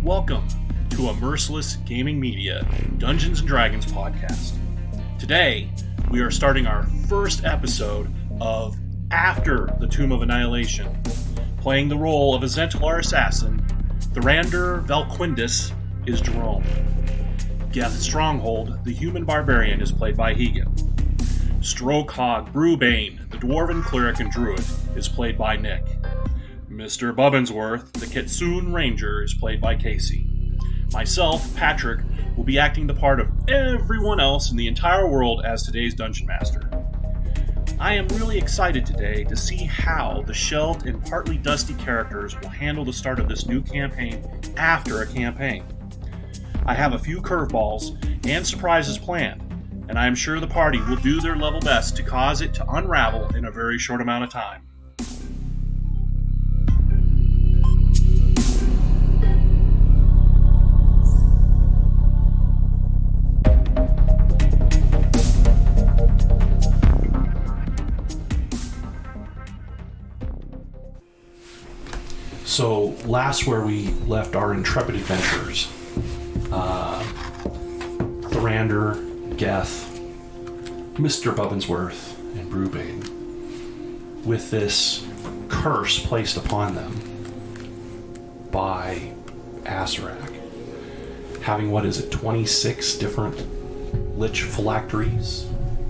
Welcome to a Merciless Gaming Media Dungeons & Dragons podcast. Today, we are starting our first episode of After the Tomb of Annihilation. Playing the role of a Zentalar assassin, Thrander Valquindus is Jerome. Geth Stronghold, the human barbarian, is played by Hegan. Strokehog Brewbane, the dwarven cleric and druid, is played by Nick. Mr. Bubbinsworth, the Kitsune Ranger, is played by Casey. Myself, Patrick, will be acting the part of everyone else in the entire world as today's Dungeon Master. I am really excited today to see how the shelved and partly dusty characters will handle the start of this new campaign after a campaign. I have a few curveballs and surprises planned, and I am sure the party will do their level best to cause it to unravel in a very short amount of time. So, last where we left our intrepid adventurers, Thrander, Geth, Mr. Bubbinsworth, and Brewbane, with this curse placed upon them by Azarak, having, 26 different lich phylacteries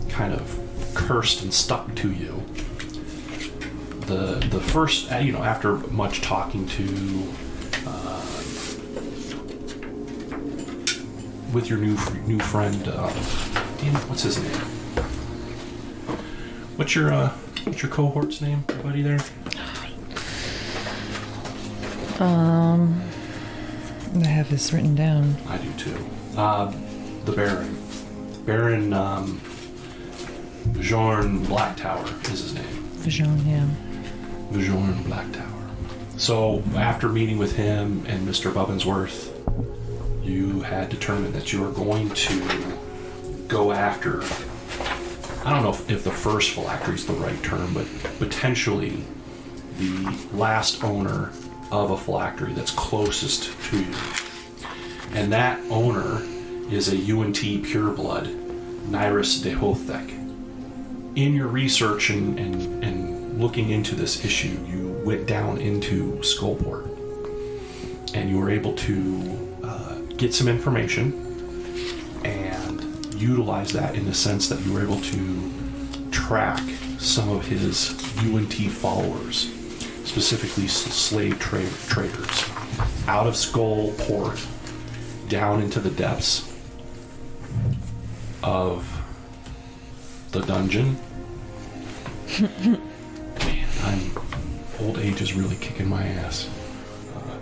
kind of cursed and stuck to you. The first, after much talking to, with your new friend, damn it, what's his name? What's your cohort's name, buddy? There. I have this written down. I do too. The Baron Bjorn Blacktower is his name. Bjorn, yeah. Bjorn Blacktower. So, after meeting with him and Mr. Bubbinsworth, you had determined that you were going to go after, I don't know if the first phylactery is the right term, but potentially the last owner of a phylactery that's closest to you. And that owner is a UNT pureblood, Nyrus de Hothek. In your research and looking into this issue, you went down into Skullport, and you were able to get some information and utilize that in the sense that you were able to track some of his UNT followers, specifically slave traders, out of Skullport down into the depths of the dungeon. Man, old age is really kicking my ass.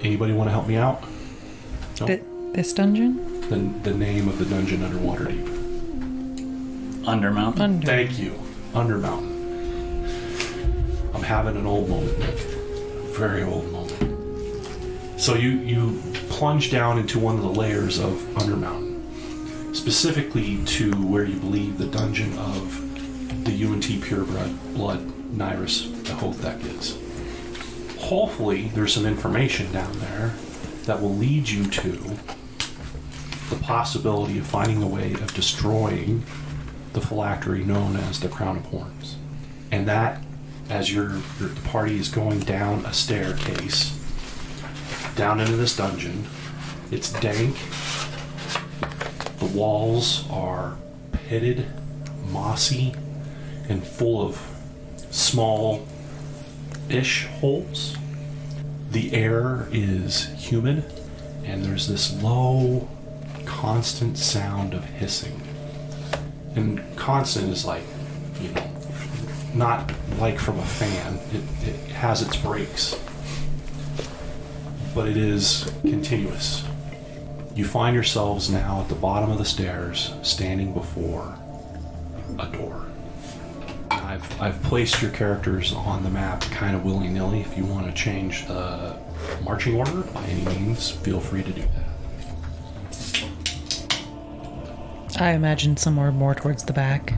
Anybody want to help me out? Nope. This dungeon? The name of the dungeon underwater deep. Undermountain. Thank you. Undermountain. I'm having an old moment. A very old moment. So you plunge down into one of the layers of Undermountain, specifically to where you believe the dungeon of the UNT pureblood Nyrus de Hothek is. Hopefully there's some information down there that will lead you to the possibility of finding a way of destroying the phylactery known as the Crown of Horns. And that, as the party is going down a staircase down into this dungeon, it's dank. The walls are pitted, mossy, and full of small-ish holes. The air is humid, and there's this low, constant sound of hissing. And constant is like, not like from a fan. It has its breaks, but it is continuous. You find yourselves now at the bottom of the stairs, standing before a door. I've placed your characters on the map kind of willy-nilly. If you want to change the marching order by any means, feel free to do that. I imagine somewhere more towards the back.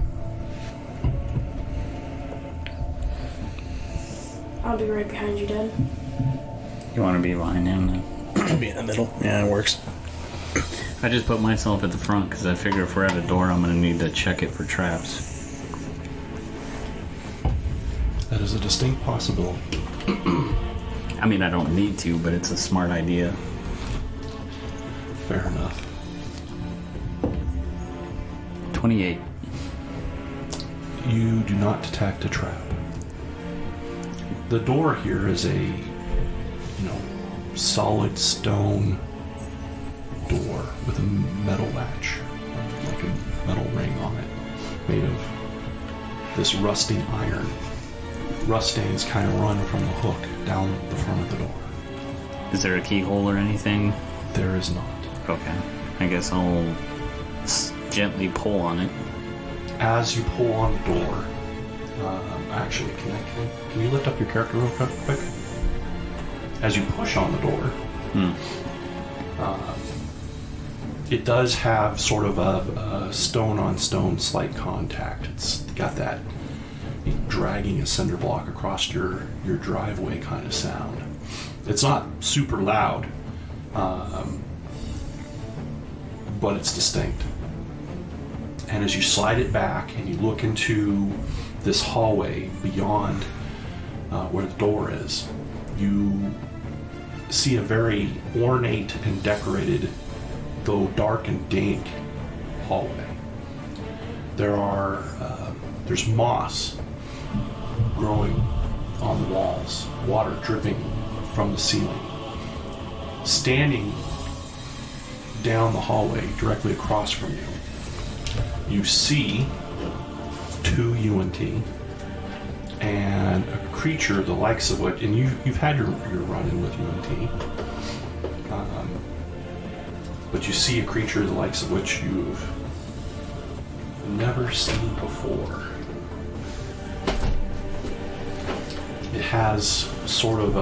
I'll be right behind you, Dad. You want to be lying down then? Be in the middle. Yeah, it works. I just put myself at the front because I figure if we're at a door, I'm going to need to check it for traps. That is a distinct possibility. I mean, I don't need to, but it's a smart idea. Fair enough. 28. You do not detect a trap. The door here is a, solid stone door with a metal latch, like a metal ring on it, made of this rusting iron. Rust stains kind of run from the hook down the front of the door. Is there a keyhole or anything? There is not. Okay. I guess I'll gently pull on it. As you pull on the door, actually, can you lift up your character real quick? As you push on the door, it does have sort of a stone-on-stone slight contact. It's got that dragging a cinder block across your driveway kind of sound. It's not super loud, but it's distinct. And as you slide it back and you look into this hallway beyond where the door is, you see a very ornate and decorated, though dark and dank, hallway. There's moss growing on the walls, water dripping from the ceiling. Standing down the hallway directly across from you, you see 2 UNT and a creature the likes of which, and you've had your run-in with UNT, but you see a creature the likes of which you've never seen before. It has sort of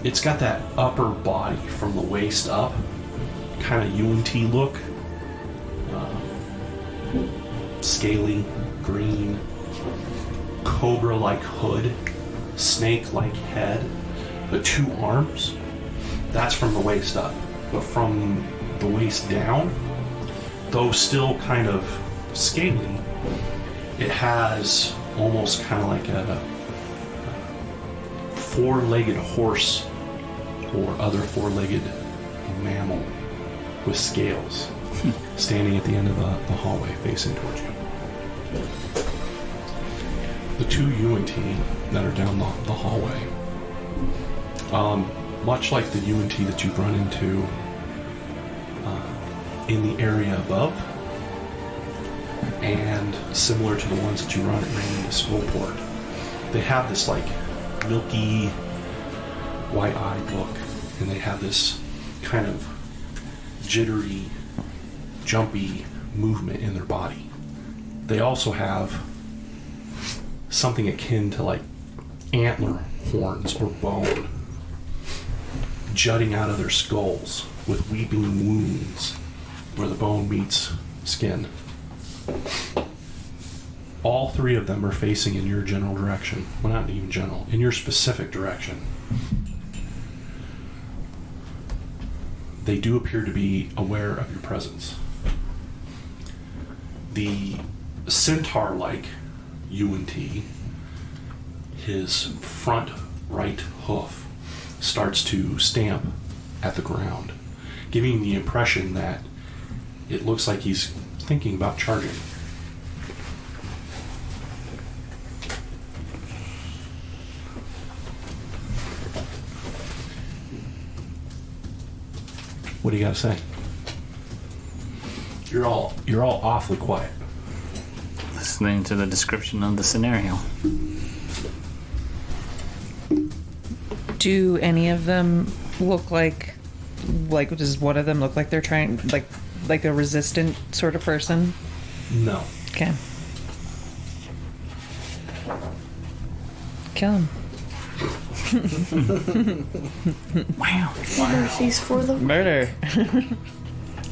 it's got that upper body from the waist up, kind of UNT look. Scaly, green, cobra-like hood, snake-like head. The 2 arms, that's from the waist up. But from the waist down, though still kind of scaly, it has almost kind of like a 4-legged horse or other 4-legged mammal with scales standing at the end of the hallway facing towards you. The 2 UNT that are down the hallway, much like the UNT that you've run into in the area above, and similar to the ones that you ran into Skullport, they have this like milky, white-eyed look, and they have this kind of jittery, jumpy movement in their body. They also have something akin to like antler horns or bone jutting out of their skulls with weeping wounds where the bone meets skin. All 3 of them are facing in your general direction. Well, not even general, in your specific direction. They do appear to be aware of your presence. The centaur-like UNT, his front right hoof starts to stamp at the ground, giving the impression that it looks like he's thinking about charging. What do you got to say? You're all awfully quiet. Listening to the description of the scenario. Do any of them look like does one of them look like they're trying like a resistant sort of person? No. Okay. Kill him. Wow. Mercies for the Murder.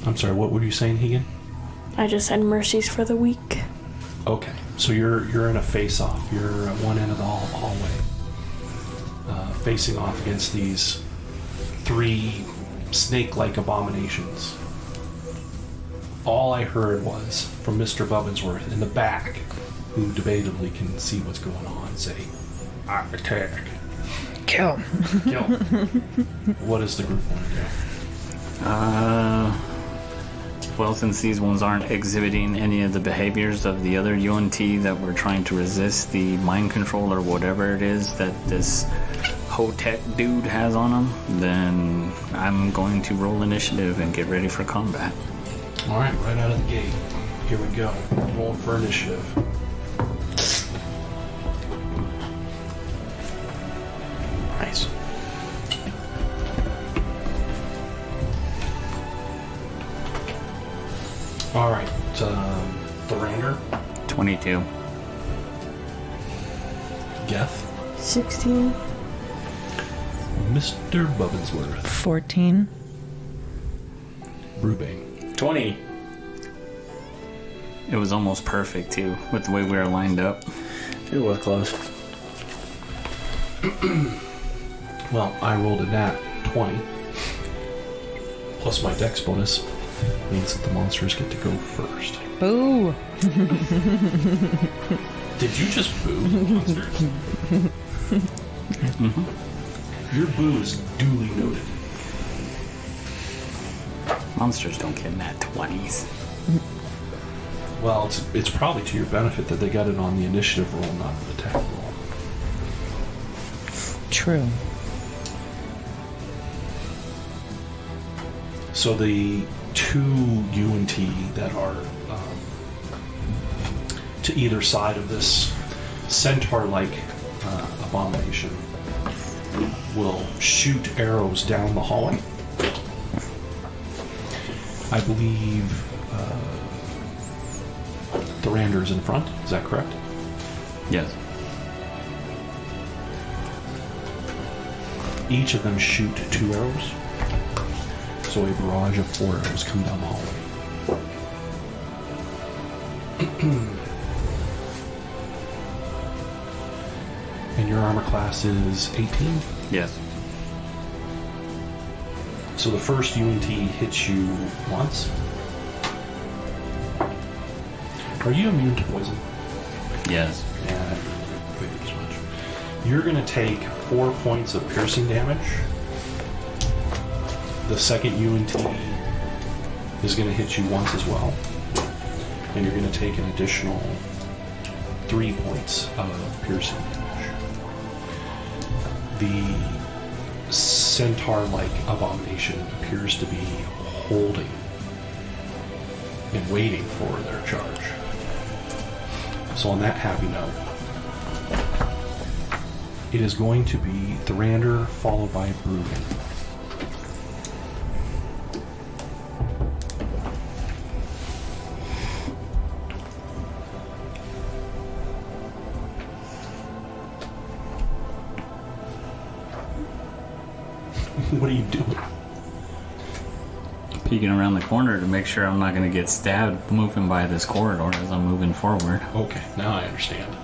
I'm sorry, what were you saying, Higan? I just said mercies for the weak. Okay, so you're in a face-off. You're at one end of the hallway. facing off against these 3 snake-like abominations. All I heard was from Mr. Bubbinsworth in the back, who debatably can see what's going on, say, attack. Kill. Kill. What does the group want to do? Well, since these ones aren't exhibiting any of the behaviors of the other UNT that were trying to resist the mind control or whatever it is that this Hotech dude has on him, then I'm going to roll initiative and get ready for combat. Alright, right out of the gate. Here we go. Roll for initiative. Nice. Alright, Thrander, 22. Geth, 16. Mr. Bubbinsworth, 14. Brubane. 20. It was almost perfect, too, with the way we were lined up. It was close. Well, I rolled a nat 20. Plus my dex bonus means that the monsters get to go first. Boo! Did you just boo, monsters? Your boo is duly noted. Monsters don't get nat 20s. Well, it's probably to your benefit that they got it on the initiative roll, not the attack roll. True. So the 2 UNT that are to either side of this centaur-like abomination will shoot arrows down the hallway. I believe Thorander's in front. Is that correct? Yes. Each of them shoot 2 arrows. So a barrage of 4 arrows come down the hallway. And your armor class is 18? Yes. So the first UNT hits you once. Are you immune to poison? Yes. Yeah, I figured as much. You're going to take 4 points of piercing damage. The second UNT is going to hit you once as well. And you're going to take an additional 3 points of piercing damage. The centaur-like abomination appears to be holding and waiting for their charge. So on that happy note, it is going to be Thrander followed by Brubin. What are you doing? Peeking around the corner to make sure I'm not going to get stabbed moving by this corridor as I'm moving forward. Okay, now I understand.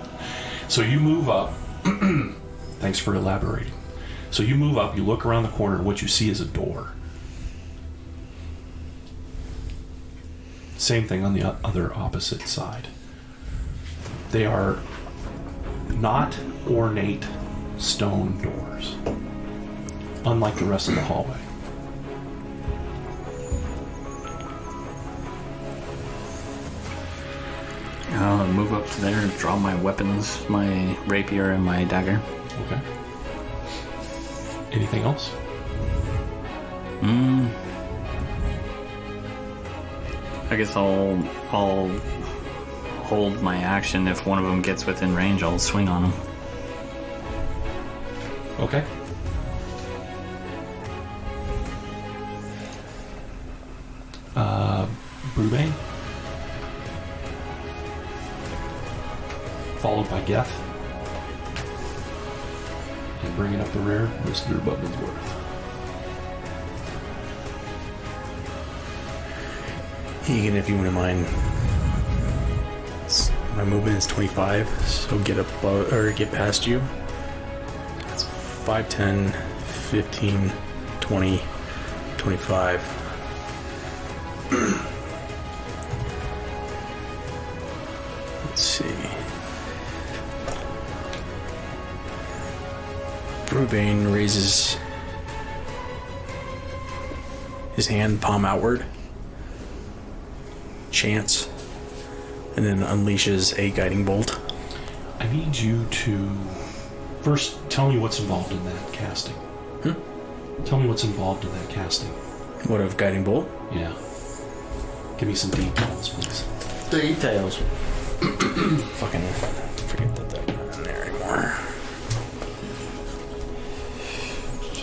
So you move up. Thanks for elaborating. So you move up, you look around the corner, and what you see is a door. Same thing on the other opposite side. They are not ornate stone doors, unlike the rest of the hallway. I'll move up to there and draw my weapons, my rapier and my dagger. Okay. Anything else? I guess I'll hold my action. If one of them gets within range, I'll swing on them. Okay. Brubane. Followed by Geth. And bringing up the rear, Mr. Bubbinsworth. Egan, if you wouldn't mind, my movement is 25, so get past you. That's 5, 10, 15, 20, 25. Let's see. Brubane raises his hand, palm outward, chants, and then unleashes a guiding bolt. I need you to first tell me what's involved in that casting. Tell me what's involved in that casting. What of guiding bolt? Yeah. Give me some details, please. Details. Fucking forget that wasn't in there anymore.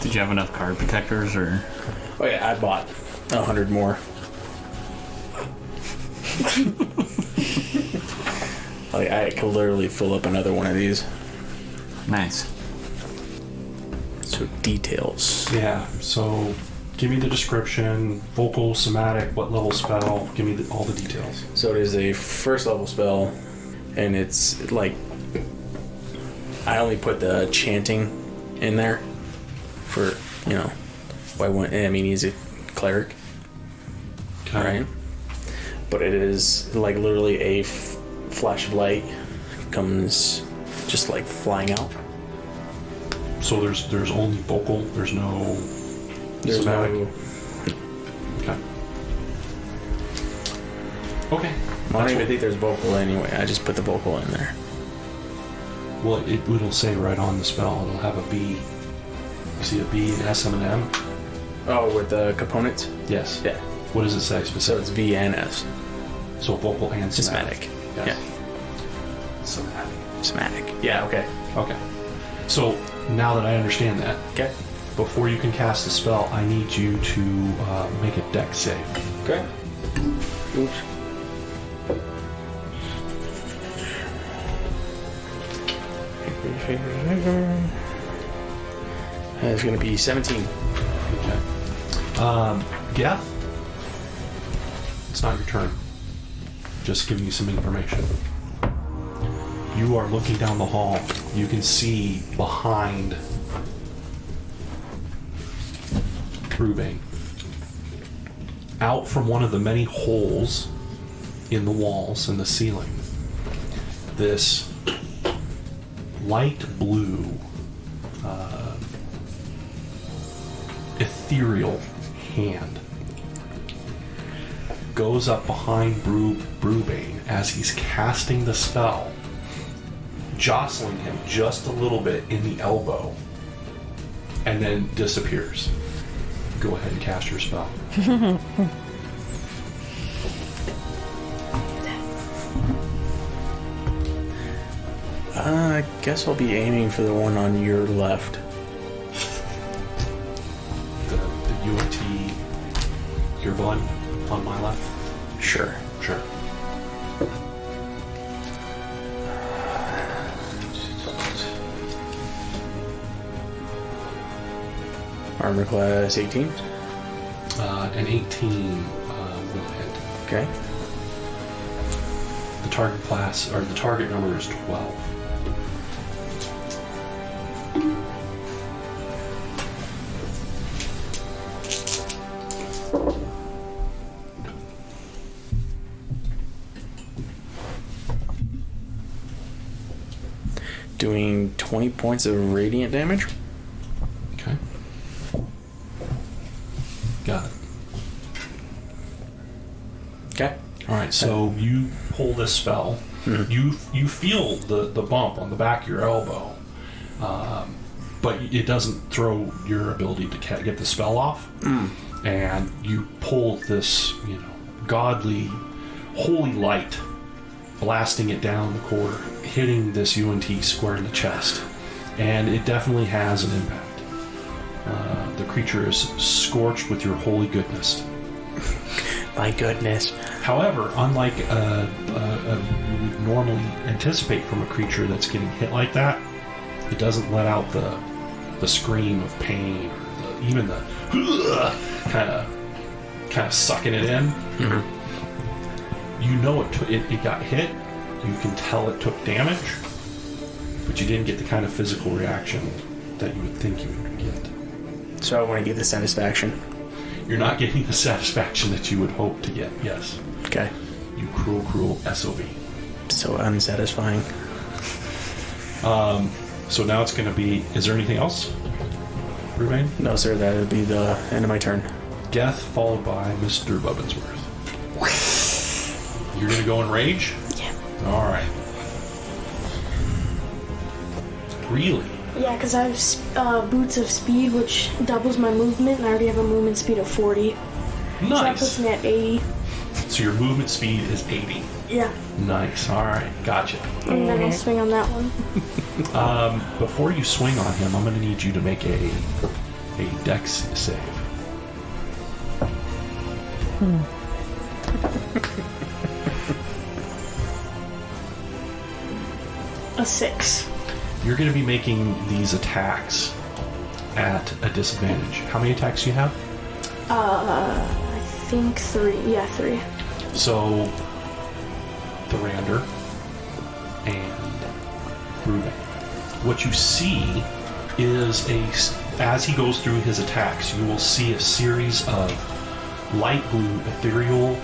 Did you have enough card protectors, or? Oh yeah, I bought 100 more. Like I could literally fill up another one of these. Nice. So details. Yeah, so give me the description, vocal, somatic, what level spell, give me all the details. So it is a first level spell, and it's like I only put the chanting in there for, you know, why wouldn't I mean he's a cleric, right? But it is like literally a flash of light comes just like flying out. So there's only vocal, there's no somatic. Okay. Okay. I don't even think there's vocal anyway. I just put the vocal in there. Well, it'll say right on the spell. It'll have a B. You see a B, an S, and an M? Oh, with the components? Yes. Yeah. What does it say So specifically? it's V and S. So vocal and somatic. Somatic. Yes. Yeah. Somatic. Somatic. Yeah, okay. Okay. So now that I understand that, Okay. before you can cast the spell, I need you to make a dex save. Okay. Oops. It's going to be 17. Okay. Geth, it's not your turn. Just giving you some information. You are looking down the hall. You can see behind Brubane, out from one of the many holes in the walls and the ceiling, this light blue, ethereal hand goes up behind Brubane as he's casting the spell, jostling him just a little bit in the elbow, and then disappears. Go ahead and cast your spell. I guess I'll be aiming for the one on your left. The UNT, your one on my left? Sure. Sure. Armor class 18. An 18 will hit. Okay. The target class, or the target number is 12. Doing 20 points of radiant damage. Okay. Got it. Okay. All right, so you pull this spell. You feel the bump on the back of your elbow, but it doesn't throw your ability to get the spell off. And you pull this, godly, holy light, blasting it down the corridor, hitting this UNT square in the chest, and it definitely has an impact. The creature is scorched with your holy goodness. My goodness. However, unlike you would normally anticipate from a creature that's getting hit like that, it doesn't let out the scream of pain or even the kind of sucking it in. Mm-hmm. You know it got hit. You can tell it took damage, but you didn't get the kind of physical reaction that you would think you would get. So I want to get the satisfaction. You're not getting the satisfaction that you would hope to get, yes. Okay. You cruel SOB. So unsatisfying. So now it's going to be... Is there anything else, Ruvain? No, sir, that would be the end of my turn. Geth, followed by Mr. Bubbinsworth. You're going to go in rage? Yeah. All right. Really? Yeah, because I have Boots of Speed, which doubles my movement, and I already have a movement speed of 40. So that puts Nice. me at 80. So your movement speed is 80. Yeah. Nice. All right. Gotcha. And then I'll swing on that one. Before you swing on him, I'm going to need you to make a dex save. A 6. You're going to be making these attacks at a disadvantage. How many attacks do you have? I think 3. Yeah, 3. So, Thrander and Ruben. What you see is as he goes through his attacks, you will see a series of light blue ethereal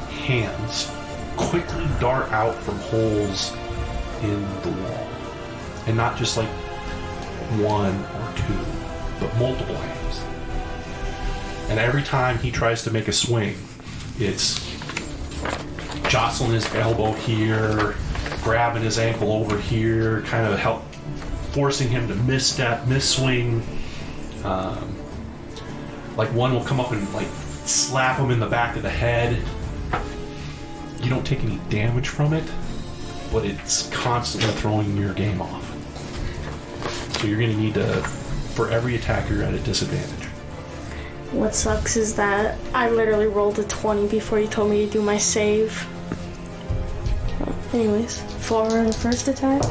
hands quickly dart out from holes in the wall. And not just like one or two, but multiple hands. And every time he tries to make a swing, it's jostling his elbow here, grabbing his ankle over here, kind of forcing him to misstep, misswing. Like one will come up and like slap him in the back of the head. You don't take any damage from it, but it's constantly throwing your game off. So you're going to need to, for every attack, you're at a disadvantage. What sucks is that I literally rolled a 20 before you told me to do my save. Anyways, for the first attack,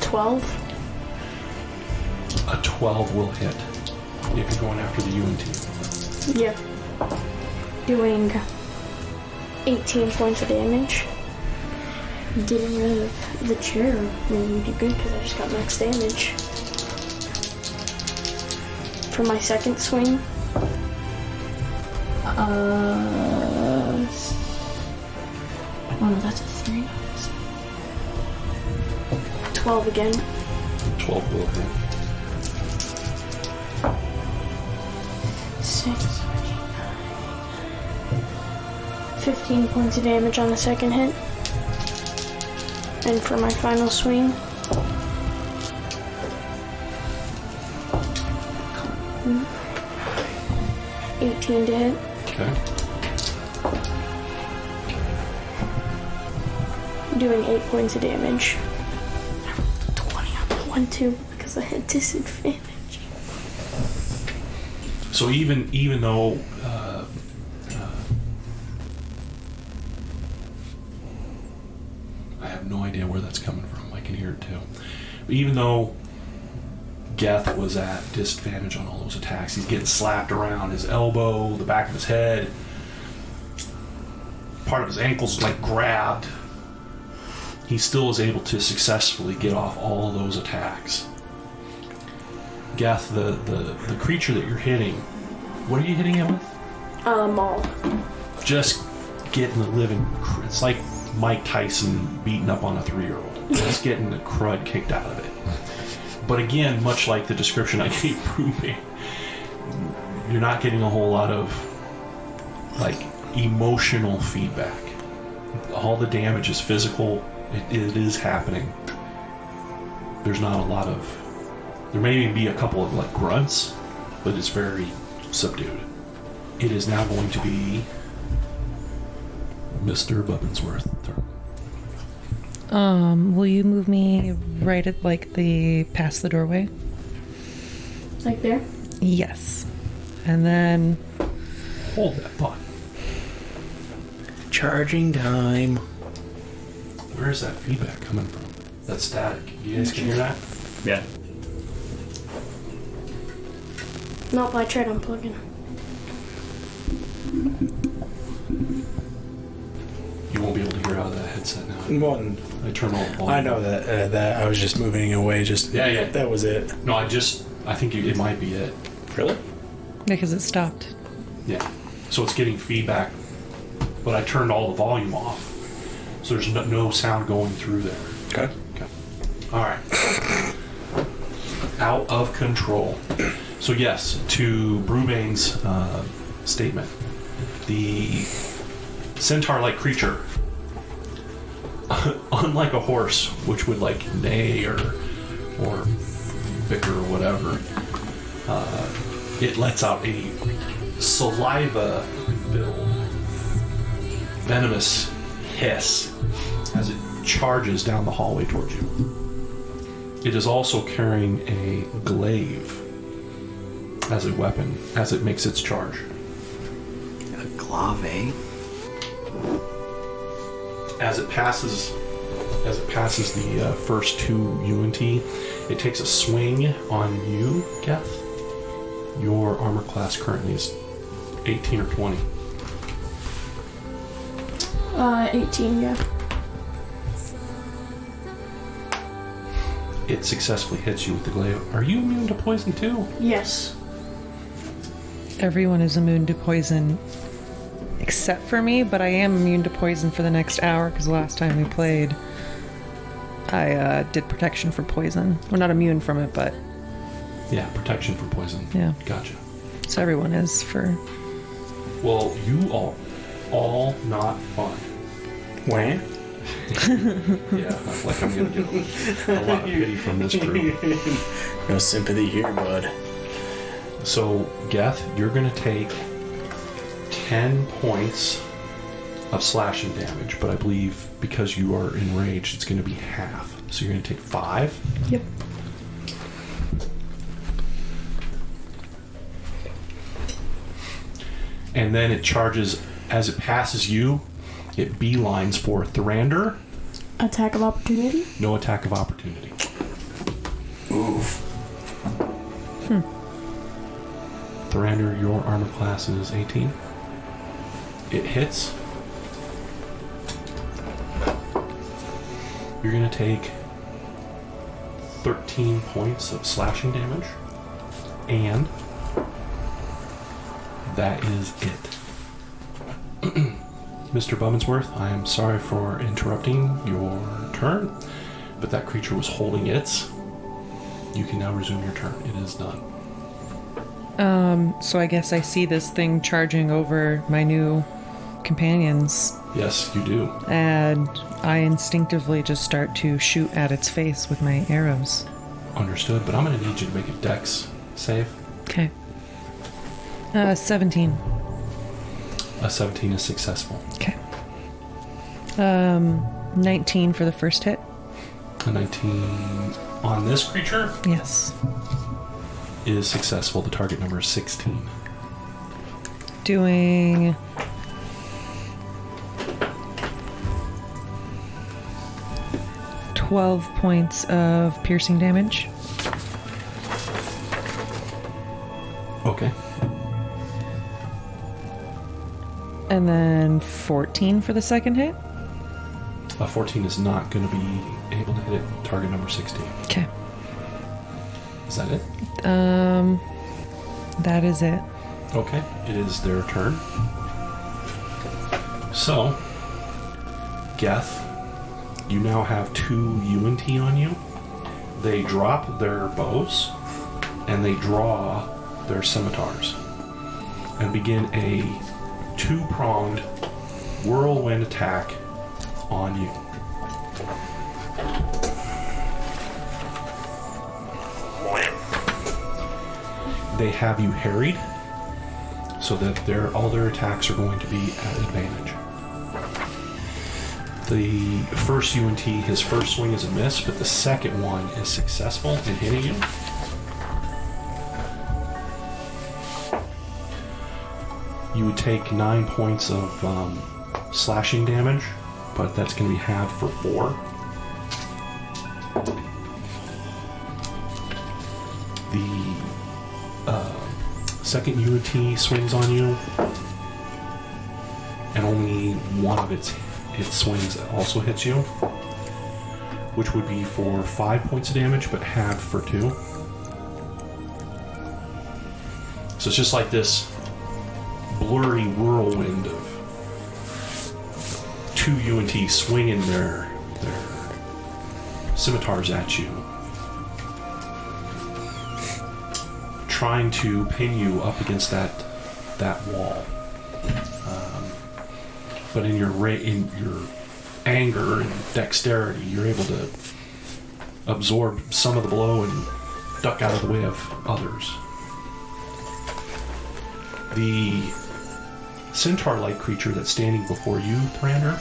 12. A 12 will hit if you're going after the UNT. Yep. Doing 18 points of damage. Getting rid of the chair would be good because I just got max damage. For my second swing, oh no, that's a 3. 12 again. 12 will hit. 6, 15 points of damage on the second hit. And for my final swing, -18 to hit. Okay. Doing 8 points of damage. 20 on the 1-2 because I had disadvantage. So even though I have no idea where that's coming from, I can hear it too. But even though Geth was at disadvantage on all those attacks, he's getting slapped around his elbow, the back of his head, part of his ankle's like grabbed. He still is able to successfully get off all of those attacks. Geth, the creature that you're hitting, what are you hitting it with? Maul. Just getting the living... It's like Mike Tyson beating up on a 3-year-old. Just getting the crud kicked out of it. But again, much like the description I gave Ruby, you're not getting a whole lot of like emotional feedback. All the damage is physical. It is happening. There's not a lot of... There may even be a couple of like grunts, but it's very subdued. It is now going to be Mr. Bubbinsworth's turn. Will you move me right at like past the doorway? Like there? Yes. And then Hold that thought. Charging time. Where is that feedback coming from? That static. You guys can hear that? Yeah. Nope, I tried unplugging. You won't be able to hear out of that headset. headset now. One. I turn all the volume. I know that I was just moving away. Just Yeah. That was it. No, I think it might be it. Really? Because it stopped. Yeah. So it's getting feedback, but I turned all the volume off, so there's no sound going through there. Okay. All right. Out of control. So yes, to Brubane's statement, the centaur-like creature, unlike a horse, which would like neigh or bicker or whatever, it lets out a saliva-filled, venomous hiss as it charges down the hallway towards you. It is also carrying a glaive as a weapon as it makes its charge. A glaive? As it passes the first two UNT, it takes a swing on you, Geth. Your armor class currently is 18 or 20. 18, yeah. It successfully hits you with the glaive. Are you immune to poison too? Yes. Everyone is immune to poison except for me, but I am immune to poison for the next hour because last time we played, I did protection for poison. We're not immune from it, but... Yeah, protection from poison. Yeah. Gotcha. So everyone is for... Well, you all not fun. When? Yeah, like I'm gonna get a lot of pity from this crew. No sympathy here, bud. So, Geth, you're gonna take 10 points of slashing damage, but I believe because you are enraged, it's gonna be half. So you're gonna take 5. Yep. And then it charges, as it passes you, it beelines for Thrander. Attack of opportunity? No attack of opportunity. Oof. Thrander, your armor class is 18. It hits. You're going to take 13 points of slashing damage. And that is it. Mr. Bumminsworth, I am sorry for interrupting your turn, but that creature was holding its. You can now resume your turn. It is done. So I guess I see this thing charging over my new companions, Yes, you do. and I instinctively just start to shoot at its face with my arrows. Understood, but I'm going to need you to make a dex save. Okay. 17. A 17 is successful. Okay. 19 for the first hit. A 19 on this creature Yes. is successful. The target number is 16. Doing... $12 points of piercing damage. Okay. And then 14 for the second hit. A 14 is not going to be able to hit it. Target number 16. Okay. Is that it? That is it. Okay. It is their turn. So, Geth, you now have 2 UNT on you. They drop their bows and they draw their scimitars and begin a 2-pronged whirlwind attack on you. They have you harried, so that all their attacks are going to be at advantage. The first UNT, his first swing is a miss, but the second one is successful in hitting you. You would take 9 points of slashing damage, but that's going to be halved for 4. The second UNT swings on you, and only one of its it swings, it also hits you, which would be for 5 points of damage, but halved for 2. So it's just like this blurry whirlwind of 2 UNT swinging their scimitars at you, trying to pin you up against that wall. But in your anger and dexterity, you're able to absorb some of the blow and duck out of the way of others. The centaur-like creature that's standing before you, Thrander,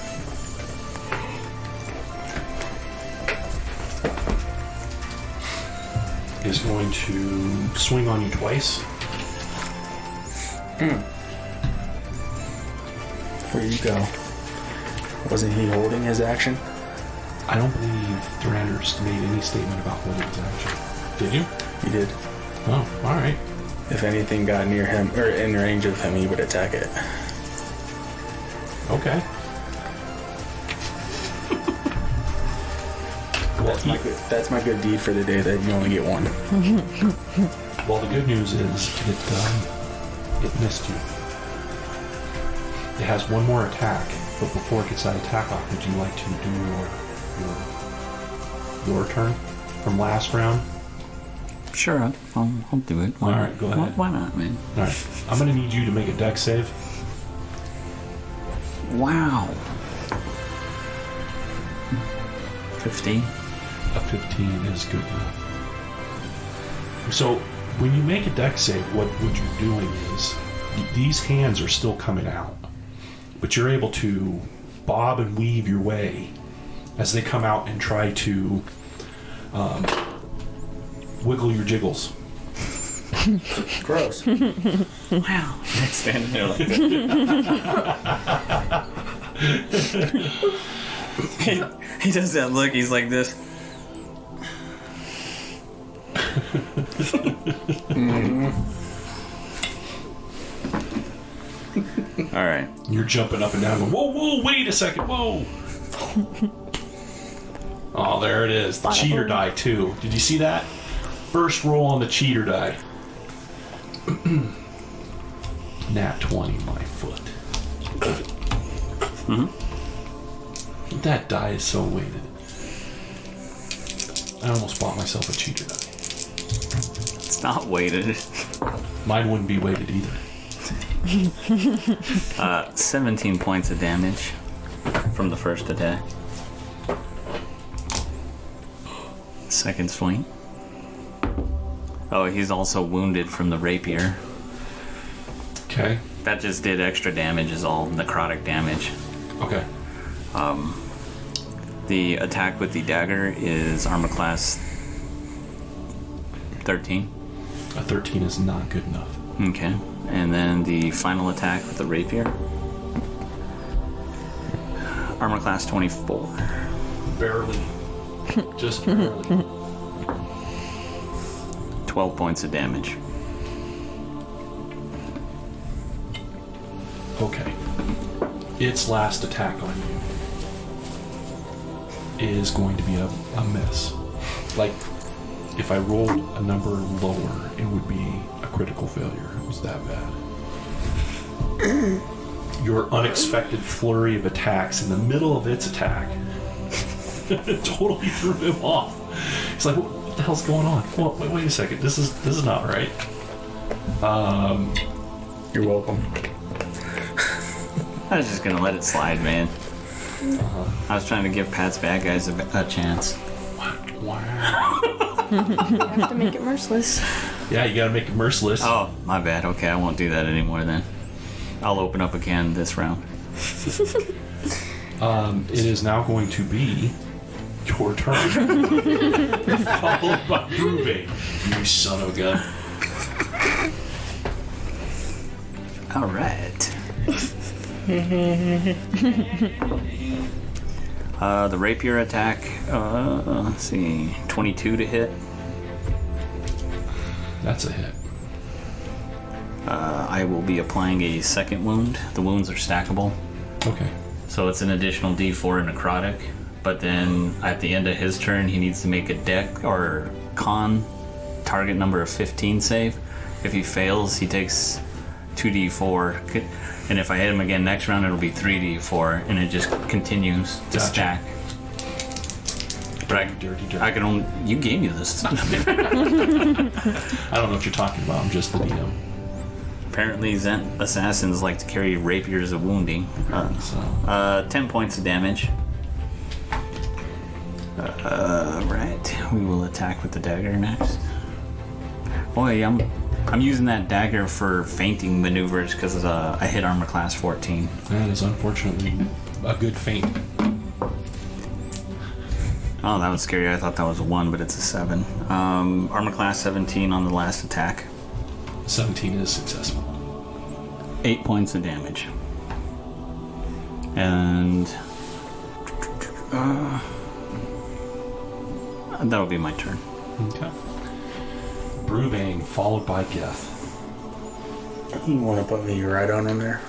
is going to swing on you twice. Where you go? Wasn't he holding his action? I don't believe Thrander's made any statement about holding his action. Did you? He did. Oh, alright. If anything got near him, or in range of him, he would attack it. Okay. That's my good deed for the day, that you only get one. Well, the good news is it missed you. It has one more attack, but before it gets that attack off, would you like to do your turn from last round? Sure, I'll do it. All right, go ahead. Why not, man? All right, I'm going to need you to make a dex save. Wow. 15. A 15 is good enough. So when you make a dex save, what you're doing is these hands are still coming out, but you're able to bob and weave your way as they come out and try to wiggle your jiggles. Gross. Wow. Standing there like that. He does that look, he's like this. Alright. You're jumping up and down going, whoa, wait a second, whoa! Oh, there it is. The cheater die, too. Did you see that? First roll on the cheater die. Nat 20, my foot. Mm-hmm. That die is so weighted. I almost bought myself a cheater die. It's not weighted. Mine wouldn't be weighted either. 17 points of damage from the first attack. Second swing. Oh, he's also wounded from the rapier. Okay. That just did extra damage, is all necrotic damage. Okay. The attack with the dagger is armor class 13. A 13 is not good enough. Okay. And then the final attack with the rapier. Armor class 24. Barely. Just barely. 12 points of damage. Okay. Its last attack on you is going to be a miss. Like, if I rolled a number lower, it would be a critical failure. It was that bad. Your unexpected flurry of attacks in the middle of its attack totally threw him off. He's like, what the hell's going on? Well, wait a second. This is not right. You're welcome. I was just gonna let it slide, man. I was trying to give Pat's bad guys a chance. Wow. You have to make it merciless. Yeah, you gotta make it merciless. Oh, my bad. Okay, I won't do that anymore then. I'll open up again this round. It is now going to be your turn. Followed by Ruby. You son of a gun. All right. The rapier attack, let's see, 22 to hit. That's a hit. I will be applying a second wound. The wounds are stackable. Okay. So it's an additional D4 necrotic. But then at the end of his turn, he needs to make a deck or con target number of 15 save. If he fails, he takes 2d4. And if I hit him again next round, it'll be 3d4. And it just continues to stack. But I can only... You gave me this stuff. I don't know what you're talking about. I'm just the DM. Apparently, Zent assassins like to carry rapiers of wounding. 10 points of damage. Right. We will attack with the dagger next. Boy, I'm using that dagger for feinting maneuvers because I hit armor class 14. That is unfortunately a good feint. Oh, that was scary. I thought that was a 1, but it's a 7. Armor class 17 on the last attack. 17 is successful. 8 points of damage. And that'll be my turn. Okay. Brewbane, followed by Geth. You want to put me right on in there?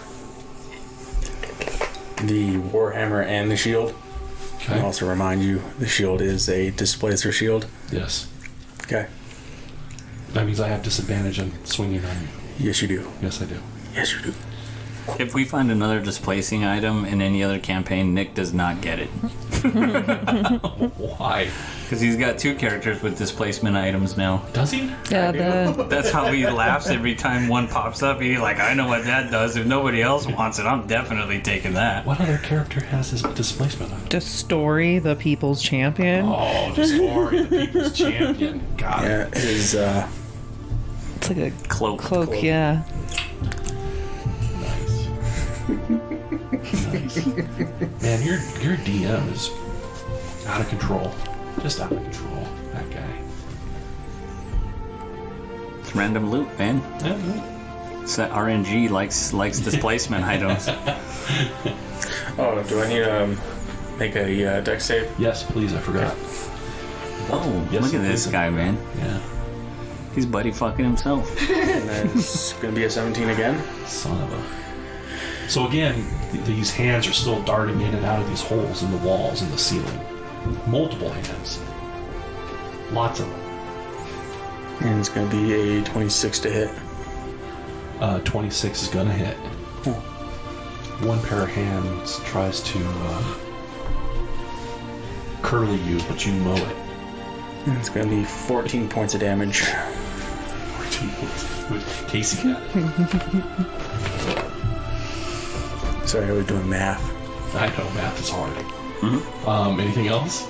The Warhammer and the shield. Okay. I'll also remind you, the shield is a displacer shield. Yes. Okay. That means I have disadvantage on swinging on you. Yes, you do. Yes, I do. Yes, you do. If we find another displacing item in any other campaign, Nick does not get it. Why? Because he's got 2 characters with displacement items now. Does he? Yeah, That's how he laughs every time one pops up. He's like, I know what that does. If nobody else wants it, I'm definitely taking that. What other character has his displacement on? the story, the people's champion. Oh, Discovery, the people's champion. Got it. Yeah, his It's like a Cloak. yeah. Nice. Man, your DM is out of control. Just out of control. That guy. It's random loot, man. Yeah. It's that RNG likes displacement items. Oh, do I need to make a deck save? Yes, please. I forgot. Oh, Yes, look at this please. guy, man. Yeah. He's buddy fucking himself. And then it's going to be a 17 again. Son of a. So again, these hands are still darting in and out of these holes in the walls and the ceiling. Multiple hands. Lots of them. And it's going to be a 26 to hit. 26 is gonna hit. One pair of hands tries to curly you, but you mow it. And it's going to be 14 points of damage. 14 points. Casey got it. Sorry, I was doing math. I know math is hard. Mm-hmm. Anything else?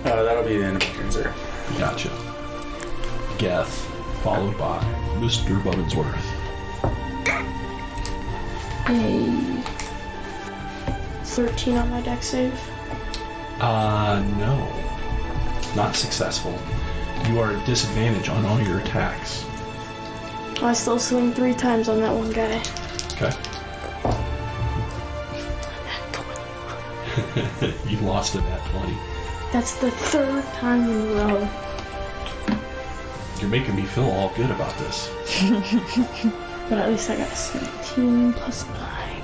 That'll be the end of my turn, sir. Gotcha. Geth, followed by Mr. Bubbinsworth. A 13 on my deck save. No. Not successful. You are at disadvantage on all your attacks. I still swing 3 times on that one guy. Okay. You lost it at 20. That's the 3rd time in a row. You're making me feel all good about this. But at least I got 17 plus 9.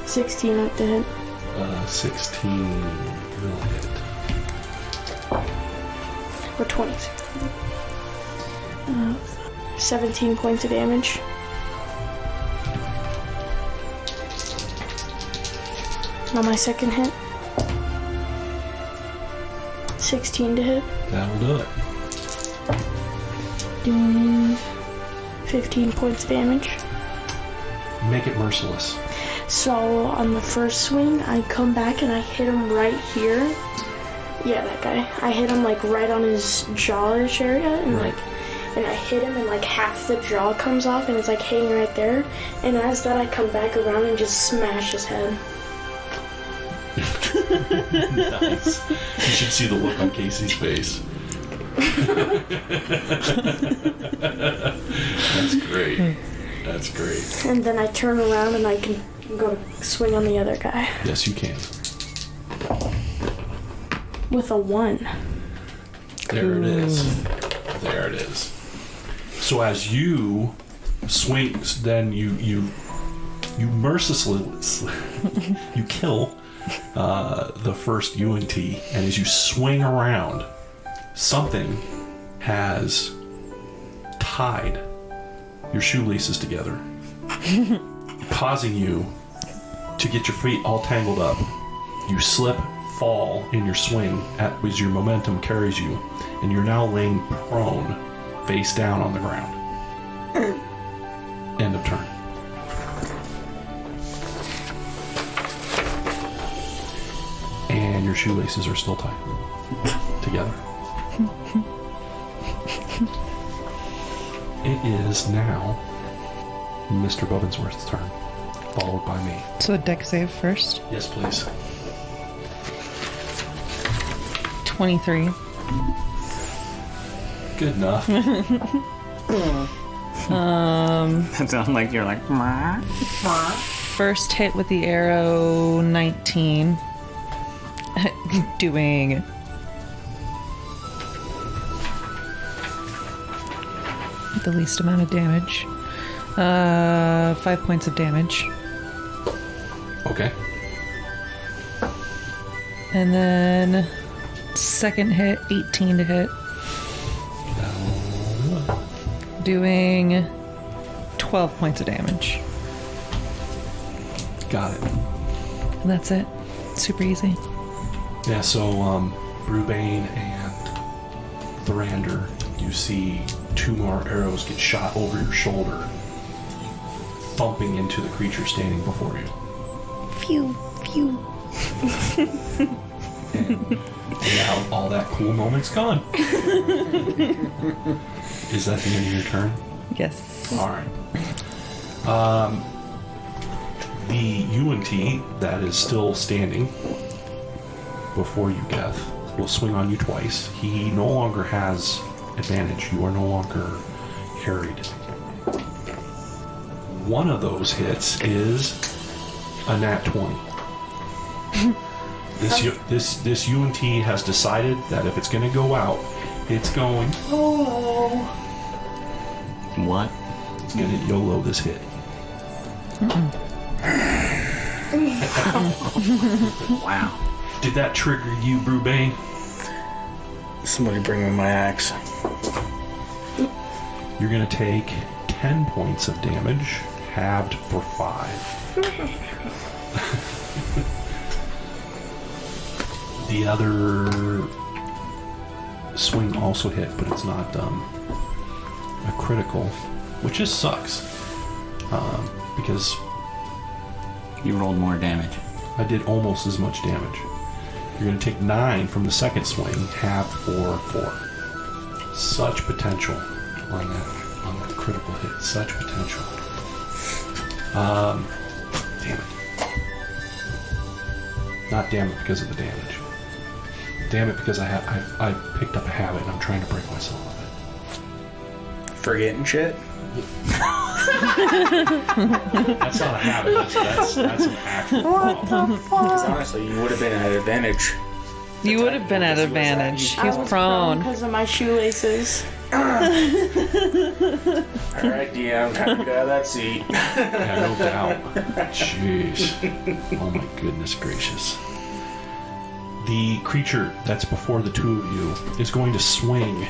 16 up to hit. 16 will hit. Or 26. 17 points of damage. On my second hit. 16 to hit. That'll do it. Doing 15 points of damage. Make it merciless. So on the first swing, I come back and I hit him right here. Yeah, that guy. I hit him like right on his jaw-ish area, and and I hit him, and like half the jaw comes off, and it's like hanging right there. And as that, I come back around and just smash his head. Nice. You should see the look on Casey's face. That's great. That's great. And then I turn around and I can go swing on the other guy Yes, you can. with a 1. There it is. There it is. So as you swing, then you You mercilessly you kill the first UNT, and as you swing around, something has tied your shoelaces together, causing you to get your feet all tangled up. You slip, fall in your swing as your momentum carries you, and you're now laying prone, face down on the ground. End of turn. And your shoelaces are still tied together. It is now Mr. Bubbinsworth's turn, followed by me. So a deck save first. Yes, please. 23. Good enough. It sounds like you're like, "Mwah." First hit with the arrow, 19. Doing the least amount of damage. 5 points of damage. Okay. And then second hit, 18 to hit. Doing 12 points of damage. Got it. And that's it. Super easy. Yeah, so Brubane and Thrander, you see 2 more arrows get shot over your shoulder, thumping into the creature standing before you. Phew, phew. And now all that cool moment's gone. Is that the end of your turn? Yes. Alright. The UNT that is still standing before you, Geth, will swing on you twice. He no longer has advantage. You are no longer carried. One of those hits is a nat 20. This UNT has decided that if it's going to go out, it's going YOLO. What? It's going to YOLO this hit. Wow. Did that trigger you, Brubane? Somebody bring me my axe. You're going to take 10 points of damage, halved for 5. The other swing also hit, but it's not a critical, which just sucks. Because You rolled more damage. I did almost as much damage. You're going to take 9 from the second swing, halved for 4. Such potential on that critical hit. Such potential. Damn it. Not damn it because of the damage. Damn it because I picked up a habit and I'm trying to break myself of it. Forgetting shit? That's not a habit. That's an actual problem. Because honestly, you would have been at advantage. You would have been at advantage. He was prone. because of my shoelaces. Alright, DM, time to get out of that seat. Yeah, no doubt. Jeez. Oh my goodness gracious. The creature that's before the two of you is going to swing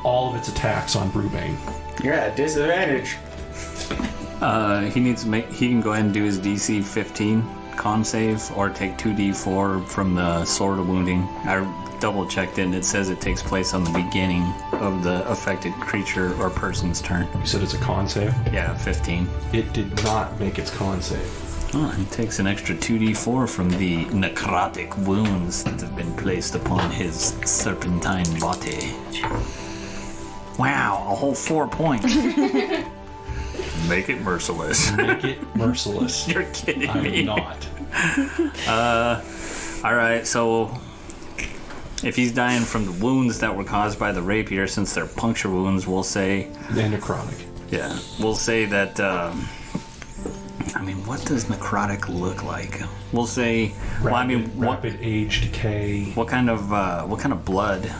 all of its attacks on Brubane. You're at a disadvantage. He can go ahead and do his DC 15 con save or take 2d4 from the sword of wounding. I double checked it and it says it takes place on the beginning of the affected creature or person's turn. You said it's a con save? Yeah, 15. It did not make its con save. Oh, he takes an extra 2d4 from the necrotic wounds that have been placed upon his serpentine body. Wow, a whole 4 points. Make it merciless. Make it merciless. You're kidding me. I'm not. Alright, so if he's dying from the wounds that were caused by the rapier, since they're puncture wounds, we'll say... And necrotic. Yeah, we'll say that... I mean, what does necrotic look like? We'll say... Rapid age decay. What kind of blood?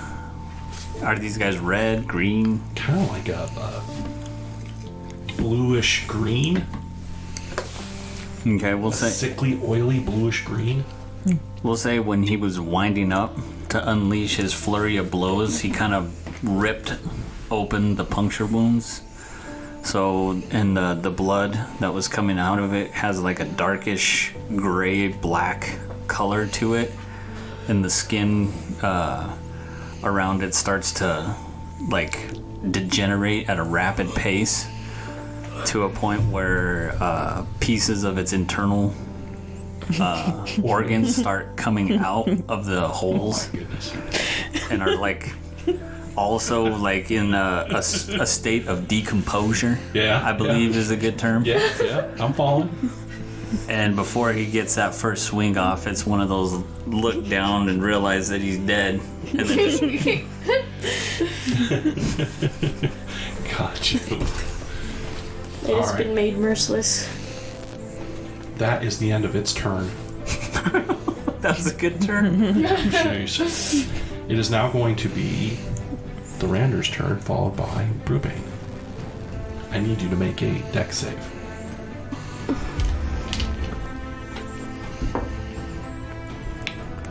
Are these guys red, green? Kind of like a bluish green. Okay, we'll A say sickly, oily, bluish green. when he was winding up to unleash his flurry of blows, he kind of ripped open the puncture wounds. So, and the blood that was coming out of it has like a darkish gray black color to it, and the skin around it starts to like degenerate at a rapid pace to a point where pieces of its internal organs start coming out of the holes and are like also like in a state of decomposure. Yeah, I believe is a good term. Yeah, I'm following. And before he gets that first swing off, it's one of those look down and realize that he's dead, and then just Got you. It has Alright. been made merciless. That is the end of its turn. that was a good turn. Jeez. It is now going to be the Rander's turn, followed by Brubane. I need you to make a dex save.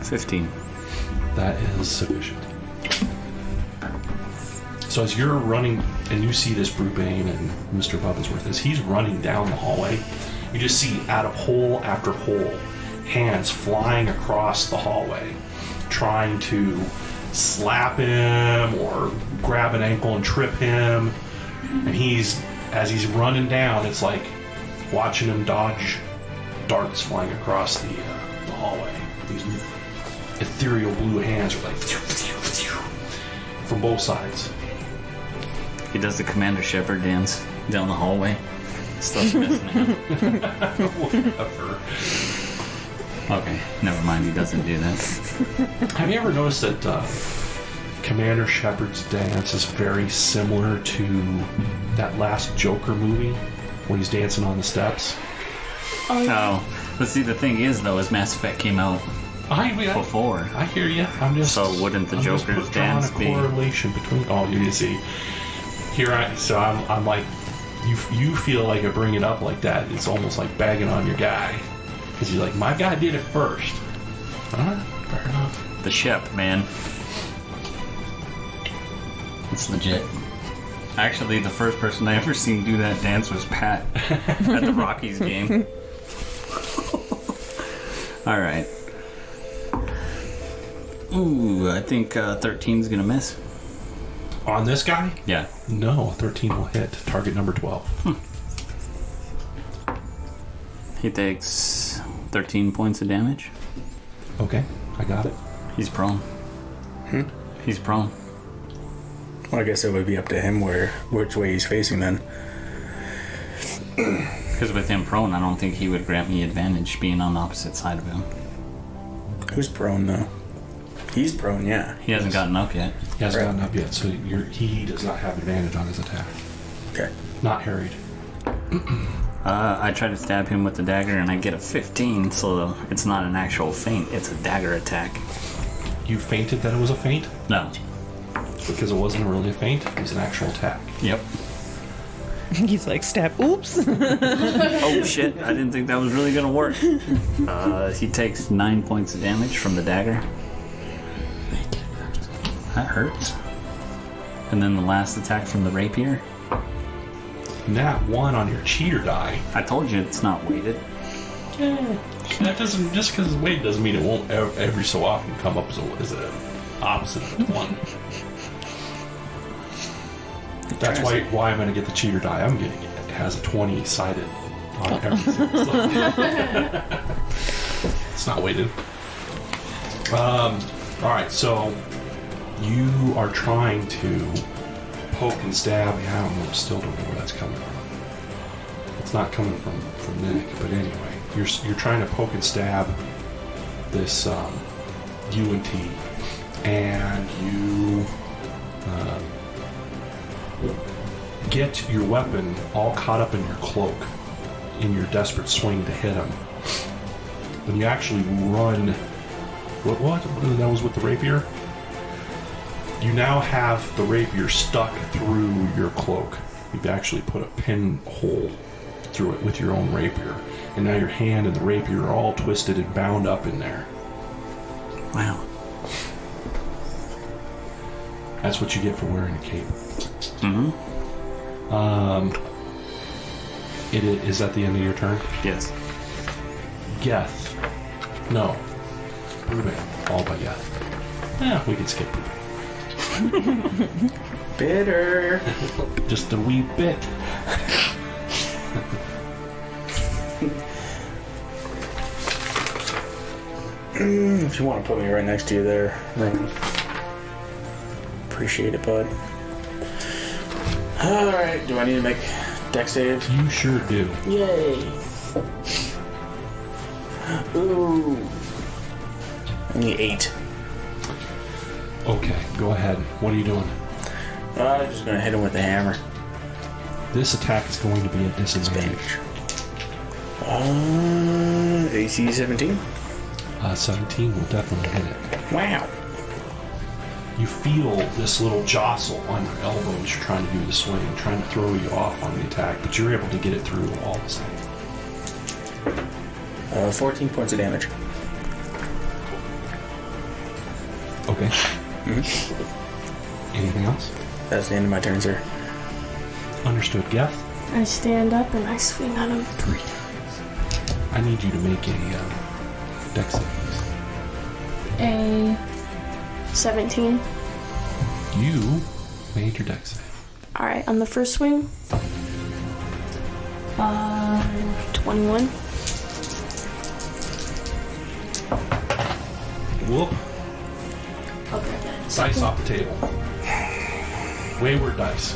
$15. That is sufficient. So as you're running, and you see this Brubane and Mr. Bubblesworth, as he's running down the hallway, you just see out of hole after hole, hands flying across the hallway, trying to slap him or grab an ankle and trip him. And as he's running down, it's like watching him dodge darts flying across the hallway. These ethereal blue hands are like from both sides. He does the Commander Shepard dance down the hallway. Stuff's missing him. Whatever. Okay, never mind. He doesn't do that. Have you ever noticed that Commander Shepard's dance is very similar to that last Joker movie when he's dancing on the steps? Oh, yeah. Oh, but see, the thing is, though, is Mass Effect came out before. I hear you. I'm just. So wouldn't the I'm just Joker's drawing dance a be? correlation between? Oh, you see. I'm like, you feel like I bring it up like that. It's almost like bagging on your guy because you're like, my guy did it first. Fair enough. The Shep, man. It's legit. Actually, the first person I ever seen do that dance was Pat at the Rockies game. All right. Ooh, I think 13's gonna miss. On this guy? Yeah. No, 13 will hit. Target number 12. He takes 13 points of damage. Okay, I got it. He's prone. He's prone. Well, I guess it would be up to him which way he's facing then. Because with him prone, I don't think he would grant me advantage being on the opposite side of him. Who's prone though? He's prone, yeah. He hasn't gotten up yet. He hasn't Right. gotten up yet, so he does not have advantage on his attack. Okay. Not harried. I try to stab him with the dagger and I get a 15, so it's not an actual feint, it's a dagger attack. You feinted that it was a feint? No. Because it wasn't really a feint, it was an actual attack. Yep. He's like, stab. Oops. Oh shit, I didn't think that was really gonna work. He takes 9 points of damage from the dagger. That hurts. And then the last attack from the rapier. Nat 1 on your cheater die. I told you it's not weighted. That doesn't, just because it's weighted doesn't mean it won't every so often come up as an opposite of 1. That's why I'm going to get the cheater die I'm getting. It has a 20 sided on everything. It's not weighted. Alright, so you are trying to poke and stab. Yeah, I don't know, still don't know where that's coming from. It's not coming from Nick, but anyway, you're trying to poke and stab this UNT, and you get your weapon all caught up in your cloak in your desperate swing to hit him. When you actually run, what? That was with the rapier? You now have the rapier stuck through your cloak. You've actually put a pinhole through it with your own rapier. And now your hand and the rapier are all twisted and bound up in there. Wow. That's what you get for wearing a cape. Mm-hmm. Is that the end of your turn? Yes. Geth. No. Ruben. All by Geth. Yeah, we can skip Ruben. Bitter. Just a wee bit. If you want to put me right next to you there, then appreciate it, bud. Alright, do I need to make deck saves? You sure do. Yay! Ooh. I need 8. Okay, go ahead. What are you doing? I'm just gonna hit him with the hammer. This attack is going to be a disadvantage. AC 17? 17 will definitely hit it. Wow. You feel this little jostle on your elbow as you're trying to do the swing, trying to throw you off on the attack, but you're able to get it through all the same. 14 points of damage. Okay. Anything else? That's the end of my turn, sir. Understood. Geth, I stand up and I swing at him 3 times. I need you to make a dex save. A 17. You made your dex save. Alright, on the first swing. 21. Whoop. I'll grab that. Dice off the table. Wayward dice.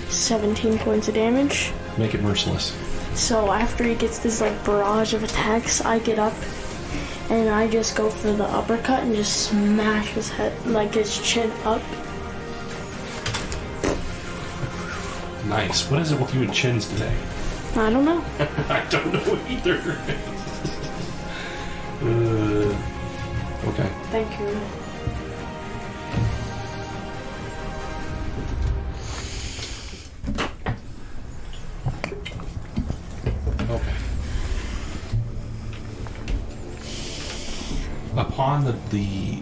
17 points of damage. Make it merciless. So after he gets this like barrage of attacks, I get up and I just go for the uppercut and just smash his head, like his chin up. Nice. What is it with you and chins today? I don't know. I don't know either. Okay. Thank you. Okay. Upon the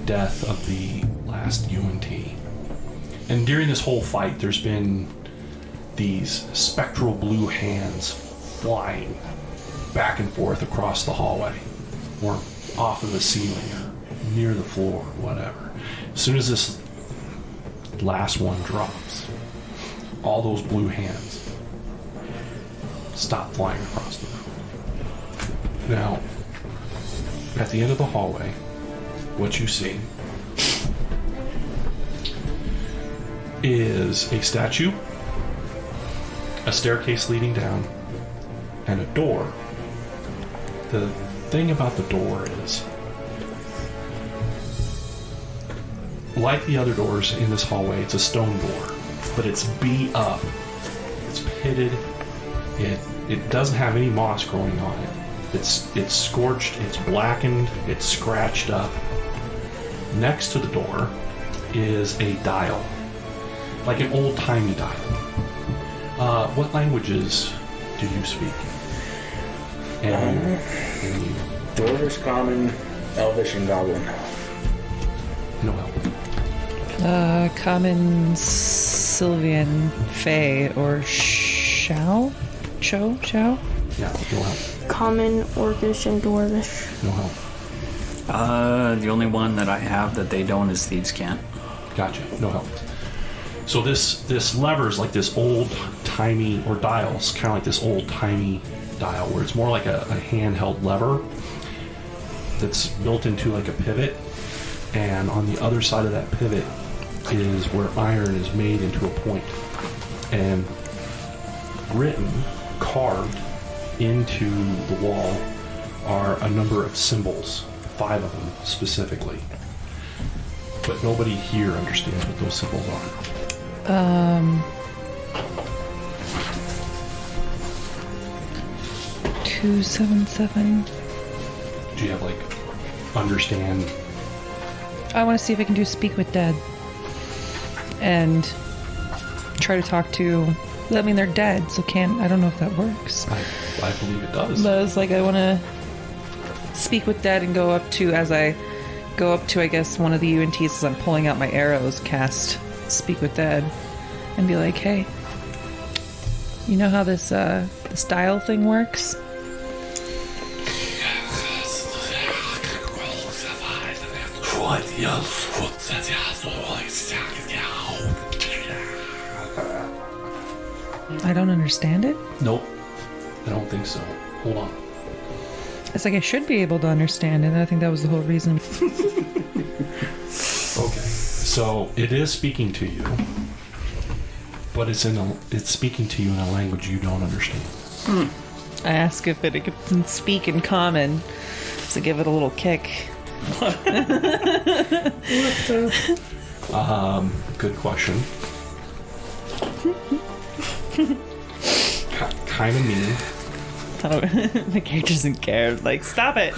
death of the last UNT, and during this whole fight, there's been these spectral blue hands flying back and forth across the hallway, or off of the ceiling, or near the floor, whatever. As soon as this last one drops, all those blue hands stop flying across the room. Now, at the end of the hallway, what you see is a statue, a staircase leading down, and a door. The thing about the door is, like the other doors in this hallway, it's a stone door, but it's beat up, it's pitted, it doesn't have any moss growing on it. It's scorched, it's blackened, it's scratched up. Next to the door is a dial, like an old-timey dial. What languages do you speak? And Dwarvish, Common, Elvish, and Goblin. no help. Common, Sylvian, Fey, or Shao? Shao? Yeah, no help. Common, Orcish, and Dwarvish. No help. The only one that I have that they don't is Thieves' Cant. Gotcha. No help. So this lever is like this old-timey, or dial's kind of like this old-timey dial, where it's more like a handheld lever that's built into like a pivot, and on the other side of that pivot is where iron is made into a point, and written, carved into the wall are a number of symbols, 5 of them specifically. But nobody here understands what those symbols are. 277. Do you have like understand? I want to see if I can do speak with dead and try to talk to I mean, they're dead, so I don't know if that works. I believe it does. But I was like, I want to speak with dead and go up to, I guess, one of the UNTs as I'm pulling out my arrows, cast Speak with Dead, and be like, hey, you know how this dial thing works? I don't understand it. Nope. I don't think so. Hold on. It's like I should be able to understand it, and I think that was the whole reason. Okay. So it is speaking to you, but it's speaking to you in a language you don't understand. I ask if it can speak in common to give it a little kick. Good question. Kind of mean. My character doesn't care. Like, stop it.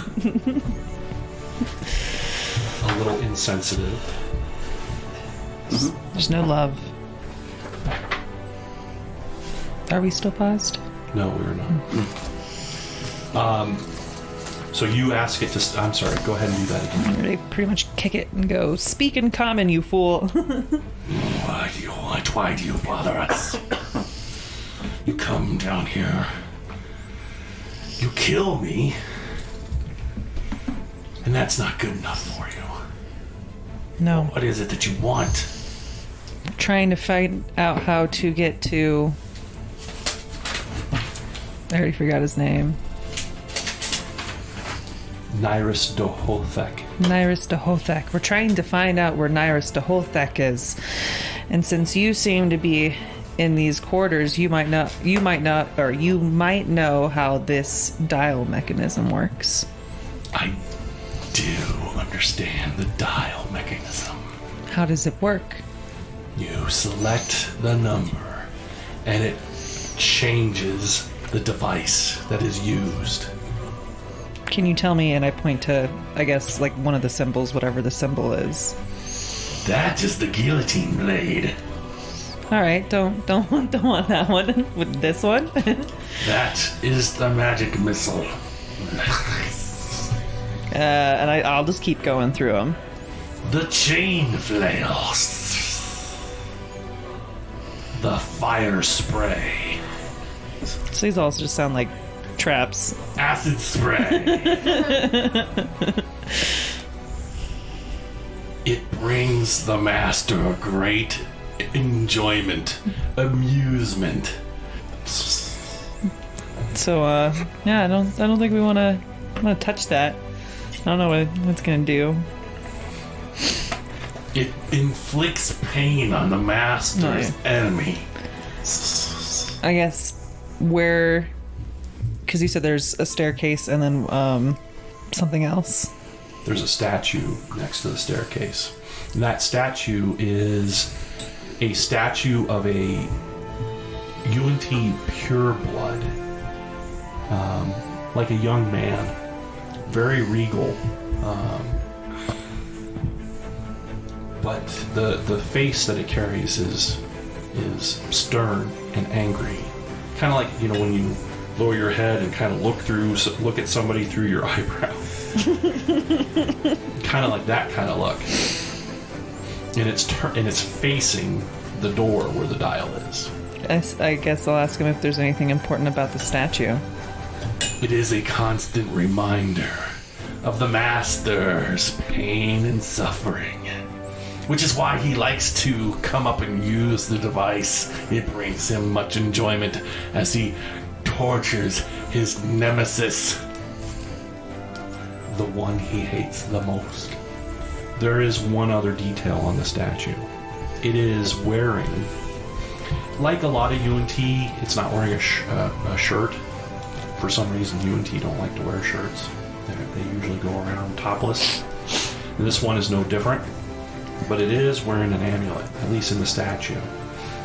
A little insensitive. There's no love. Are we still paused? No, we're not. So you ask it to. I'm sorry. Go ahead and do that again. They pretty much kick it and go, speak in common, you fool. Why do you bother us? You come down here. You kill me. And that's not good enough for you. No. What is it that you want? Trying to find out how to get to... I already forgot his name. Nyrus Dohothek. Nyrus Dohothek. We're trying to find out where Nyrus Dohothek is. And since you seem to be in these quarters, you might know how this dial mechanism works. I do understand the dial mechanism. How does it work? You select the number, and it changes the device that is used. Can you tell me? And I point to, I guess, like one of the symbols, whatever the symbol is. That is the guillotine blade. All right, don't want that one. With this one. That is the magic missile. And I'll just keep going through them. The chain flail. The fire spray. So these also just sound like traps. Acid spray. It brings the master great enjoyment, amusement. So yeah, I don't think we want to touch that. I don't know what it's gonna do. It inflicts pain on the master's enemy. I guess where, because you said there's a staircase and then something else. There's a statue next to the staircase. And that statue is a statue of a UNT pureblood, like a young man, very regal. But the face that it carries is stern and angry. Kind of like, when you lower your head and kind of look at somebody through your eyebrow. Kind of like that kind of look. And it's facing the door where the dial is. I guess I'll ask him if there's anything important about the statue. It is a constant reminder of the master's pain and suffering, which is why he likes to come up and use the device. It brings him much enjoyment as he tortures his nemesis, the one he hates the most. There is one other detail on the statue. It is wearing, like a lot of UNT, it's not wearing a shirt. For some reason, UNT don't like to wear shirts. They usually go around topless. And this one is no different. But it is wearing an amulet, at least in the statue.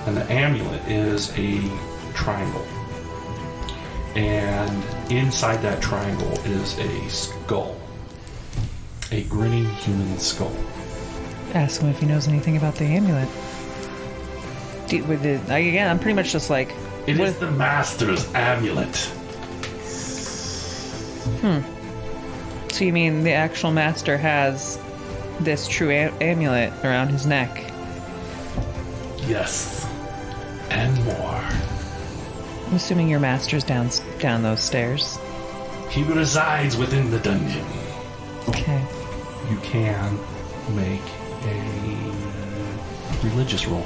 And the amulet is a triangle. And inside that triangle is a skull. A grinning human skull. Ask him if he knows anything about the amulet. Again, I'm pretty much just like... It what- is the Master's amulet. So you mean the actual master has this true amulet around his neck? Yes. And more. I'm assuming your master's down those stairs. He resides within the dungeon. Okay. You can make a religious roll.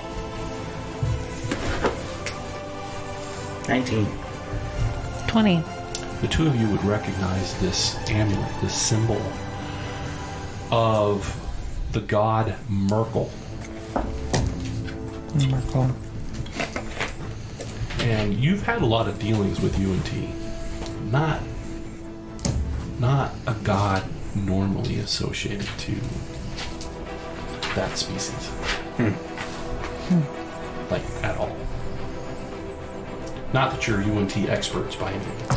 19. 20. The two of you would recognize this amulet, this symbol of the god Merkel. Merkel. And you've had a lot of dealings with UNT. Not a god normally associated to that species. Like, at all. Not that you're UNT experts by any means.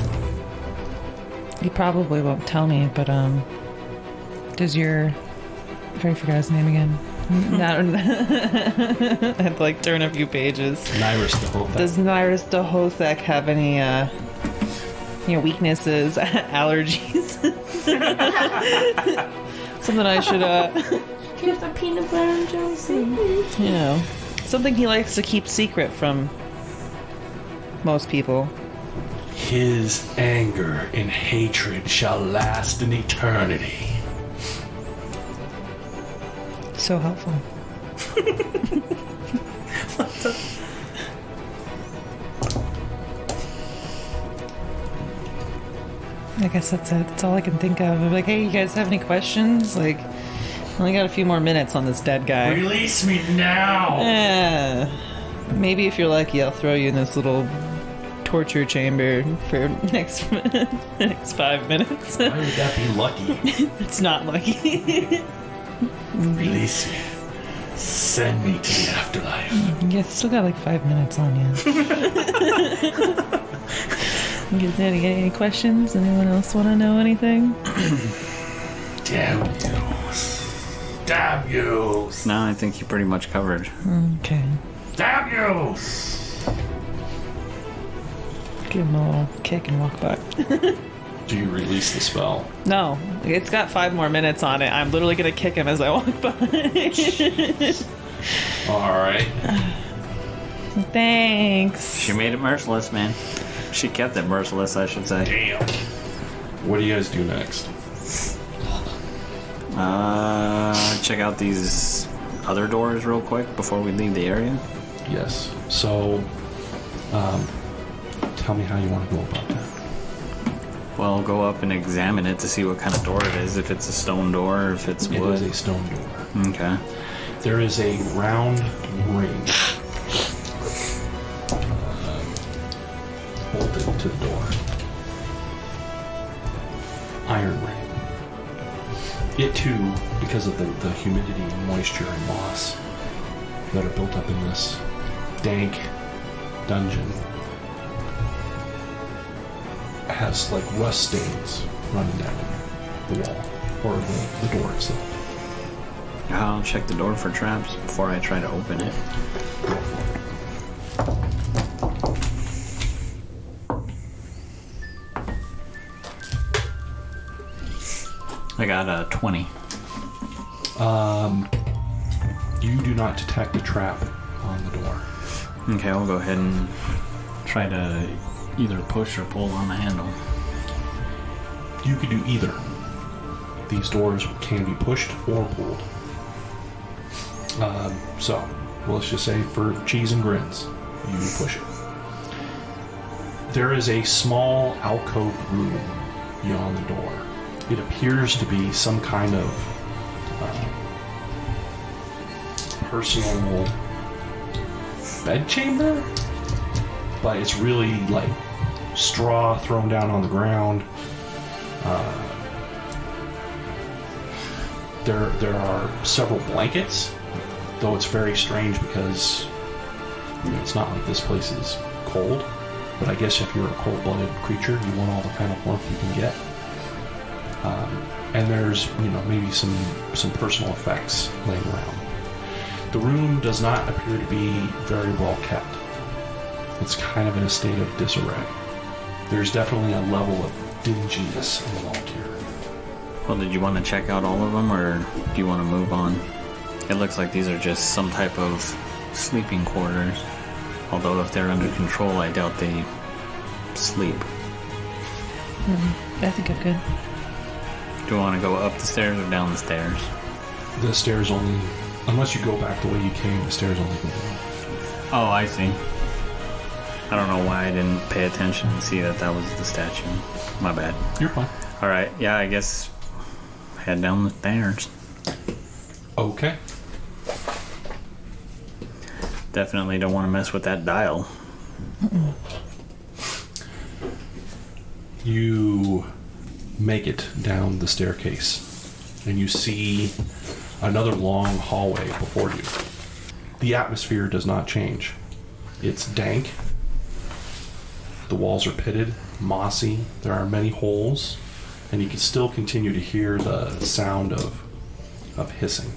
You probably won't tell me, but does your... I already forgot his name again. I'd like turn a few pages. Nyrus the Hope. Does Nyrus the Hothek have any weaknesses, allergies? Something I should Here's the peanut butter and jelly. Something he likes to keep secret from most people. His anger and hatred shall last an eternity. So helpful. I guess that's it. That's all I can think of. I'm like, hey, you guys have any questions? Like, only got a few more minutes on this dead guy. Release me now! Maybe if you're lucky, I'll throw you in this little torture chamber for next 5 minutes. Why would that be lucky? It's not lucky. Release me. Send me to the afterlife. Yeah, still got like 5 minutes on you. Any questions? Anyone else want to know anything? Damn you. Damn you. No, I think you pretty much covered. Okay. Damn you. Give him a little kick and walk back. Do you release the spell? No, it's got 5 more minutes on it. I'm literally gonna kick him as I walk by. Alright. Thanks. She made it merciless, man. She kept it merciless, I should say. Damn. What do you guys do next? Check out these other doors real quick before we leave the area. Yes. So, tell me how you want to go about that. Well, go up and examine it to see what kind of door it is. If it's a stone door or if it's It wood. is a stone door. Okay. There is a round ring bolted to the door. Iron ring. It too, because of the humidity and moisture and moss that are built up in this dank dungeon, has like rust stains running down the wall, or the door itself. I'll check the door for traps before I try to open it. I got a 20. You do not detect a trap on the door. Okay, I'll go ahead and try to either push or pull on the handle. You could do either. These doors can be pushed or pulled. So, let's just say for cheese and grins, you push it. There is a small alcove room beyond the door. It appears to be some kind of personal bedchamber, but it's really like straw thrown down on the ground. There are several blankets, though it's very strange because it's not like this place is cold. But I guess if you're a cold-blooded creature, you want all the kind of warmth you can get. And there's maybe some personal effects laying around. The room does not appear to be very well kept. It's kind of in a state of disarray. There's definitely a level of dinginess involved here. Well, did you want to check out all of them, or do you want to move on? It looks like these are just some type of sleeping quarters. Although if they're under control, I doubt they sleep. I think I'm good. Do you want to go up the stairs or down the stairs? The stairs only, unless you go back the way you came, the stairs only go down. Oh, I see. I don't know why I didn't pay attention and see that was the statue. My bad. You're fine. Alright, yeah, I guess head down the stairs. Okay. Definitely don't want to mess with that dial. You make it down the staircase, and you see another long hallway before you. The atmosphere does not change. It's dank. The walls are pitted, mossy. There are many holes, and you can still continue to hear the sound of hissing.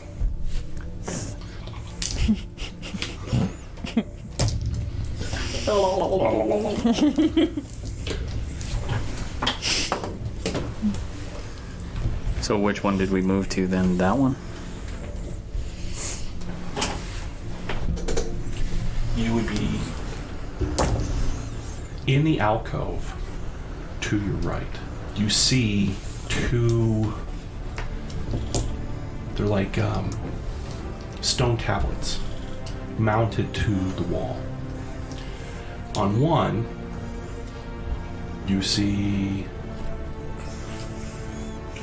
So which one did we move to then? That one? You would be in the alcove to your right. You see two, they're like stone tablets mounted to the wall. On one, you see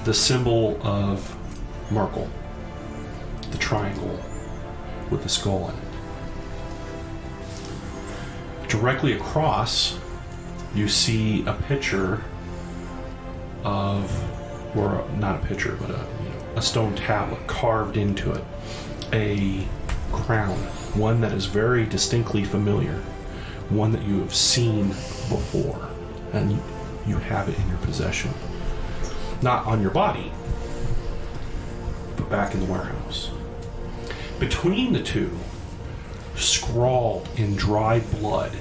the symbol of Merkle, the triangle with the skull in it. Directly across, you see a picture of, or not a picture, but a stone tablet carved into it. A crown, one that is very distinctly familiar, one that you have seen before, and you have it in your possession. Not on your body, but back in the warehouse. Between the two, scrawled in dry blood,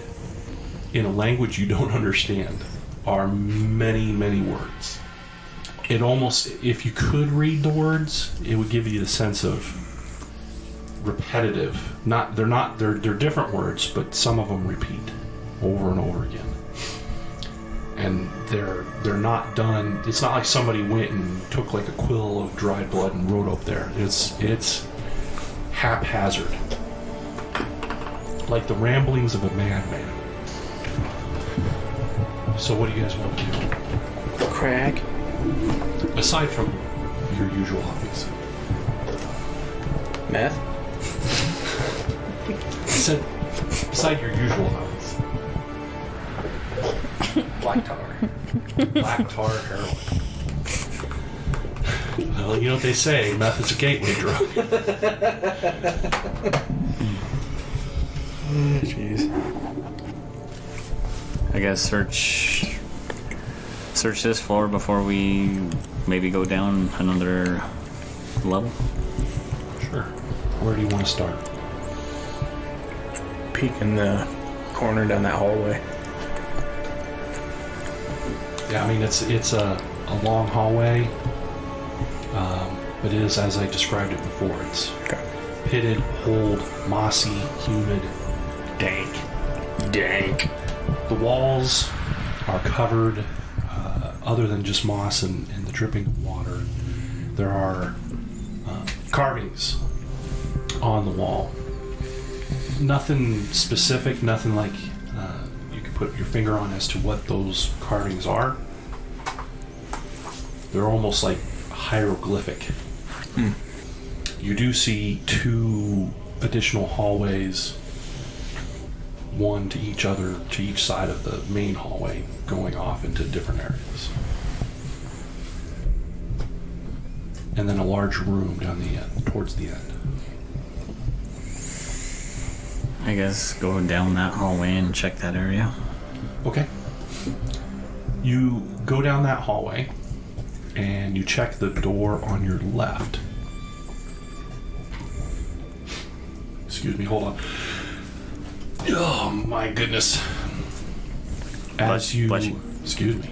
in a language you don't understand, are many, many words. It almost, if you could read the words, it would give you the sense of repetitive. They're different words, but some of them repeat over and over again. And they're not done. It's not like somebody went and took like a quill of dried blood and wrote up there. It's haphazard, like the ramblings of a madman. So what do you guys want to do? Crack. Aside from your usual hobbies. Meth. Beside your usual hobbies. Black tar. Black tar, heroin. Well, you know what they say, meth is a gateway drug. Jeez. I guess search this floor before we maybe go down another level. Sure. Where do you want to start? Peek in the corner down that hallway. Yeah, I mean, it's a long hallway, but it is, as I described it before, it's pitted, holed, mossy, humid, dank. The walls are covered, other than just moss and the dripping of water. There are carvings on the wall. Nothing specific, nothing like you could put your finger on as to what those carvings are. They're almost like hieroglyphic. You do see two additional hallways, one to each side of the main hallway, going off into different areas. And then a large room down the end, towards the end. I guess go down that hallway and check that area. Okay. You go down that hallway and you check the door on your left. Excuse me, hold on. Oh my goodness. Bless you. Excuse me.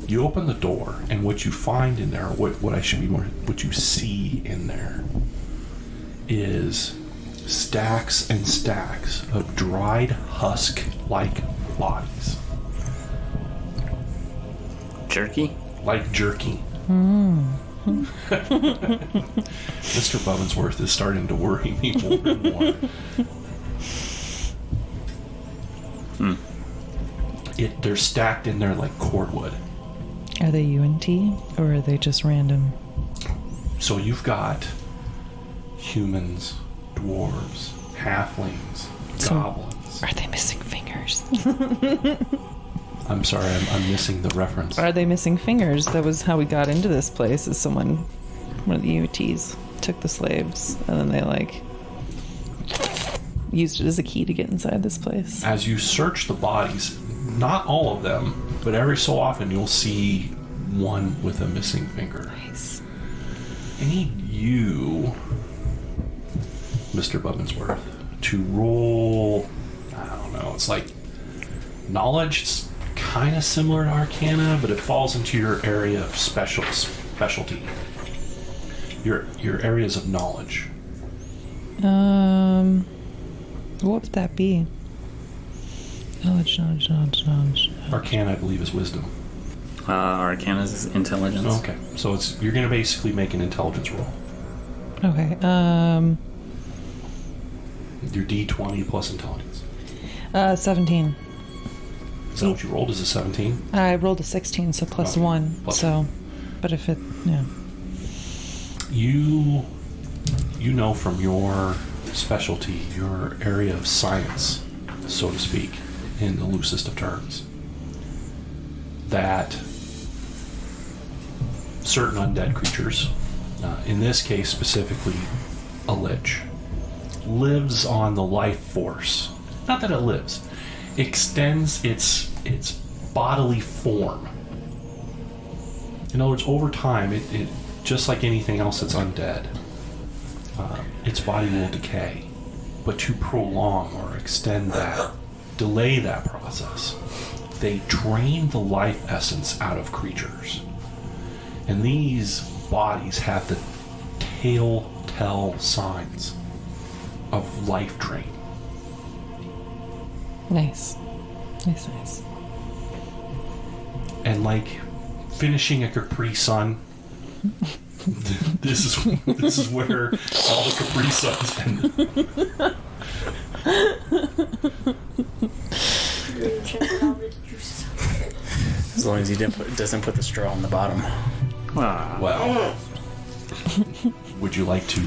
You open the door, and what you find in there, what you see in there, is stacks and stacks of dried husk-like bodies. Jerky? Like jerky. Mr. Bubbinsworth is starting to worry me more and more. They're stacked in there like cordwood. Are they UNT or are they just random? So you've got humans, dwarves, halflings, goblins. Are they missing fingers? I'm sorry, I'm missing the reference. Are they missing fingers? That was how we got into this place. Is one of the UNTs took the slaves and then they used it as a key to get inside this place. As you search the bodies, not all of them, but every so often you'll see one with a missing finger. Nice. I need you, Mr. Bubbinsworth, to roll, I don't know, it's like knowledge. It's kind of similar to Arcana, but it falls into your area of specialty. Your areas of knowledge. What would that be? Knowledge. Arcana, I believe, is wisdom. Arcana is intelligence. Okay, so you're going to basically make an intelligence roll. Okay. Your D20 plus intelligence. 17. Is that what you rolled? Is it 17? I rolled a 16, so plus Okay. 1. Plus so, but if it, yeah. You know from your specialty, your area of science, so to speak, in the loosest of terms, that certain undead creatures, in this case specifically a lich, lives on the life force. Not that it lives, extends its bodily form. In other words, over time, it just like anything else that's undead, its body will decay. But to prolong or extend that, delay that process, they drain the life essence out of creatures. And these bodies have the telltale signs of life drain. Nice. And like finishing a Capri Sun, this is where all the Capri Suns end. As long as he doesn't put the straw on the bottom. Well, would you like to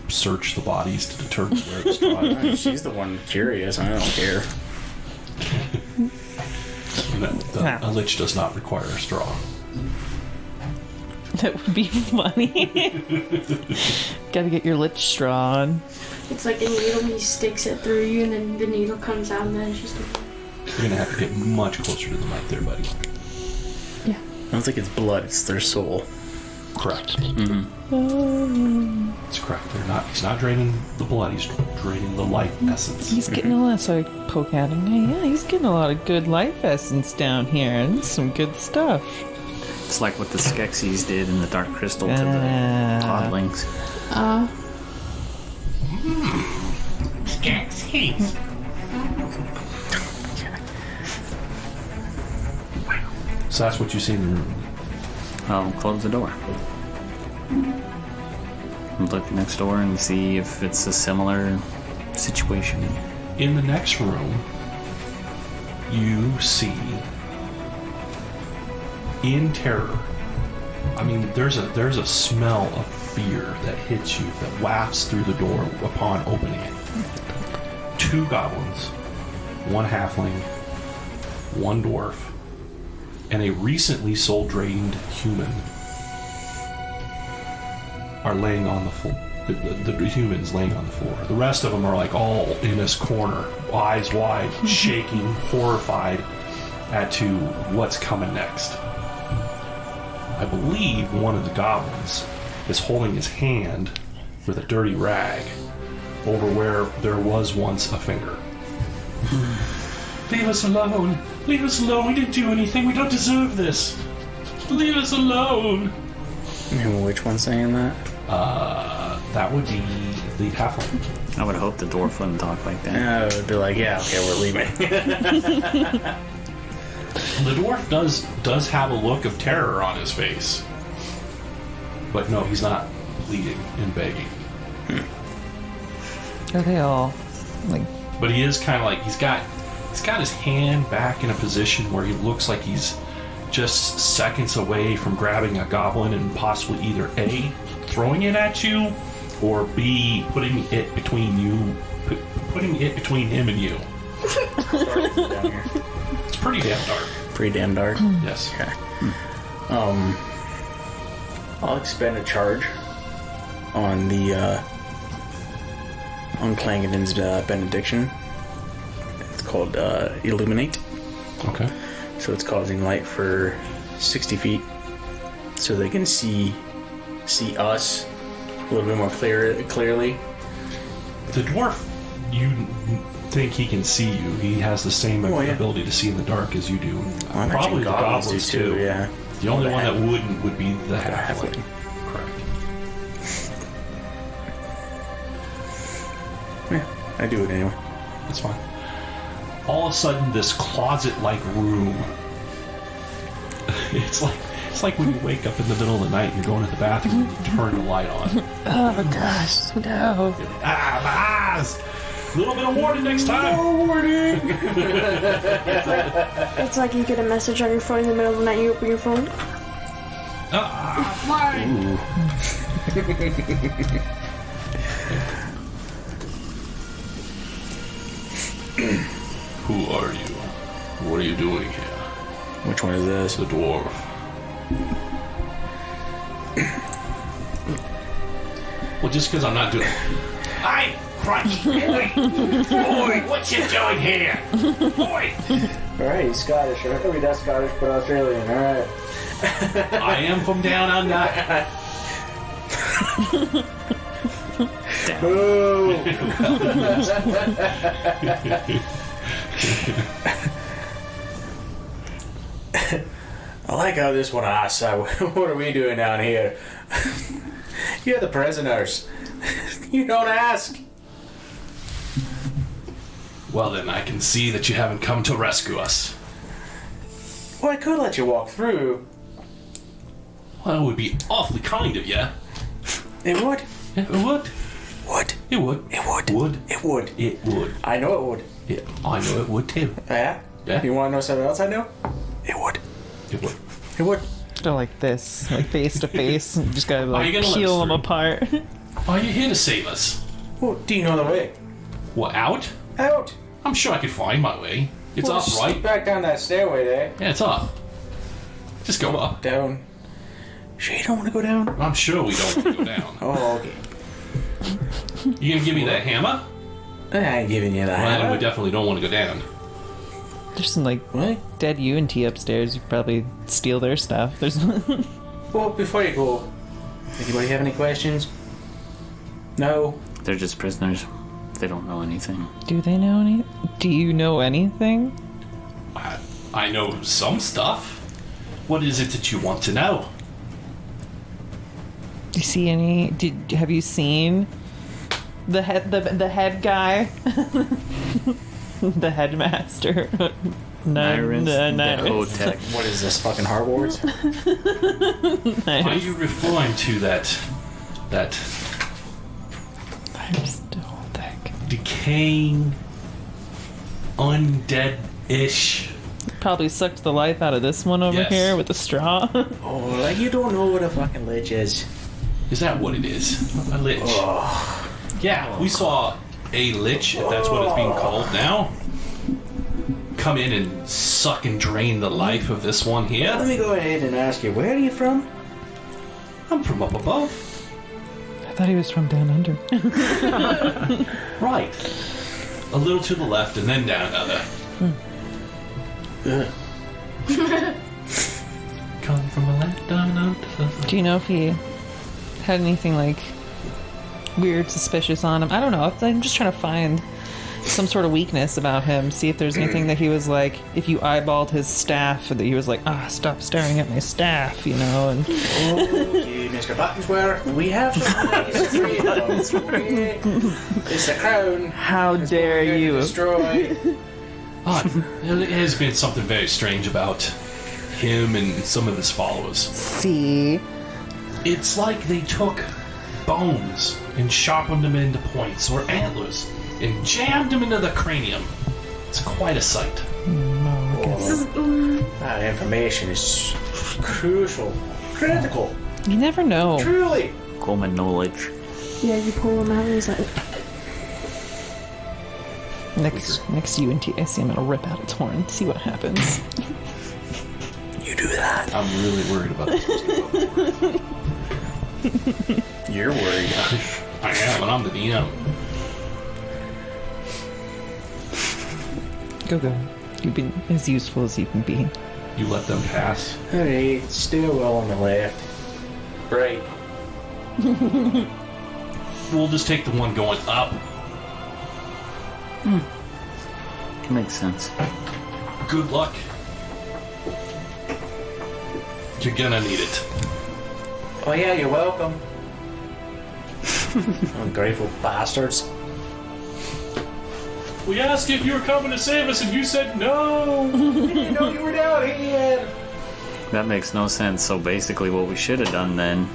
search the bodies to determine where the straw is? She's the one curious. I don't care. A lich does not require a straw. That would be funny. Gotta get your lich straw on. It's like a needle, he sticks it through you, and then the needle comes out, and then it's just You're gonna have to get much closer to the mic there, buddy. yeah. I don't think it's blood, it's their soul. Correct. Mm-hmm. That's correct. He's not draining the blood, he's draining the life essence. He's getting a lot, so I poke at him. Hey, yeah, he's getting a lot of good life essence down here, and some good stuff. It's like what the Skeksis did in the Dark Crystal to the Podlings. Skeksis. So that's what you see in the room. I'll close the door. Look next door and see if it's a similar situation. In the next room, you see, in terror, I mean, there's a smell of fear that hits you, that wafts through the door upon opening it. 2 goblins, 1 halfling, 1 dwarf, and a recently soul-drained human are laying on the floor. The humans laying on the floor. The rest of them are like all in this corner, eyes wide, shaking, horrified as to what's coming next. I believe one of the goblins is holding his hand with a dirty rag over where there was once a finger. Leave us alone. Leave us alone. We didn't do anything. We don't deserve this. Leave us alone. And which one's saying that? That would be the halfling. I would hope the dwarf wouldn't talk like that. I would be like, yeah, okay, we're leaving. The dwarf does have a look of terror on his face. But no, he's not pleading and begging. Are they all like? But he is kind of like he's got his hand back in a position where he looks like he's just seconds away from grabbing a goblin and possibly either A, throwing it at you, or B, putting it between him and you. Down here. It's pretty damn dark. Pretty damn dark. Yes. Okay. I'll expend a charge on the on Clangeddin's benediction. It's called Illuminate. Okay. So it's causing light for 60 feet, so they can see us a little bit more clearly. The dwarf, you think he can see you. He has the same ability to see in the dark as you do. Well, probably the goblins goblins do too. Yeah. The only one that wouldn't would be the halfling. Correct. Yeah, I do it anyway. That's fine. All of a sudden, this closet-like room. It's like when you wake up in the middle of the night and you're going to the bathroom and you turn the light on. Oh gosh, no! My eyes! A little bit of warning next time. No warning. It's like you get a message on your phone in the middle of the night. You open your phone. Mine. Who are you? What are you doing here? Which one is this? The dwarf. Well, just because I'm not doing it. Hey, Christ! Boy, what you doing here? Boy! Alright, he's Scottish. I mean, not Scottish, but Australian. Alright. I am from down under. Boo! I like how this one asks, what are we doing down here? You're the prisoners. You don't ask. Well, then I can see that you haven't come to rescue us. Well, I could let you walk through. Well, it would be awfully kind of you. It would. It would. Would. It would. It would. Would. It would. It would. I know it would. Yeah, I know it would too. Yeah? Yeah. You want to know something else I know? It would. It would. It would. They're like this, like face to face. And just gotta like you gonna let peel us them through? apart. Are you here to save us? Well, do you know the way? What, out? Out. I'm sure I could find my way. It's Well, up, just right? back down that stairway there. Yeah, it's up. Just go up. Down. Sure you don't want to go down? I'm sure we don't want to go down. Oh, okay. You gonna give me that hammer? I ain't giving you that. Well, we definitely don't want to go down. There's some like What? dead UNT upstairs. You could probably steal their stuff. There's Well, before you go, anybody have any questions? No. They're just prisoners. They don't know anything. Do they know any? Do you know anything? I know some stuff. What is it that you want to know? Do you see any? Have you seen the head guy, the headmaster? Nyrus, the Hotep. What is this, fucking Hogwarts? Are you referring to that decaying, undead-ish? Probably sucked the life out of this one over Yes. here with the straw. Oh, like you don't know what a fucking lich is. Is that what it is? A lich? Oh. Yeah, we saw a lich, if that's what it's being called now, come in and suck and drain the life of this one Let here. me go ahead and ask you, where are you from? I'm from up above. I thought he was from down under. Right. A little to the left and then down another. Come from the left, down, down. Do you know if he had anything like weird, suspicious on him. I don't know. I'm just trying to find some sort of weakness about him. See if there's anything that he was like, if you eyeballed his staff, that he was like, stop staring at my staff, you know. And Okay, Mr. Buttonsworth, we have nice freedoms. It's the crown. how dare you? Destroy. There has been something very strange about him and some of his followers. See? It's like they took bones and sharpened them into points or antlers and jammed them into the cranium. It's quite a sight. That information is crucial, critical, You never know. truly. Common knowledge. Yeah, you pull him out and he's like, Next UNT, I see I'm gonna rip out its horn. See what happens. You do that. I'm really worried about this. You're worried. I am, and I'm the DM. Go. You've been as useful as you can be. You let them pass. Alright, stairwell on the left. Right. We'll just take the one going up. Makes sense. Good luck. You're gonna need it. Oh yeah, you're welcome. Ungrateful bastards. We asked if you were coming to save us, and you said no. You know you were down here. That makes no sense. So basically what we should have done then,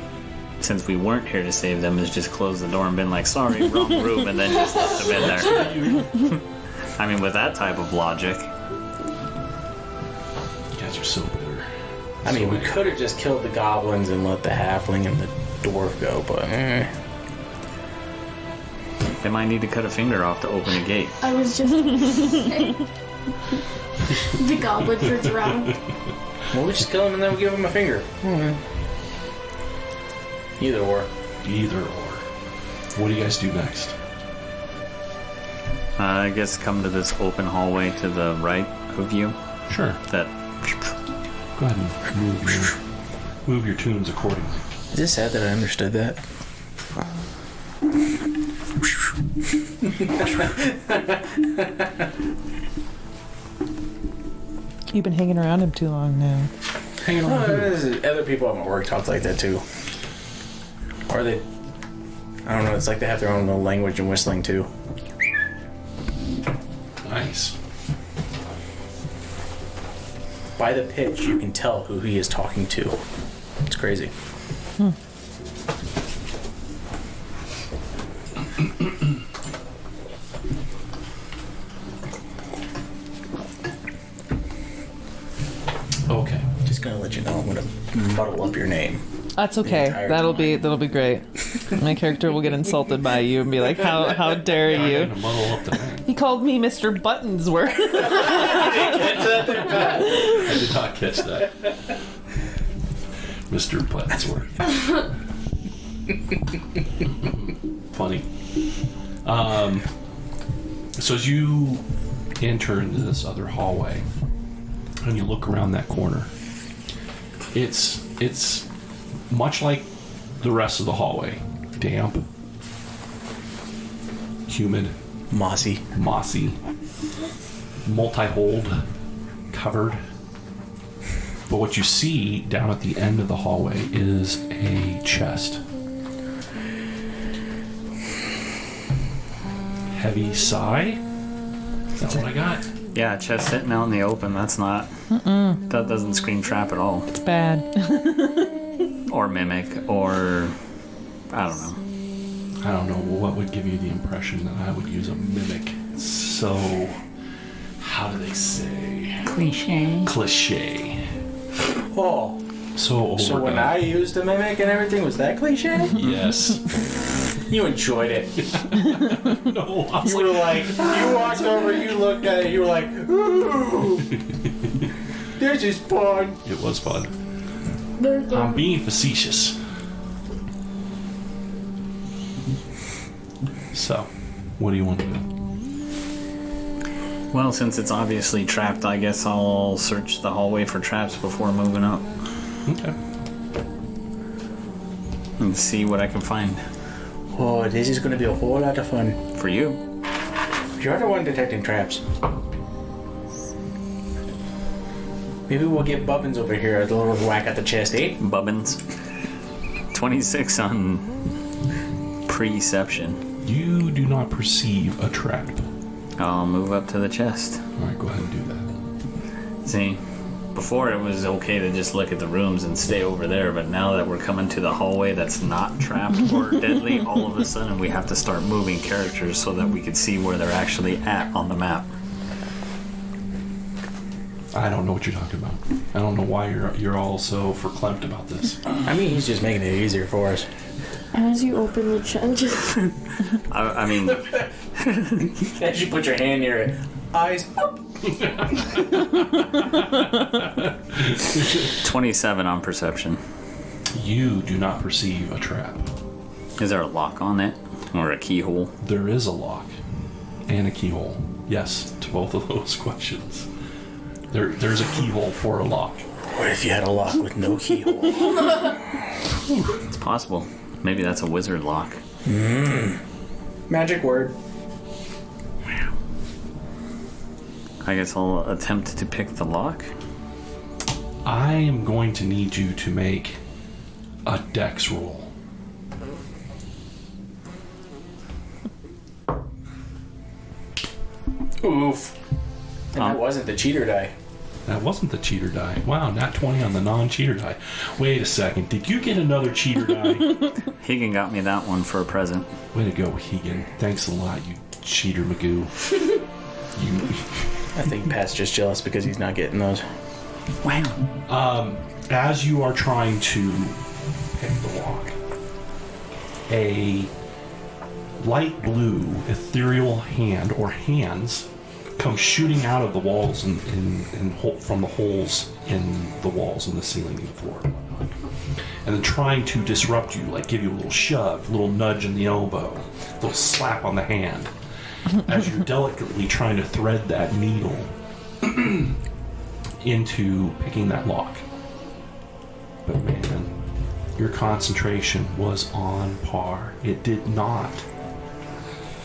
since we weren't here to save them, is just close the door and been like, sorry, wrong room, and then just left them in there. I mean, with that type of logic. You guys are so bitter. I mean, we could have just killed the goblins and let the halfling and the dwarf go, but They might need to cut a finger off to open a gate. I was just the goblin turns around. well, we just kill him and then we give him a finger. Either or. Either or. What do you guys do next? I guess come to this open hallway to the right of you. Sure. That Go ahead and move your tunes accordingly. Is it sad that I understood that? You've been hanging around him too long now. Hanging on. Other people at my work talk like that too. Or they... I don't know, it's like they have their own little language and whistling too. Nice. By the pitch, you can tell who he is talking to. It's crazy. Okay. Just gonna let you know, I'm gonna muddle up your name. That's okay. entire That'll be great. My character will get insulted by you and be like, "How dare you?" I'm gonna muddle up the name. He called me Mr. Buttonsworth. I did not catch that. Mr. Buttonsworth. Funny. So as you enter into this other hallway and you look around that corner, it's much like the rest of the hallway. Damp, humid, Mossy. multi-hold, covered. But what you see down at the end of the hallway is a chest. Heavy sigh. Is that what I got? yeah, chest sitting out in the open. That's not. That doesn't scream trap at all, It's bad. or mimic, or I don't know. I don't know what would give you the impression that I would use a mimic. So, how do they say? Cliche. Oh, So overdone. so when I used the mimic and everything, was that cliche? Yes. You enjoyed it. No, I was You were like, you walked over, you looked at it, you were like, ooh, this is fun. it was fun. There's I'm being facetious. So, what do you want to do? Well, since it's obviously trapped, I guess I'll search the hallway for traps before moving up Okay. and see what I can find. Oh, this is gonna be a whole lot of fun. For you. You're the one detecting traps. Maybe we'll get Bubbins over here a little whack at the chest, eh? Bubbins. 26 on perception. You do not perceive a trap. I'll move up to the chest. All right, go ahead and do that. See, before it was okay to just look at the rooms and stay over there, but now that we're coming to the hallway that's not trapped or deadly, all of a sudden we have to start moving characters so that we can see where they're actually at on the map. I don't know what you're talking about. I don't know why you're all so verklempt about this. I mean, he's just making it easier for us. As you open the chest, I mean, As you put your hand near it, eyes up. 27 on perception. You do not perceive a trap. Is there a lock on it? Or a keyhole? There is a lock and a keyhole. Yes, to both of those questions. There's a keyhole for a lock. What if you had a lock with no keyhole? It's possible. Maybe that's a wizard lock. Magic word. I guess I'll attempt to pick the lock. I am going to need you to make a dex roll. Oof. And that wasn't the cheater die. That wasn't the cheater die. Wow, not 20 on the non-cheater die. Wait a second. Did you get another cheater die? Higgin got me that one for a present. Way to go, Hegan. Thanks a lot, you cheater Magoo. I think Pat's just jealous because he's not getting those. Wow. As you are trying to pick the lock, a light blue ethereal hand or hands come shooting out of the walls and from the holes in the walls and the ceiling and the floor and whatnot. And then trying to disrupt you, like give you a little shove, a little nudge in the elbow, a little slap on the hand, as you're delicately trying to thread that needle into picking that lock. But man, your concentration was on par. It did not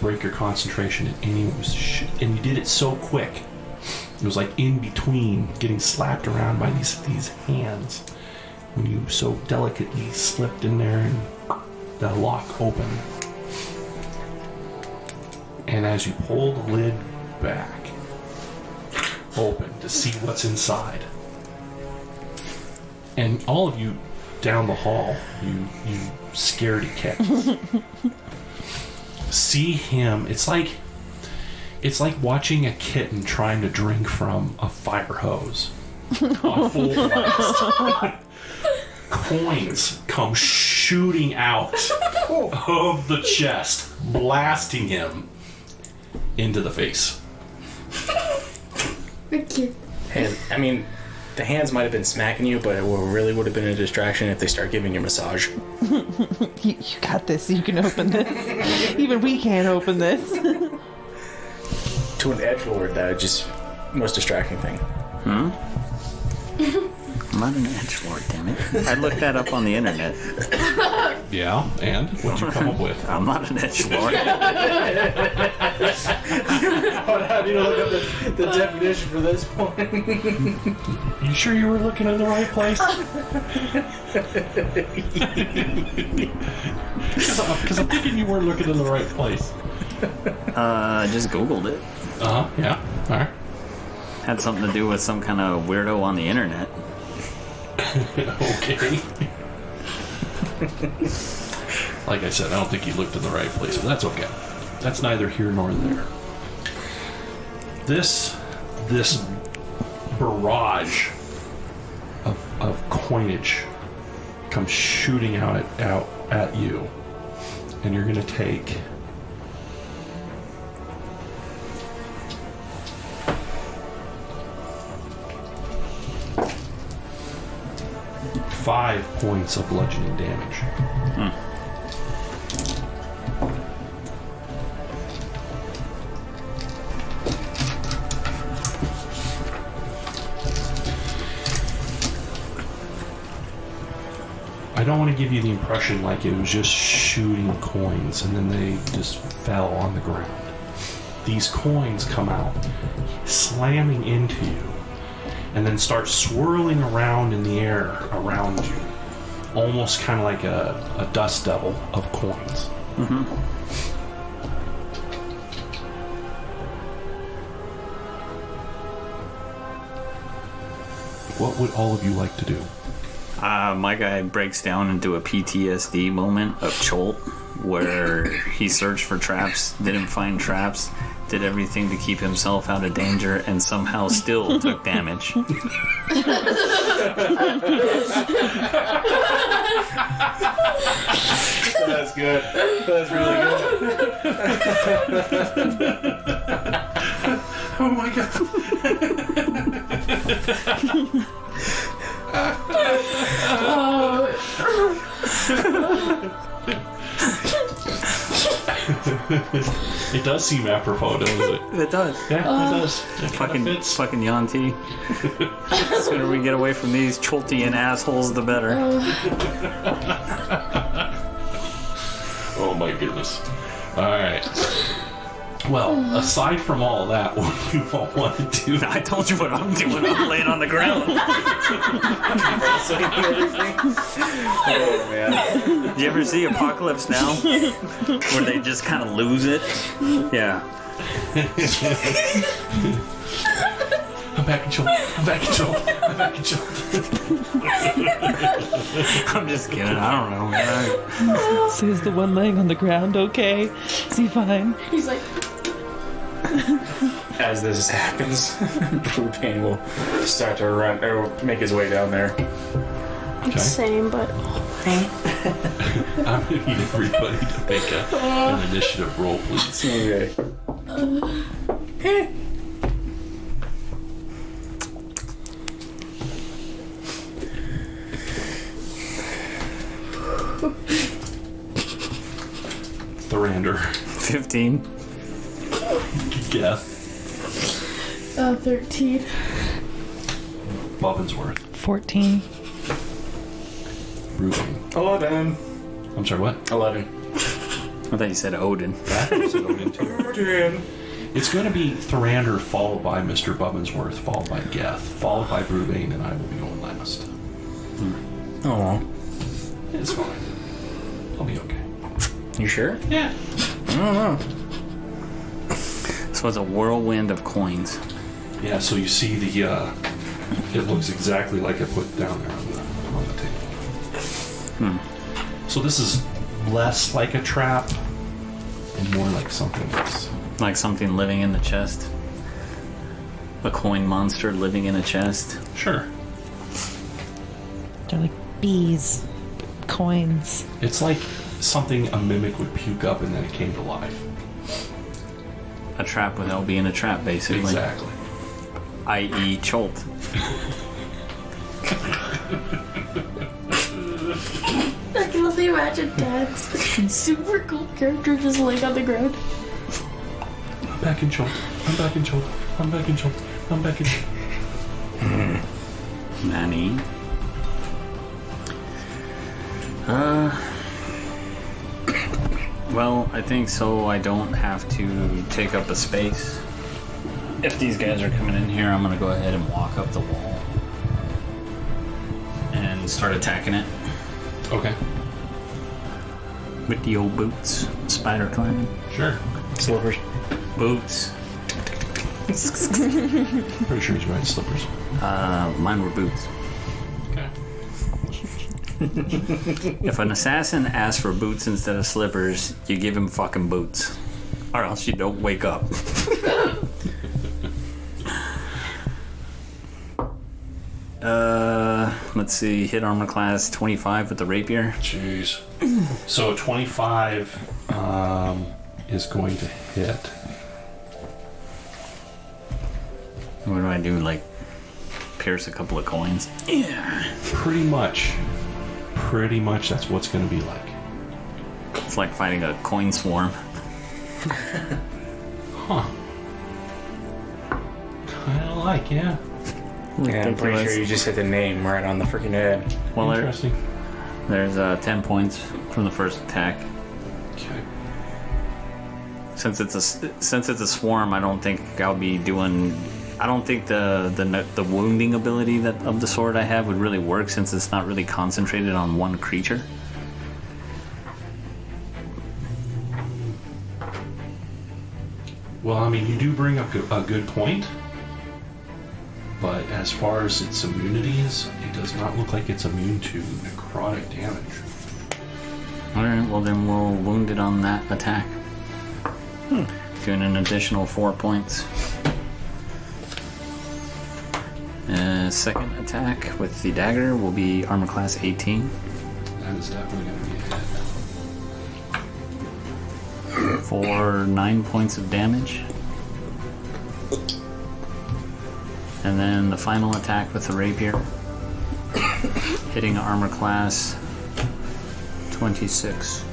break your concentration in any and you did it so quick. It was like in between getting slapped around by these hands when you so delicately slipped in there and the lock opened. And as you pull the lid back open to see what's inside, and all of you down the hall, you scaredy cats, see him. It's like watching a kitten trying to drink from a fire hose on full blast. Coins come shooting out of the chest, blasting him into the face. thank you. And I mean, the hands might have been smacking you, but it really would have been a distraction if they start giving you a massage. You got this. You can open this. Even we can't open this. To an edgelord, that was just most distracting thing. I'm not an edgelord, damn it. I looked that up on the internet. Yeah, and what'd you come up with? I'm not an edgelord. How do you look up the definition for this point? You sure you were looking in the right place? Because I'm thinking you weren't looking in the right place. I just Googled it. Yeah. All right. Had something to do with some kind of weirdo on the internet. Okay. Like I said, I don't think you looked in the right place, but that's okay. That's neither here nor there. This barrage of coinage comes shooting out at you, and you're gonna take 5 points of bludgeoning damage. I don't want to give you the impression like it was just shooting coins and then they just fell on the ground. These coins come out, slamming into you, and then start swirling around in the air around you. Almost kind of like a dust devil of coins. Mm-hmm. What would all of you like to do? My guy breaks down into a PTSD moment of Cholt, where he searched for traps, didn't find traps, did everything to keep himself out of danger, and somehow still took damage. That's good. That's really good. Oh my god. It does seem apropos, doesn't it? It does. Yeah, it does. It Fucking fits. Yanti. The sooner we get away from these Choltian assholes, the better. Oh my goodness. Alright. Well, aside from all that, what do you all want to do? I told you what I'm doing. I'm laying on the ground. Oh man. Did you ever see Apocalypse Now? Where they just kind of lose it? Yeah. I'm back in Jolt. I'm back in Jolt. I'm back in Jolt. I'm just kidding. I don't know. So is the one laying on the ground okay? Is he fine? He's like, As this happens, Propane will start to run or make his way down there. Okay. same, but I'm gonna need everybody to make an initiative roll, please. Okay. Thrander. 15. Geth. 13. Bobbinsworth. 14. Ruben. 11. I'm sorry, what? 11. I thought you said Odin. It's going to be Thrander followed by Mr. Bubbinsworth, followed by Geth, followed by Brubane, and I will be going last. Oh. It's fine. I'll be okay. You sure? Yeah. I don't know. So it's a whirlwind of coins. Yeah, so you see the, it looks exactly like I put down there on the table. So this is less like a trap and more like something else. Like something living in the chest. A coin monster living in a chest. Sure. They're like bees. Coins. It's like something a mimic would puke up and then it came to life. A trap without being a trap, basically. Exactly. I.e. Cholt. I can only imagine Dad's super cool character just laying on the ground. I'm back in Jolt. I'm back in Jolt. I'm back in Jolt. I'm back in Jolt. Manny. Well, I think so I don't have to take up a space. If these guys are coming in here, I'm gonna go ahead and walk up the wall and start attacking it Okay. with the old boots. Spider climbing. Sure. Slippers. Boots. Pretty sure he's wearing slippers. Mine were boots. Okay. If an assassin asks for boots instead of slippers, you give him fucking boots. Or else you don't wake up. Let's see, hit armor class 25 with the rapier. Jeez. So 25 is going to hit. What do I do, like pierce a couple of coins? Yeah. Pretty much that's what's going to be like. It's like fighting a coin swarm. Huh. Kind of like, yeah. Yeah, I'm pretty sure you just hit the name right on the freaking head. Well, Interesting. There's 10 points from the first attack. Okay. Since it's a swarm, I don't think I'll be doing. I don't think the wounding ability of the sword I have would really work, since it's not really concentrated on one creature. Well, I mean, you do bring up a good point, but as far as its immunities, it does not look like it's immune to necrotic damage. Alright, well then we'll wound it on that attack. Doing an additional 4 points. Second attack with the dagger will be armor class 18. That is definitely going to be a hit. For 9 points of damage. And then the final attack with the rapier. Hitting armor class 26.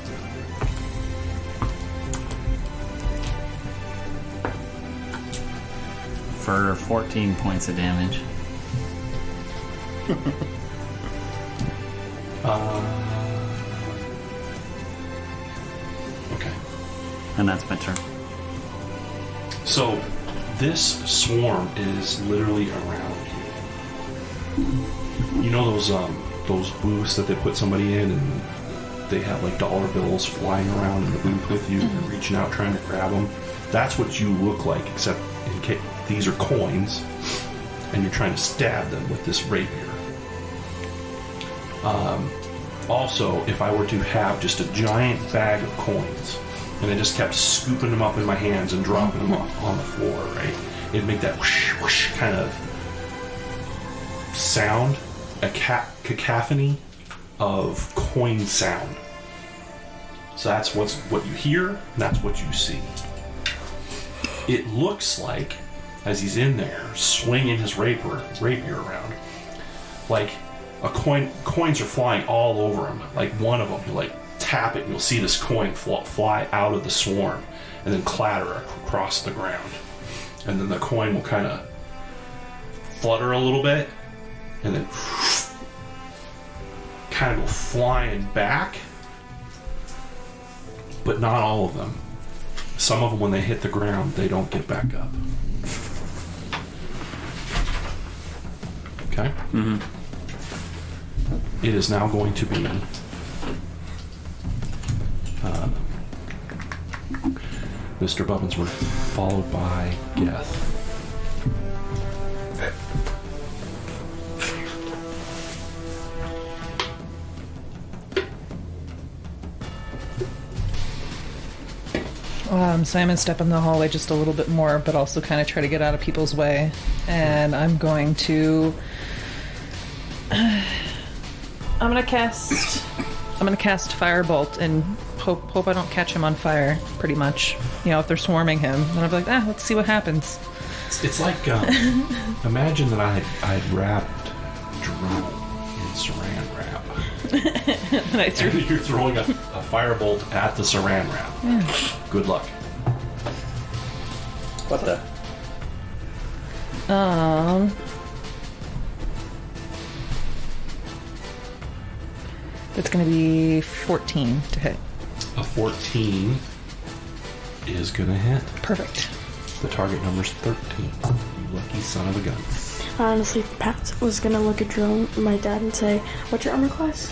For 14 points of damage. Okay. And that's my turn. So, this swarm is literally around you. You know those booths that they put somebody in, and they have like dollar bills flying around in the booth with you, and reaching out trying to grab them? That's what you look like, except in case these are coins, and you're trying to stab them with this rapier. Also, if I were to have just a giant bag of coins, and I just kept scooping them up in my hands and dropping them off on the floor, right? It'd make that whoosh, whoosh kind of sound, a cacophony of coin sound. So that's what you hear, and that's what you see. It looks like, as he's in there, swinging his rapier around, like coins are flying all over him. Like one of them, you like tap it, and you'll see this coin fly out of the swarm, and then clatter across the ground. And then the coin will kind of flutter a little bit, and then kind of go flying back. But not all of them. Some of them, when they hit the ground, they don't get back up. Okay? Mm-hmm. It is now going to be Mr. Bubbinsworth, followed by Geth. So I'm going to step in the hallway just a little bit more, but also kind of try to get out of people's way. And I'm going to... I'm going to cast Firebolt and hope I don't catch him on fire, pretty much. You know, if they're swarming him. And I'll be like, let's see what happens. It's like, imagine that I'd wrapped Jerome in saran wrap. And you're throwing a firebolt at the saran wrap. Yeah. Good luck. What the? That's going to be 14 to hit. A 14 is going to hit. Perfect. The target number's 13. You lucky son of a gun. Honestly, Pat was gonna look at Jerome, my dad, and say, "What's your armor class?"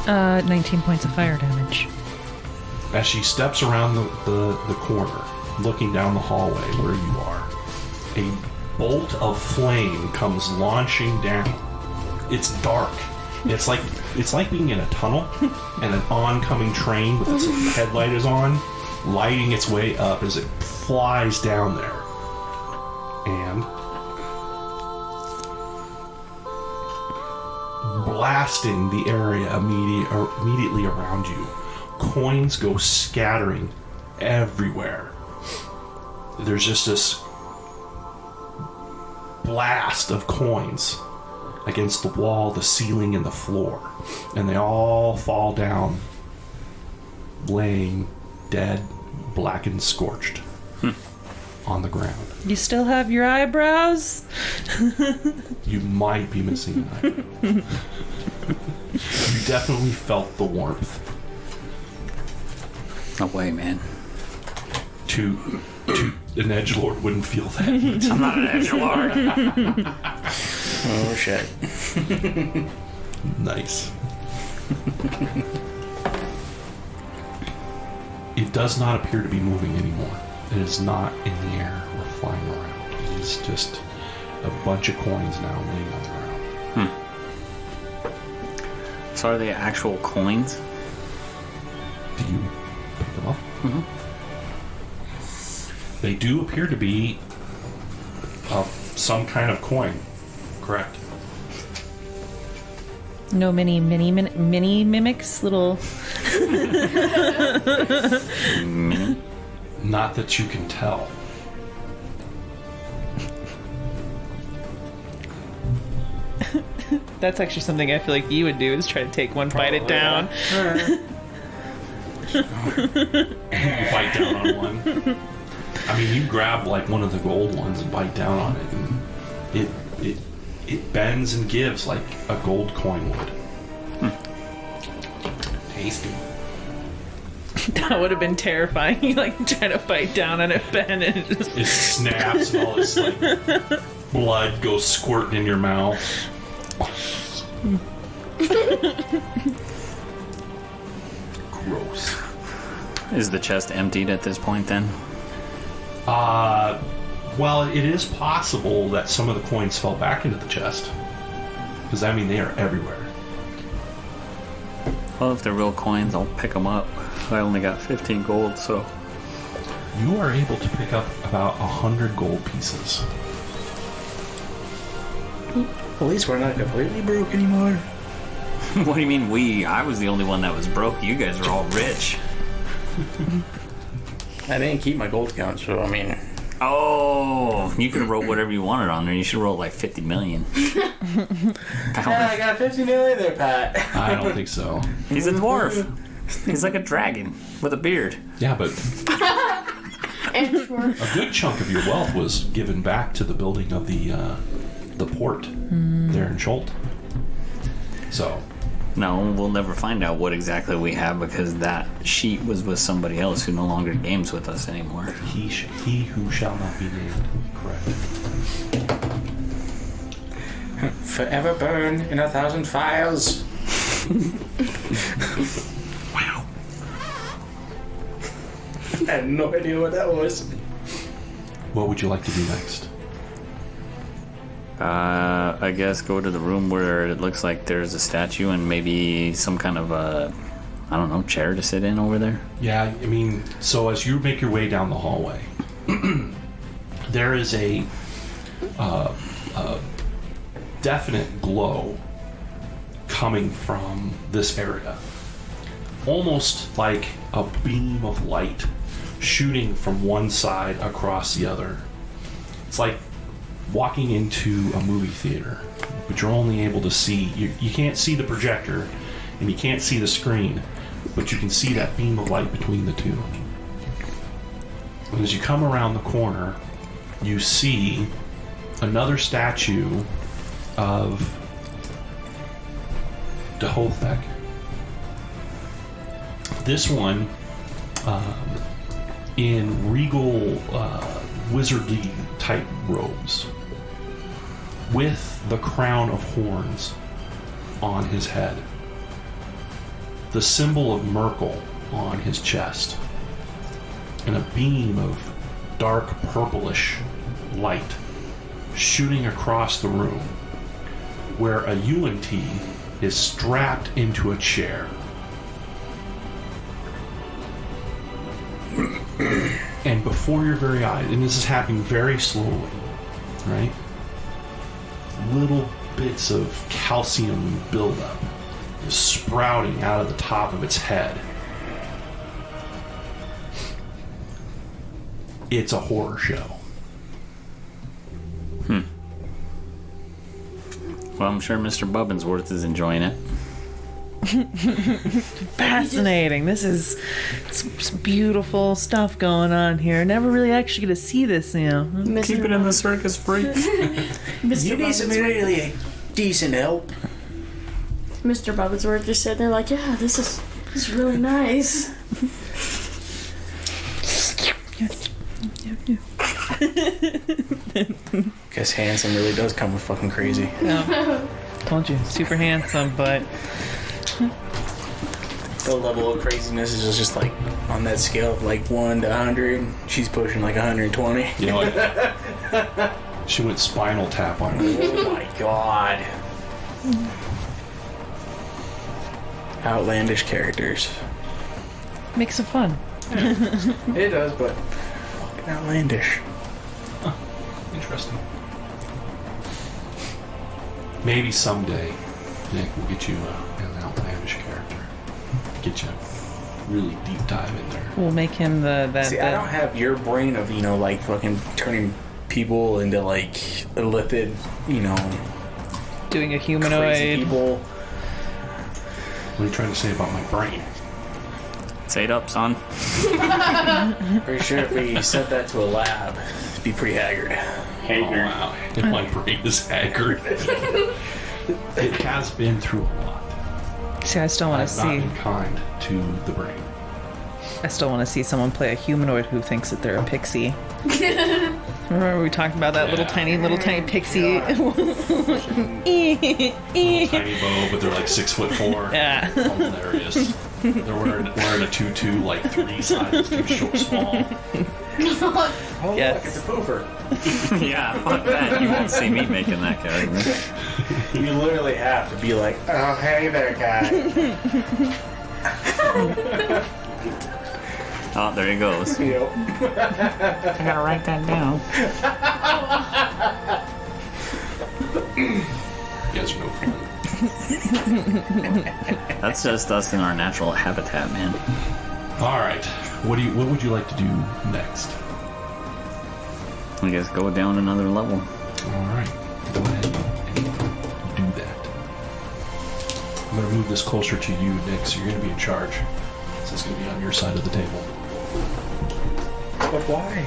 19 points of fire damage. As she steps around the corner, looking down the hallway where you are, a bolt of flame comes launching down. It's dark. It's like being in a tunnel and an oncoming train with its headlight is on, lighting its way up as it flies down there. And blasting the area immediately around you. Coins go scattering everywhere. There's just this blast of coins against the wall, the ceiling, and the floor. And they all fall down, laying dead, black and scorched. on the ground. You still have your eyebrows? You might be missing an eyebrow. You definitely felt the warmth. No way, man. To an edgelord wouldn't feel that. I'm not an edgelord. Oh shit. Nice. It does not appear to be moving anymore. It is not in the air or flying around. It is just a bunch of coins now laying on the ground. So are they actual coins? Do you pick them up? Mm-hmm. They do appear to be of some kind of coin. Correct. No mini mimics, little. Not that you can tell. That's actually something I feel like you would do, is try to take one, bite it down. Bite down on one. I mean, you grab like one of the gold ones and bite down on it, and it bends and gives like a gold coin would. Tasty. That would have been terrifying. You like try to bite down on it, Ben, and it just It snaps and all this like blood goes squirting in your mouth. Gross. Is the chest emptied at this point then? Well, it is possible that some of the coins fell back into the chest. Because, I mean, they are everywhere. Well, if they're real coins, I'll pick them up. I only got 15 gold, so... You are able to pick up about 100 gold pieces. At least we're not completely broke anymore. What do you mean we? I was the only one that was broke. You guys are all rich. I didn't keep my gold count, so I mean... Oh, you could have wrote whatever you wanted on there. You should have wrote like 50 million. Yeah, I got 50 million there, Pat. I don't think so. He's a dwarf. He's like a dragon with a beard. Yeah, but And sure. a good chunk of your wealth was given back to the building of the port there in Scholt. So... No, we'll never find out what exactly we have because that sheet was with somebody else who no longer games with us anymore. He who shall not be named. Correct. Forever burn in 1,000 fires. Wow. I had no idea what that was. What would you like to do next? I guess go to the room where it looks like there's a statue and maybe some kind of a, I don't know, chair to sit in over there. Yeah, I mean, so as you make your way down the hallway, there is a definite glow coming from this area. Almost like a beam of light shooting from one side across the other. It's like walking into a movie theater, but you're only able to see, you can't see the projector and you can't see the screen, but you can see that beam of light between the two. And as you come around the corner, you see another statue of Dehothek. This one in regal wizardly type robes with the crown of horns on his head, the symbol of Merkel on his chest, and a beam of dark purplish light shooting across the room where a UNT is strapped into a chair. And before your very eyes, and this is happening very slowly, right? Little bits of calcium buildup is sprouting out of the top of its head. It's a horror show. Well, I'm sure Mr. Bubbinsworth is enjoying it. Fascinating. This is some beautiful stuff going on here. Never really actually get to see this, you know. Keep it in the circus, freak. You need some really decent help. Mr. Bubbatsworth just said they're like, yeah, this is really nice. Guess handsome really does come with fucking crazy. Yeah. Told you, super handsome, but The level of craziness is just like on that scale of like 1 to 100. She's pushing like 120. You know what? She went Spinal Tap on me. Oh my god. Outlandish characters. makes it fun. It does, but fucking outlandish. Interesting. Maybe someday, Nick, we'll get you an outlandish character. Get you really deep dive in there. We'll make him See, I don't have your brain of, you know, like fucking turning people into like lipid, you know, doing a crazy humanoid. people. What are you trying to say about my brain? Say it up, son. Pretty sure if we sent that to a lab, it'd be pretty haggard. Oh, wow. If my brain is haggard. It has been through a lot. See, I still want I've to not see. been kind to the brain. I still want to see someone play a humanoid who thinks that they're a pixie. Remember we talked about that little tiny pixie? Little tiny bow, but they're like 6'4". Yeah. Hilarious. They're wearing a tutu like 3 sizes too short, small. Oh, Yes. look, it's a pooper. Yeah, fuck that. You won't see me making that character. You literally have to be like, oh, hey there, guy. Oh, there he goes. Yep. I gotta write that down. You guys are no fun. That's just us in our natural habitat, man. All right. What would you like to do next? I guess go down another level. All right. Go ahead and do that. I'm going to move this closer to you, Nick, so you're going to be in charge. So it's going to be on your side of the table. But why?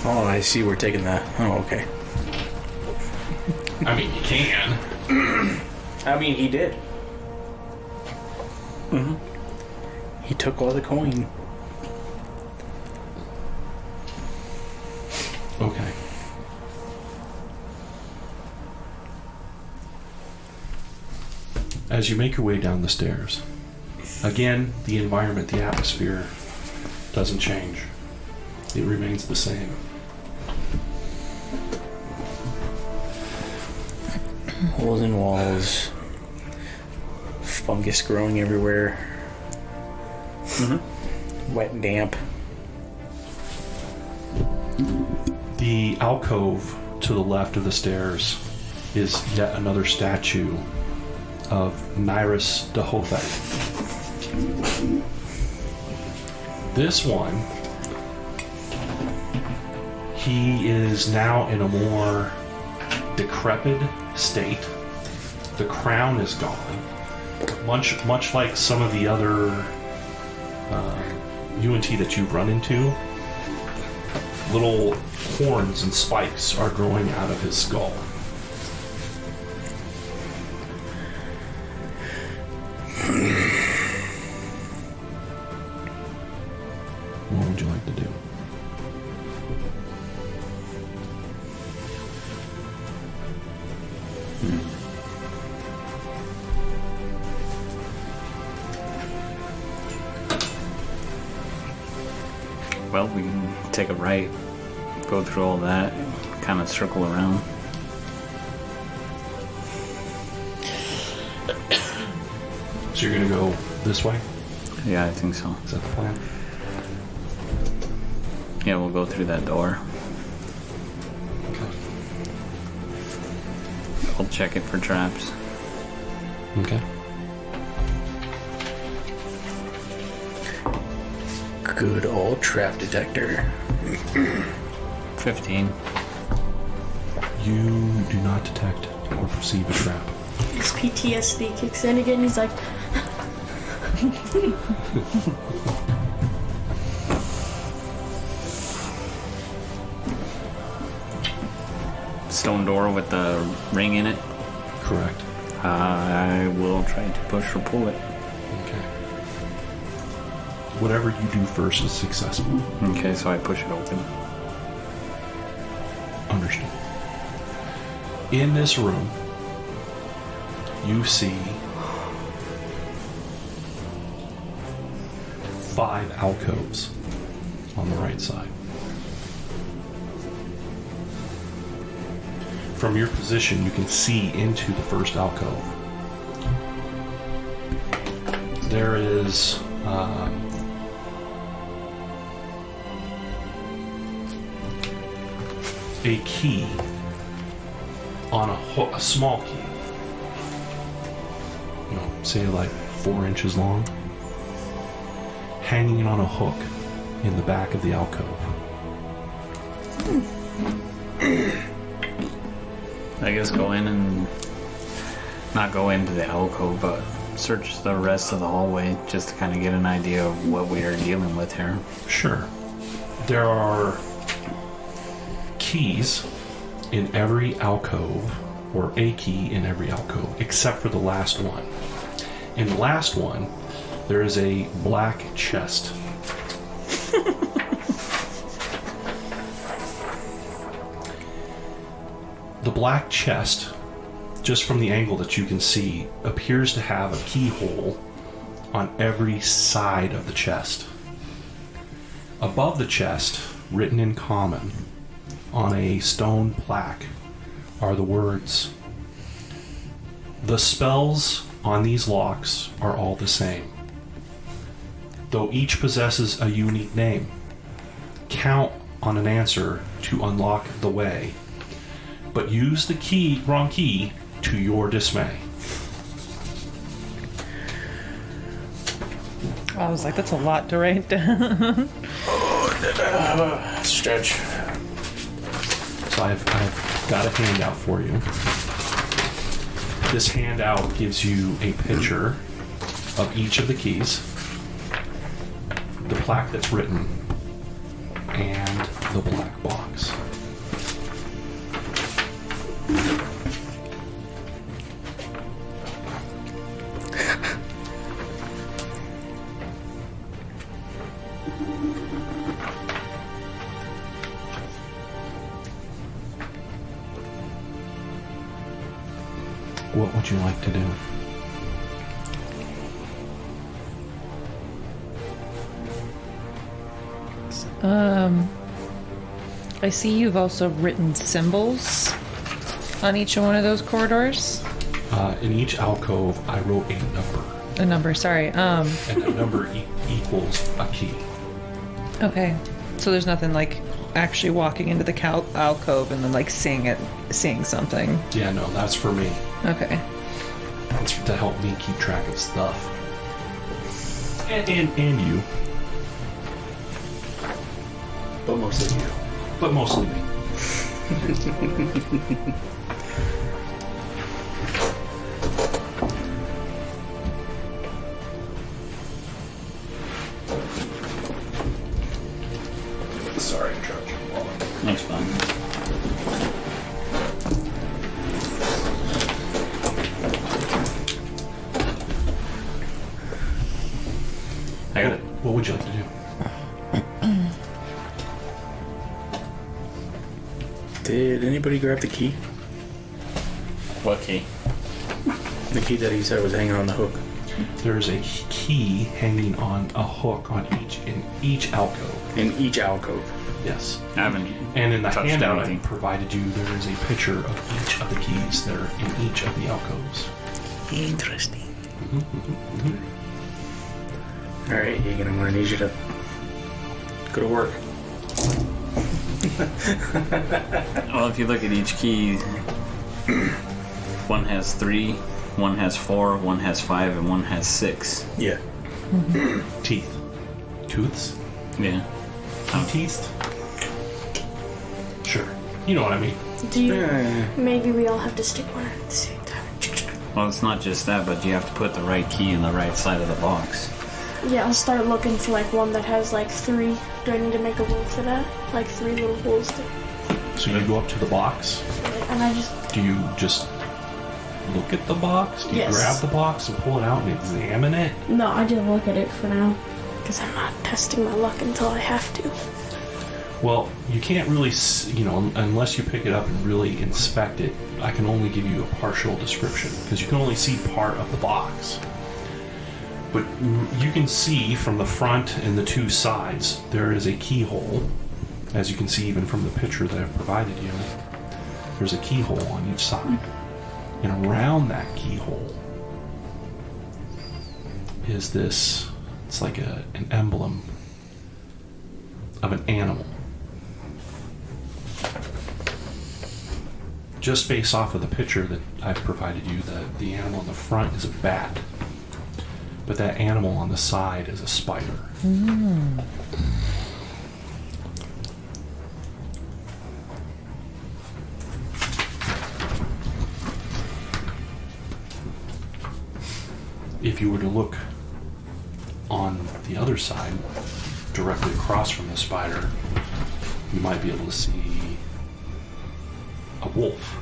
Oh, I see we're taking that. Oh, okay. I mean, you can. I mean, he did. Mm-hmm. He took all the coin. Okay. As you make your way down the stairs, again, the environment, the atmosphere doesn't change. It remains the same. Holes in walls. Fungus growing everywhere. Mm-hmm. Wet and damp. The alcove to the left of the stairs is yet another statue of Nyrus Dahothet. This one, he is now in a more decrepit state. The crown is gone. Much like some of the other UNT that you've run into, little horns and spikes are growing out of his skull. What would you like to do? Well, we can take a right, go through all that, kind of circle around. So you're gonna go this way? Yeah, I think so. Is that the plan? Yeah, we'll go through that door. Okay. I'll check it for traps. Okay. Good old trap detector. 15. You do not detect or perceive a trap. His PTSD kicks in again. He's like, Stone door with the ring in it. Correct. I will try to push or pull it. Okay. Whatever you do first is successful. Okay, so I push it open. Understood. In this room, you see 5 alcoves on the right side. From your position, you can see into the first alcove. There is a key on a small key. You know, say like 4 inches long, hanging on a hook in the back of the alcove. I guess go in and not go into the alcove, but search the rest of the hallway just to kind of get an idea of what we are dealing with here. Sure. There are keys in every alcove, or a key in every alcove, except for the last one. In the last one, there is a black chest. The black chest, just from the angle that you can see, appears to have a keyhole on every side of the chest. Above the chest, written in common on a stone plaque, are the words, "The spells on these locks are all the same, though each possesses a unique name. Count on an answer to unlock the way, but use the wrong key to your dismay." I was like, that's a lot to write down. Stretch. So I've got a handout for you. This handout gives you a picture of each of the keys, the plaque that's written, and the black box. What would you like to do? I see you've also written symbols on each one of those corridors. In each alcove, I wrote a number, A number, sorry. and a number equals a key. Okay. So there's nothing like actually walking into the alcove and then like seeing something. Yeah, no, that's for me. Okay. It's to help me keep track of stuff. And you. But mostly you. But mostly me. Sorry, George. That's fine. I got it. What would you like to do? Did anybody grab the key? What key? The key that he said was hanging on the hook. There's a key hanging on a hook in each alcove. In each alcove. Yes. I haven't. And in the touched handout I anything. provided you, there is a picture of each of the keys that are in each of the alcoves. Interesting. Alright, Egan, I'm gonna need you to go to work. Well, if you look at each key, one has 3, one has 4, one has 5, and one has 6. Yeah. Teeth. Tooths? Yeah. Teeth? Sure. You know what I mean. Maybe we all have to stick one at the same time. Well, it's not just that, but you have to put the right key in the right side of the box. Yeah, I'll start looking for like one that has like 3. Do I need to make a roll for that? Like 3 little holes. So you go up to the box. And I just. Do you just look at the box? Do you Yes. grab the box and pull it out and examine it? No, I just look at it for now. Because I'm not testing my luck until I have to. Well, you can't really, unless you pick it up and really inspect it, I can only give you a partial description because you can only see part of the box. But you can see from the front and the 2 sides, there is a keyhole. As you can see even from the picture that I've provided you, there's a keyhole on each side. And around that keyhole is this, it's like an emblem of an animal. Just based off of the picture that I've provided you, the animal in the front is a bat. But that animal on the side is a spider. If you were to look on the other side, directly across from the spider, you might be able to see a wolf.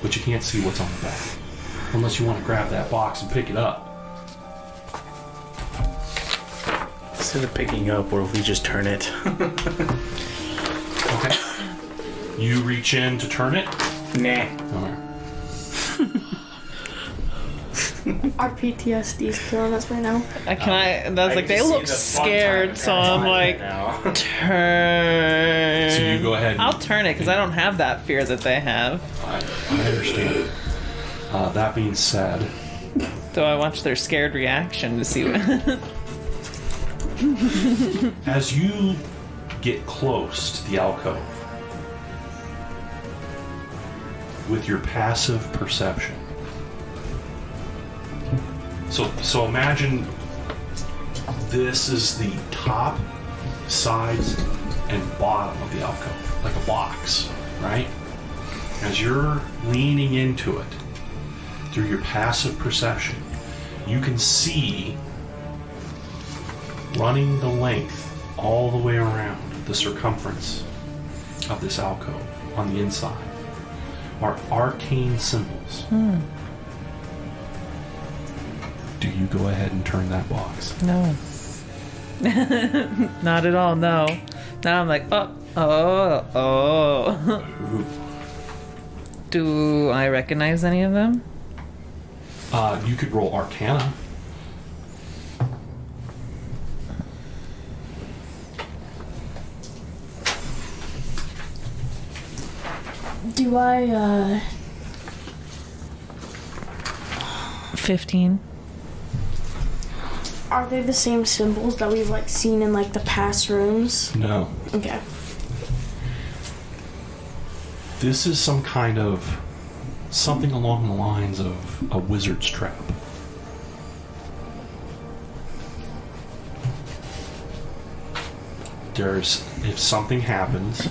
But you can't see what's on the back unless you want to grab that box and pick it up. Instead of picking up, what if we just turn it? Okay. You reach in to turn it. Nah. Alright. Our PTSD is killing us right now. I was like, they look scared, so I'm like, turn. So you go ahead. I'll turn it because I don't have that fear that they have. I understand. That being said, So I watch their scared reaction to see what. as you get close to the alcove, with your passive perception. So imagine this is the top, sides, and bottom of the alcove, like a box, right? As you're leaning into it, through your passive perception, you can see running the length all the way around the circumference of this alcove on the inside are arcane symbols. Do you go ahead and turn that box? No. Not at all, no. Now I'm like, oh. Do I recognize any of them? You could roll Arcana. Do I, 15. Are they the same symbols that we've like seen in like the past rooms? No. Okay. This is some kind of something along the lines of a wizard's trap. If something happens,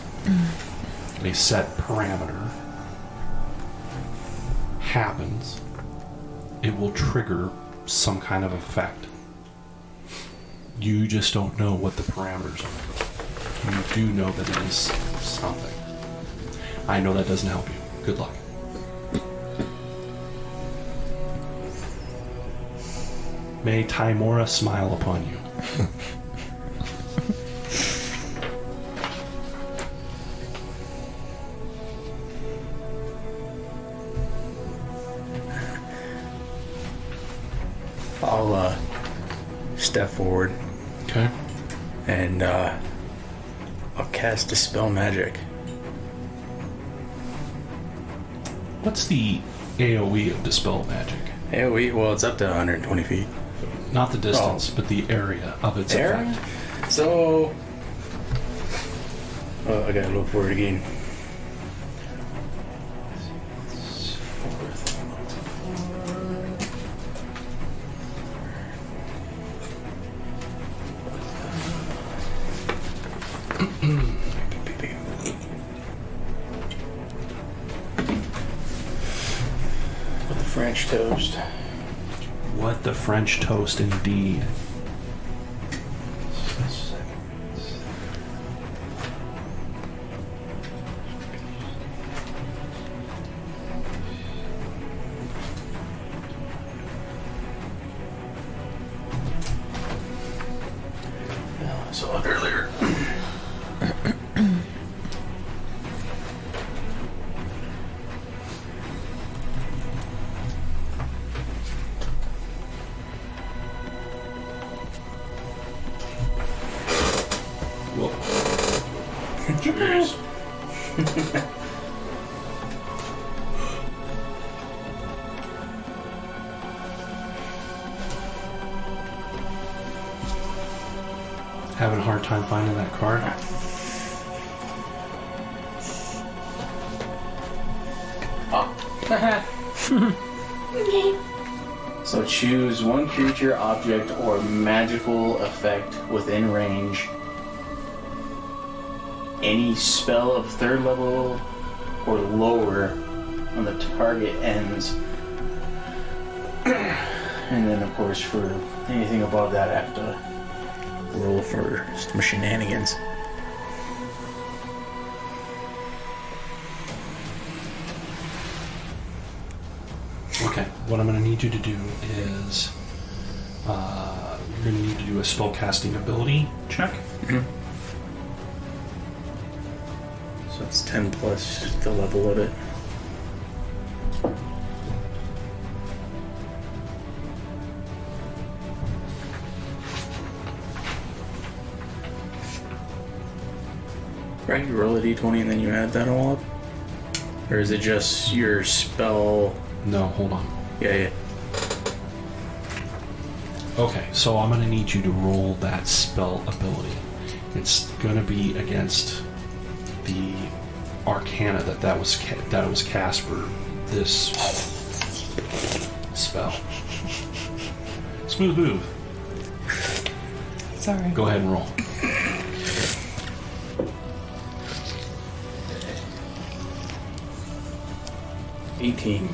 a set parameter happens, it will trigger some kind of effect. You just don't know what the parameters are. You do know that it is something. I know that doesn't help you. Good luck. May Timora smile upon you. I'll step forward Okay. and I'll cast Dispel Magic. What's the AoE of Dispel Magic? AoE, well, it's up to 120 feet. Not the distance, but the area of its Area? effect. So, I gotta look for it again. With the French toast. What the French toast, indeed. I saw it earlier. Whoa. Cheers. Having a hard time finding that card? Okay. So choose one creature, object, or magical effect within range. Any spell of 3rd level or lower on the target ends. And then, of course, for anything above that, I have to roll for some shenanigans. Okay, what I'm going to need you to do is you're going to need to do a spellcasting ability check. So it's 10 plus the level of it. Right, you roll a d20 and then you add that all up? Or is it just your spell? No, hold on. Yeah. Okay, so I'm going to need you to roll that spell ability. It's going to be against the arcana that was cast for this spell. Smooth move. Sorry. Go ahead and roll. $18.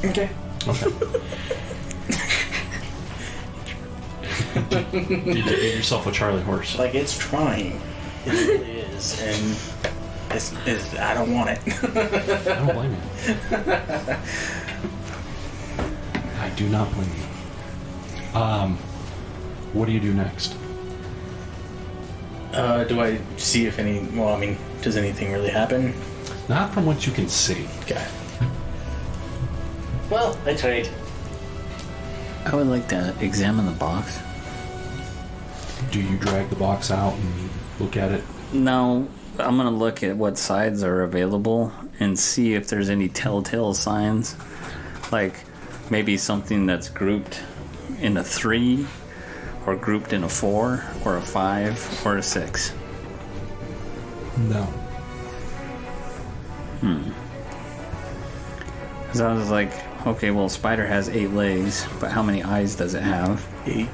Okay. Okay. You get yourself a Charlie horse. Like, it's trying. It really is. And it's I don't want it. I don't blame you. I do not blame you. What do you do next? Do I see if any... Well, I mean, does anything really happen? Not from what you can see. Okay. Well, I tried. I would like to examine the box. Do you drag the box out and look at it? No, I'm gonna look at what sides are available and see if there's any telltale signs. Like maybe something that's grouped in a 3 or grouped in a 4 or a 5 or a 6. No. Because I was like, okay, well, spider has 8 legs, but how many eyes does it have? 8.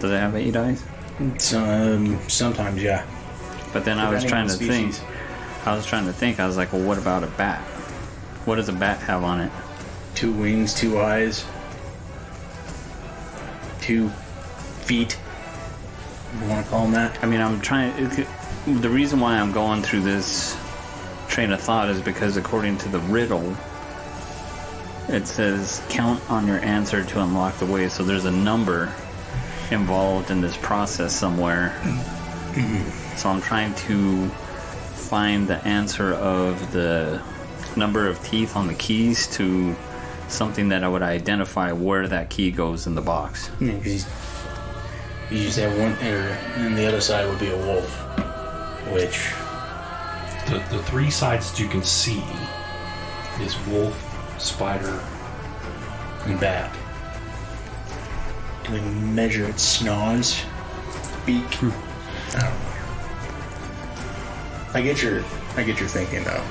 Does it have 8 eyes? Sometimes, yeah. But then I was Depending trying on to the think. species. I was like, well, what about a bat? What does a bat have on it? 2 wings, 2 eyes, 2 feet. You want to call them that? I mean, the reason why I'm going through this train of thought is because according to the riddle, it says count on your answer to unlock the way. So there's a number involved in this process somewhere. So I'm trying to find the answer of the number of teeth on the keys to something that I would identify where that key goes in the box. Yeah, 'cause you just have one, and the other side would be a wolf, which... The 3 sides that you can see is wolf, spider, and bat. Do we measure its schnoz? Beak? I don't know. I get your thinking though.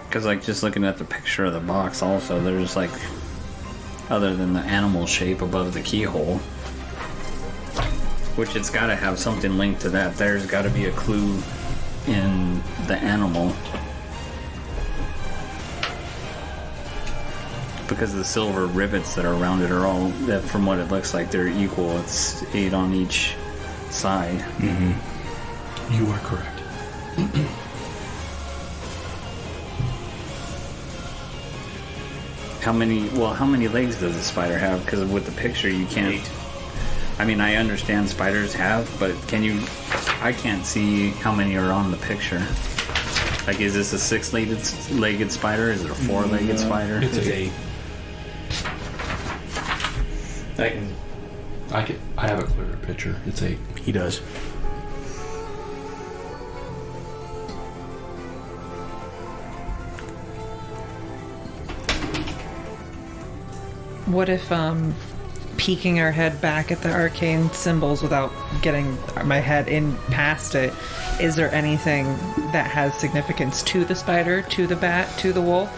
Because, like, just looking at the picture of the box also, there's, like, other than the animal shape above the keyhole, which it's got to have something linked to that. There's got to be a clue in the animal. Because the silver rivets that are around it are all, that from what it looks like, they're equal. It's 8 on each side. Mm-hmm. You are correct. How many legs does the spider have? Because with the picture you can't... 8. I mean, I understand spiders have, but I can't see how many are on the picture. Like, is this a 6-legged spider? Is it a 4-legged spider? It's 8. I have a clearer picture. It's 8. He does. What if peeking our head back at the arcane symbols without getting my head in past it, is there anything that has significance to the spider, to the bat, to the wolf?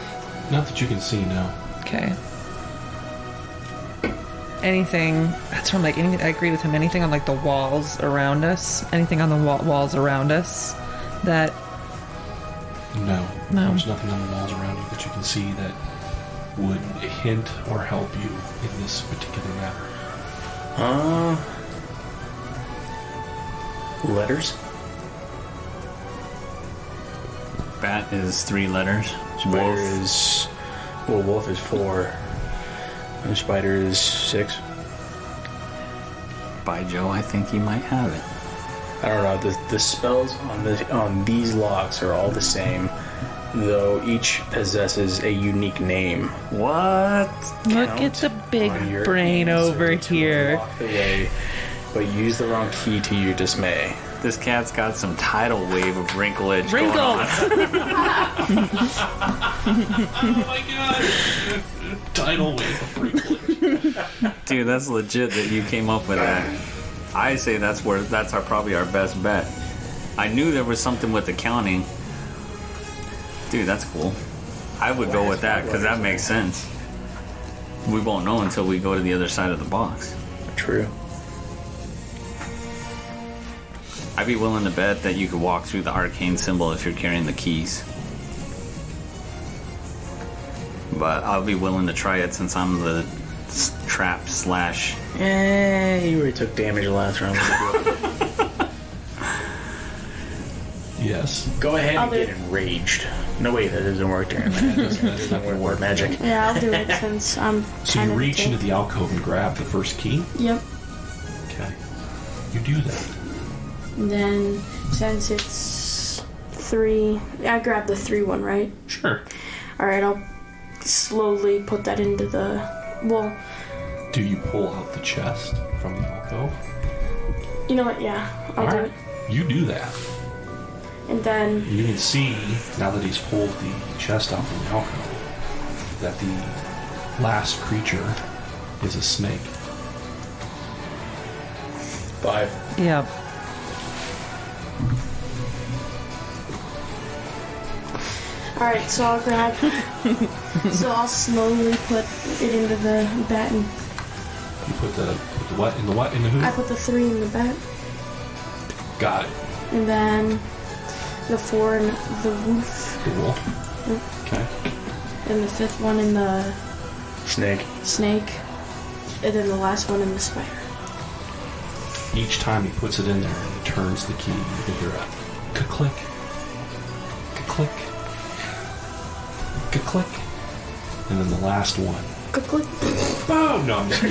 Not that you can see, no. Okay. Anything, that's from like, anything, I agree with him, anything on like the walls around us, anything on the walls around us that... No. No. There's nothing on the walls around you that you can see that would hint or help you in this particular matter. Letters? Bat is 3 letters. Wolf is 4. And spider is 6. By Joe, I think he might have it. I don't know. The spells on these locks are all the same, though each possesses a unique name. What? Look at the big brain over here. Lock the way, but use the wrong key to your dismay. This cat's got some tidal wave of wrinkleage going on. Oh my god! Tidal wave of wrinkling. Dude, that's legit that you came up with that. I say that's probably our best bet. I knew there was something with the counting. Dude, that's cool. I would go with that because that makes sense. We won't know until we go to the other side of the box. True. I'd be willing to bet that you could walk through the arcane symbol if you're carrying the keys. But I'll be willing to try it since I'm the trap / You already took damage last round. Yes. Go ahead and get enraged. No, wait, that doesn't work during that. That's not going to work. Magic. Yeah, I'll do it since I'm So you reach into the alcove and grab the first key? Yep. Okay. You do that. And then, since it's 3... I grabbed the 3 one, right? Sure. Alright, I'll slowly put that into the... Well... Do you pull out the chest from the alcove? You know what? Yeah, I'll do it. You do that. And then... You can see, now that he's pulled the chest out from the alcove, that the last creature is a snake. 5. Yeah. Alright, so I'll grab... so I'll slowly put it into the bat and... You put the what? In the what? In the who? I put the 3 in the bat. Got it. And then the 4 in the wolf. The wolf. Yep. Okay. And the 5th one in the... Snake. And then the last one in the spider. Each time he puts it in there and he turns the key, you can hear a ka-click, ka-click, ka-click, and then the last one. Click. Boom! No, I'm just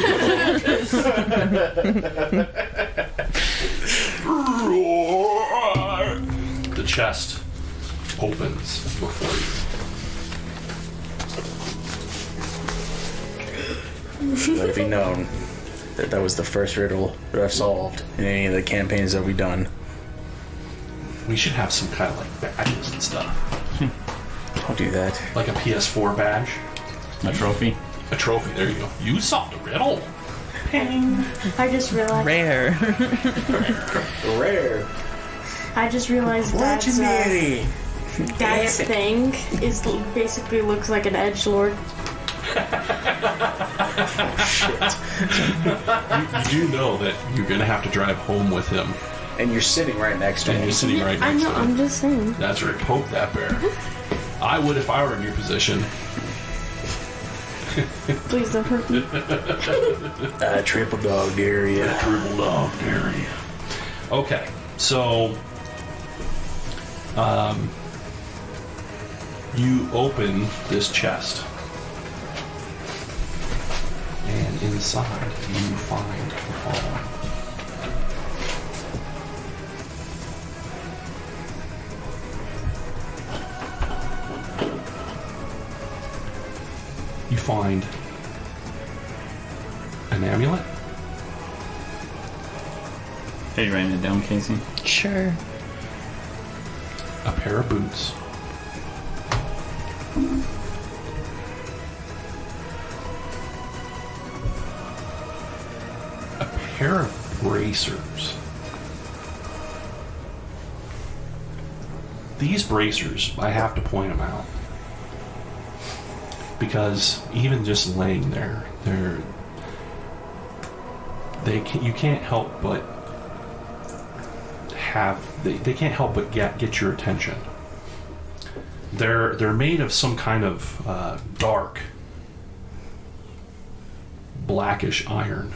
The chest opens before you. Let it be known that was the first riddle that I've solved in any of the campaigns that we've done. We should have some kind of like badges and stuff. Don't do that. Like a PS4 badge. A trophy. A trophy, there you go. You solved a riddle. I just realized. Rare. Rare. I just realized Legendary. Dad's thing is basically looks like an edgelord. You do know that you're going to have to drive home with him. And you're sitting right next to And him. you're sitting right I next know. to him. I'm just saying. That's right. Poke that bear. I would if I were in your position. Please don't hurt me. Triple dog dare ya. Triple dog dare ya. Okay, so you open this chest, and inside you find the following. You find an amulet, Are you writing it down, Casey? Sure. a pair of boots, a pair of bracers. These bracers, I have to point them out. Because even just laying there, you can't help but they can't help but get your attention. They're made of some kind of dark blackish iron,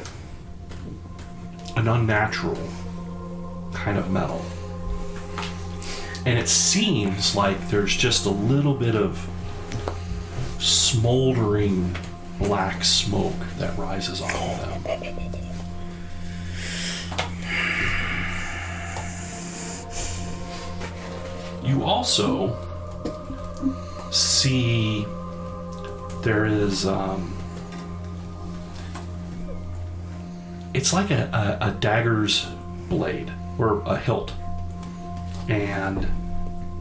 an unnatural kind of metal, and it seems like there's just a little bit of smoldering black smoke that rises off of them. You also see there is it's like a dagger's blade or a hilt, and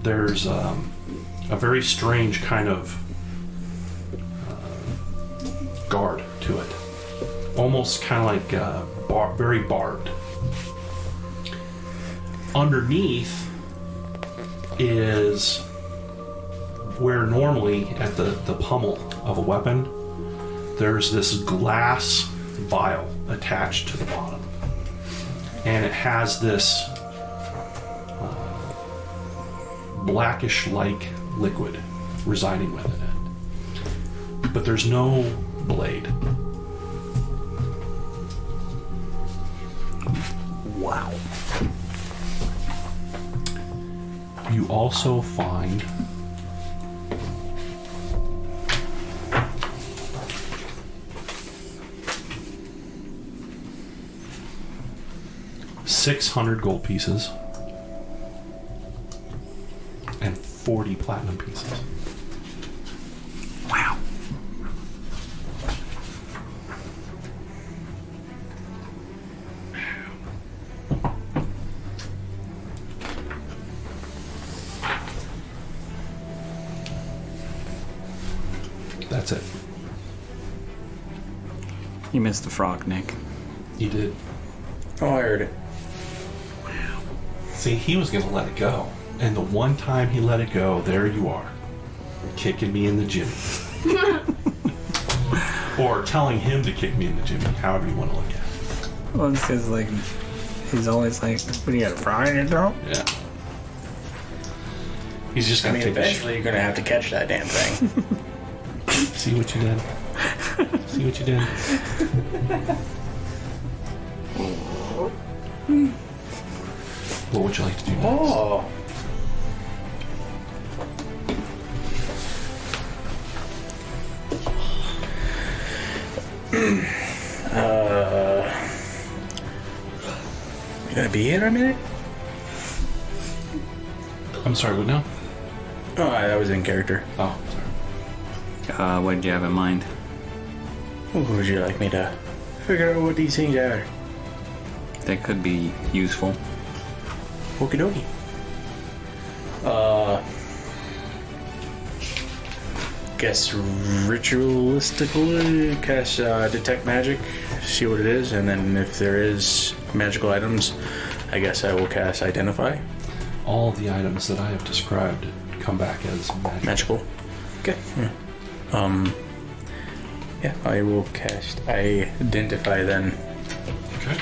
there's a very strange kind of guard to it, almost kind of like very barbed. Underneath is where normally at the pommel of a weapon there's this glass vial attached to the bottom, and it has this blackish like liquid residing within it, but there's no blade. Wow. You also find $600 gold pieces and 40 platinum pieces. Wow. That's it. You missed the frog, Nick. You did. Oh, I heard it. See, he was going to let it go. And the one time he let it go, there you are. Kicking me in the jimmy. Or telling him to kick me in the jimmy, however you want to look at it. Well, it's because, like, he's always like, what do you got, a frog in your throat? Yeah. He's just I going to mean, take eventually you're gonna have to catch that damn thing. See what you did? See what you did? What would you like to do next? Oh. You gonna be here a minute? I'm sorry, what now? Oh, that was in character. Oh, sorry. What did you have in mind? Would you like me to figure out what these things are? That could be useful. Okie dokie. guess ritualistically cast detect magic, see what it is, and then if there is magical items, I guess I will cast identify. All the items that I have described come back as magical. Okay. Yeah, I will cast identify then. Okay.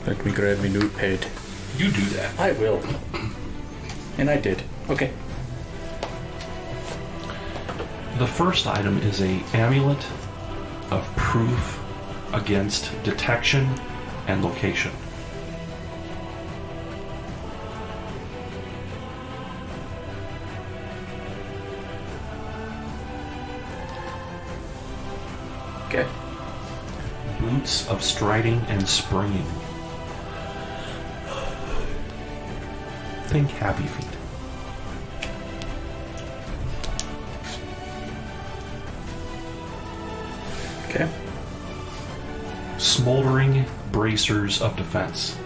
Let me grab my notepad. You do that. I will. And I did. Okay. The first item is a amulet of proof against detection and location. Okay. Boots of striding and springing. Think happy feet. Okay. Smoldering bracers of defense.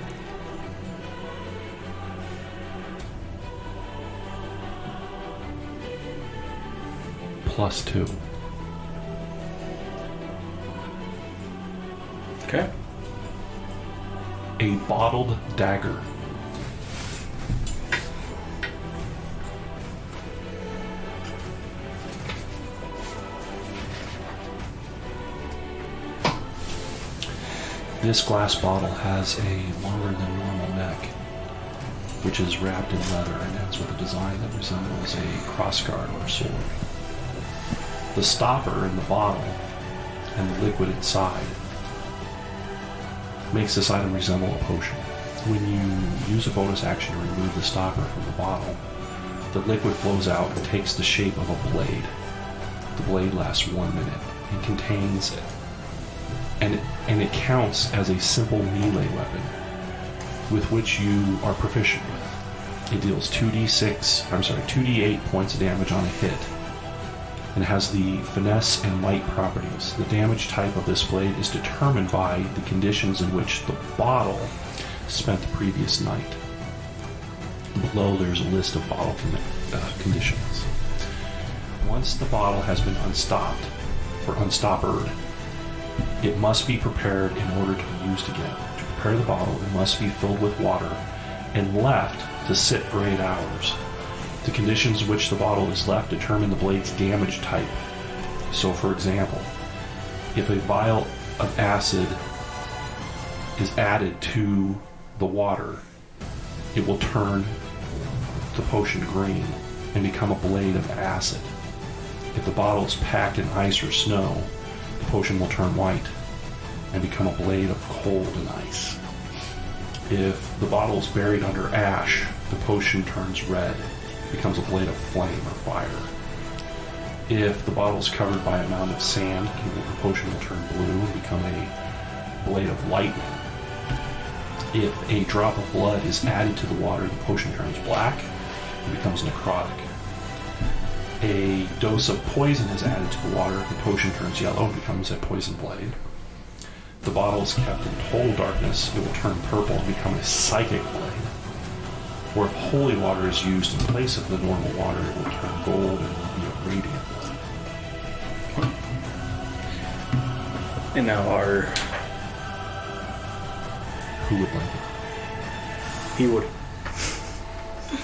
+2. Okay. A bottled dagger. This glass bottle has a longer than normal neck, which is wrapped in leather and ends with a design that resembles a crossguard or sword. The stopper in the bottle and the liquid inside makes this item resemble a potion. When you use a bonus action to remove the stopper from the bottle, the liquid flows out and takes the shape of a blade. The blade lasts 1 minute and contains and it counts as a simple melee weapon with which you are proficient with. It deals 2d8 points of damage on a hit and has the finesse and might properties. The damage type of this blade is determined by the conditions in which the bottle spent the previous night. Below there's a list of bottle conditions. Once the bottle has been unstopped or unstoppered, it must be prepared in order to be used again. To prepare the bottle, it must be filled with water and left to sit for 8 hours. The conditions in which the bottle is left determine the blade's damage type. So, for example, if a vial of acid is added to the water, it will turn the potion green and become a blade of acid. If the bottle is packed in ice or snow, the potion will turn white and become a blade of cold and ice. If the bottle is buried under ash, the potion turns red, becomes a blade of flame or fire. If the bottle is covered by a mound of sand, the potion will turn blue and become a blade of lightning. If a drop of blood is added to the water, the potion turns black and becomes necrotic. A dose of poison is added to the water, the potion turns yellow and becomes a poison blade. If the bottle is kept in total darkness, it will turn purple and become a psychic blade. Or if holy water is used in place of the normal water, it will turn gold and will be a radiant blade. And now Who would like it? he would.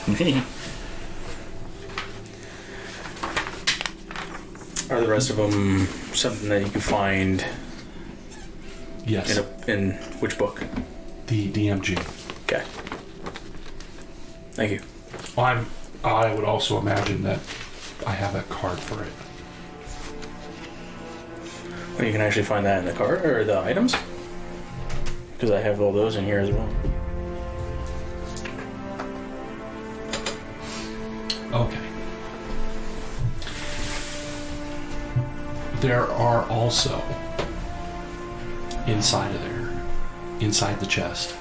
Me. Are the rest of them something that you can find Yes. in which book? The DMG. Okay. Thank you. I would also imagine that I have a card for it. Well, you can actually find that in the card or the items, because I have all those in here as well. Okay. There are also inside the chest,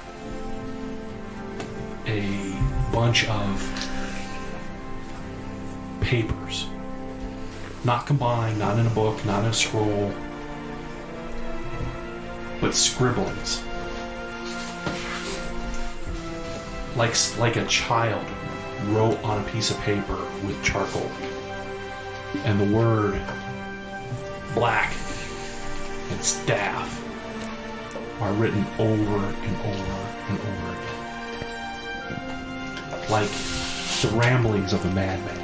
a bunch of papers. Not combined, not in a book, not in a scroll, but scribblings. Like a child wrote on a piece of paper with charcoal. and the word black and staff are written over and over and over again. Like the ramblings of a madman.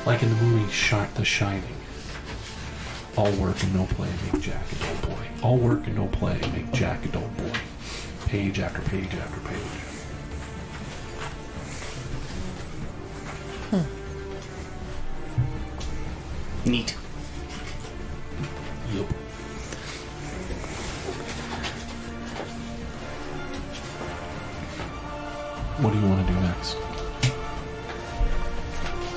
Like in the movie The Shining. All work and no play make Jack a dull boy. All work and no play make Jack a dull boy. Page after page after page. Neat. Yep. What do you want to do next?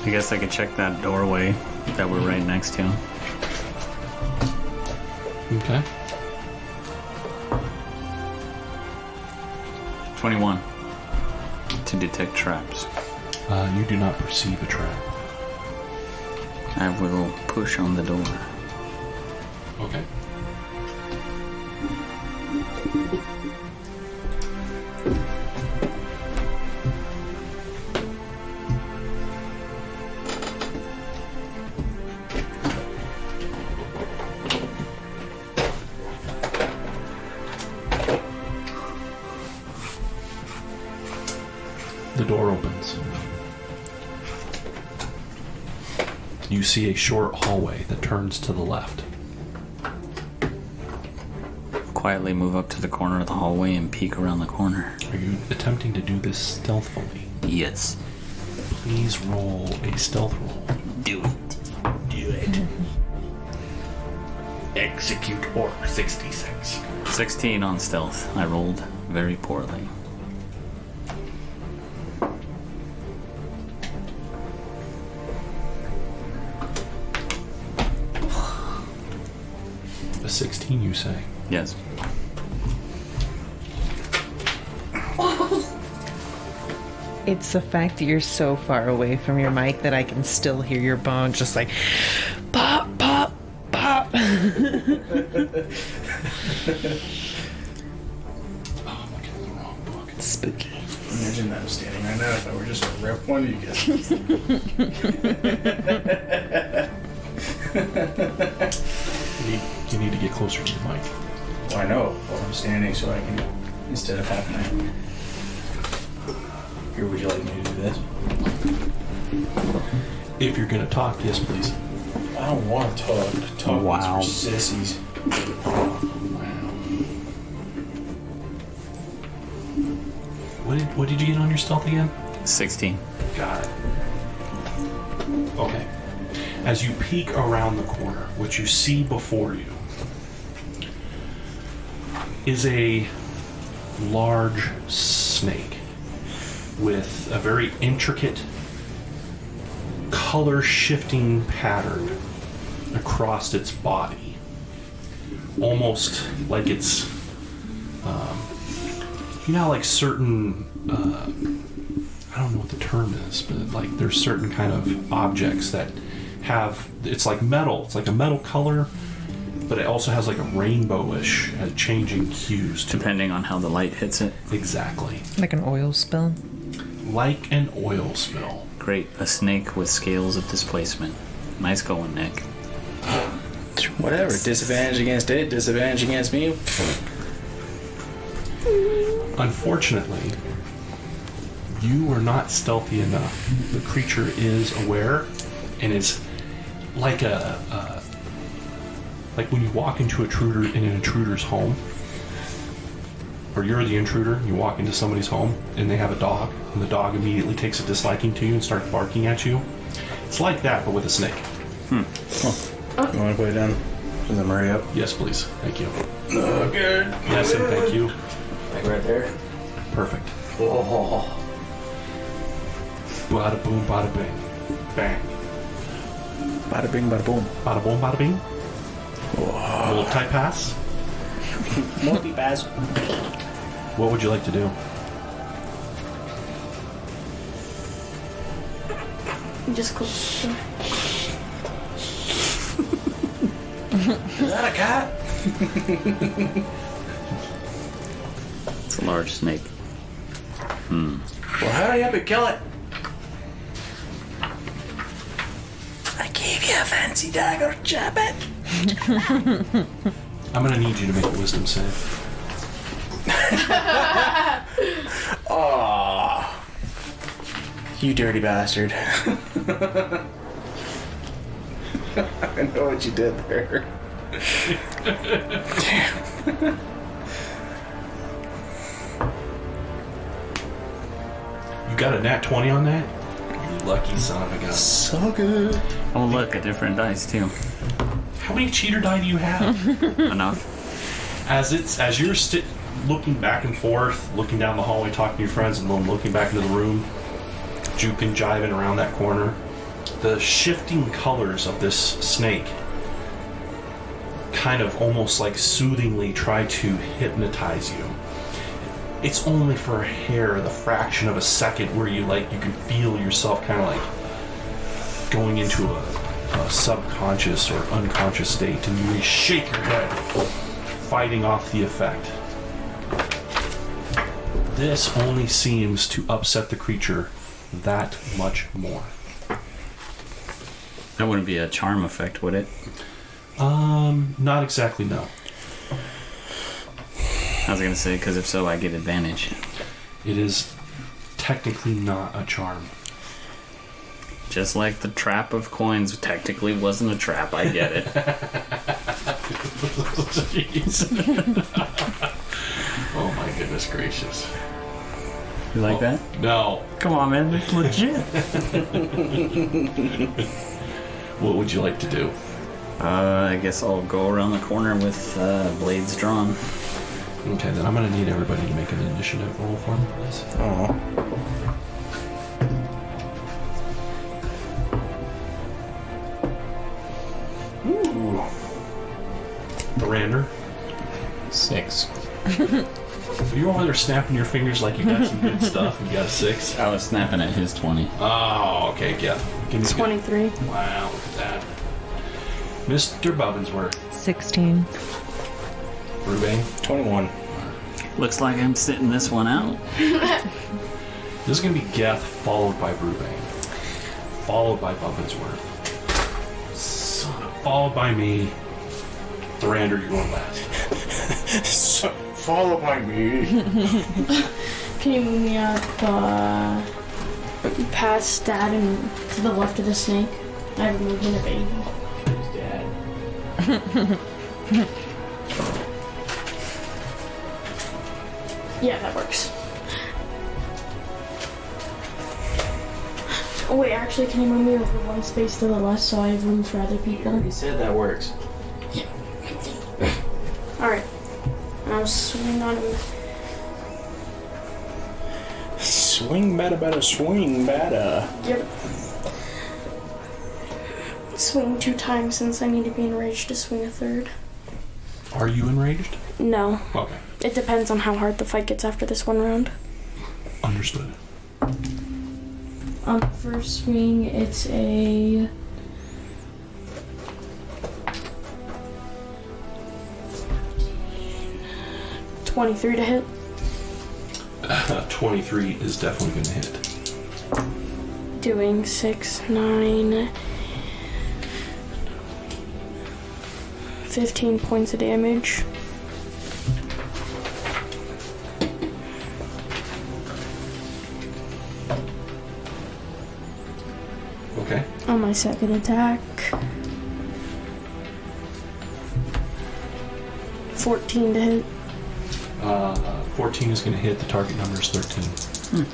I guess I could check that doorway that we're right next to. Okay. 21 to detect traps. You do not perceive a trap. I will push on the door. Okay. The door opens. You see a short hallway that turns to the left. Quietly move up to the corner of the hallway and peek around the corner. Are you attempting to do this stealthily? Yes. Please roll a stealth roll. Do it. Do it. Execute orc 66. 16 on stealth. I rolled very poorly. A 16, you say? Yes. It's the fact that you're so far away from your mic that I can still hear your bones just like pop, pop, pop. Oh, I'm looking at the wrong book. Spooky. Imagine that I'm standing right now if I were just to rip one of you guys. You need to get closer to the mic. Well, I know, but I'm standing so I can, instead of having to. Here, would you like me to do this? If you're gonna talk, yes, please. I don't want to talk. Talk Wow. is for sissies. What did you get on your stealth again? 16. Got it. Okay. As you peek around the corner, what you see before you is a large snake with a very intricate color-shifting pattern across its body. Almost like it's, you know how like certain, I don't know what the term is, but like there's certain kind of objects that have, it's like metal, it's like a metal color, but it also has like a rainbowish changing hues to Depending on how the light hits it. it. Exactly. Like an oil spill. Like an oil spill. Great. A snake with scales of displacement. Nice going, Nick. Whatever. Disadvantage against it, disadvantage against me. Unfortunately, you are not stealthy enough. The creature is aware and is like like when you walk into in an intruder's home, or you're the intruder, you walk into somebody's home and they have a dog, and the dog immediately takes a disliking to you and starts barking at you. It's like that, but with a snake. You want to put it down? Does it hurry up? Yes, please. Thank you. Good. Yes, and thank you. Like right there. Perfect. Oh. Bada boom, bada bing. Bang. Bada bing, bada boom. Bada boom, bada bing. Multi-pass. Multi-pass. What would you like to do? Just close the door. Is that a cat? It's a large snake. Well, hurry up and kill it. me a fancy dagger, Jabbit. I'm gonna need you to make a wisdom save. Aww. You dirty bastard. I know what you did there. Damn. You got a nat 20 on that? You lucky son of a gun. So good. Oh, look, a different dice, too. How many cheater die do you have? Enough. As you're looking back and forth, looking down the hallway, talking to your friends, and then looking back into the room, juking, jiving around that corner, the shifting colors of this snake kind of almost like soothingly try to hypnotize you. It's only for a hair, the fraction of a second, where you can feel yourself kind of like going into a subconscious or unconscious state, and you shake your head, fighting off the effect. This only seems to upset the creature that much more. That wouldn't be a charm effect, would it? Not exactly, no. I was gonna say, because if so, I get advantage. It is technically not a charm. Just like the trap of coins technically wasn't a trap, I get it. Oh my goodness gracious. You like that? No. Come on, man, it's legit. What would you like to do? I guess I'll go around the corner with blades drawn. Okay, then I'm going to need everybody to make an initiative roll for me, please. Oh. Ooh. Thrander, 6. you're over there snapping your fingers like you got some good stuff. You got a 6. I was snapping at his 20. Oh, okay, yeah. Give me 23. Wow, look at that. Mr. Bubbinsworth. 16. Rubane. 21. Looks like I'm sitting this one out. This is going to be Geth, followed by Rubane. Followed by Bubbinsworth. Followed by me. Thrander, you're going last. So, followed by me. Can you move me up past Dad and to the left of the snake? I have a movement of 80. Yeah, that works. Oh wait, actually, can you move me over one space to the left so I have room for other people? He said that works. Alright. And I'll swing on him. Swing better, swing better. Yep. Swing 2 times since I need to be enraged to swing a third. Are you enraged? No. Okay. It depends on how hard the fight gets after this one round. Understood. On the first swing, it's a... 23 to hit. 23 is definitely going to hit. Doing 6, 9... 15 points of damage. Okay. On my second attack. 14 to hit. 14 is going to hit. The target number is 13.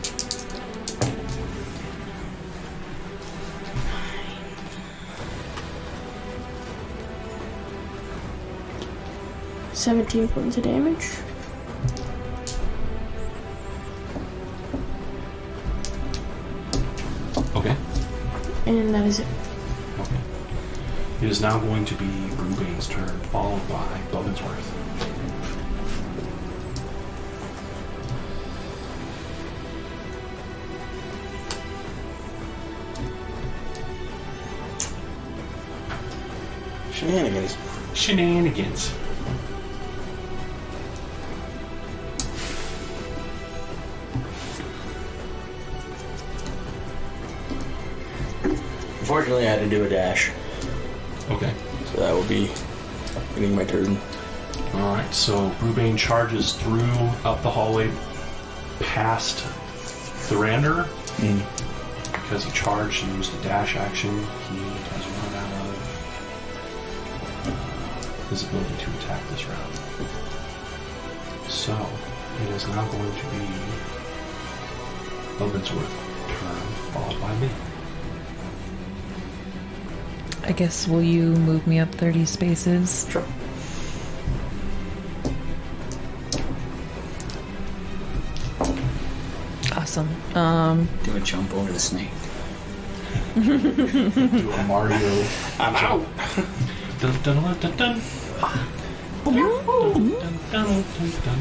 17 points of damage. Okay. And that is it. Okay. It is now going to be Brubane's turn, followed by Bubbinsworth. Shenanigans. Shenanigans. Unfortunately, I had to do a dash. Okay. So that will be ending my turn. Alright, so Brubane charges through up the hallway past Thrander. Because he charged and used a dash action, he has run out of his ability to attack this round. So, it is now going to be Logan'sworth's turn, followed by me. I guess, will you move me up 30 spaces? Sure. Awesome. Do a jump over the snake. Do a Mario. I'm out. Dun, dun, dun, dun, dun. Dun, dun, dun, dun.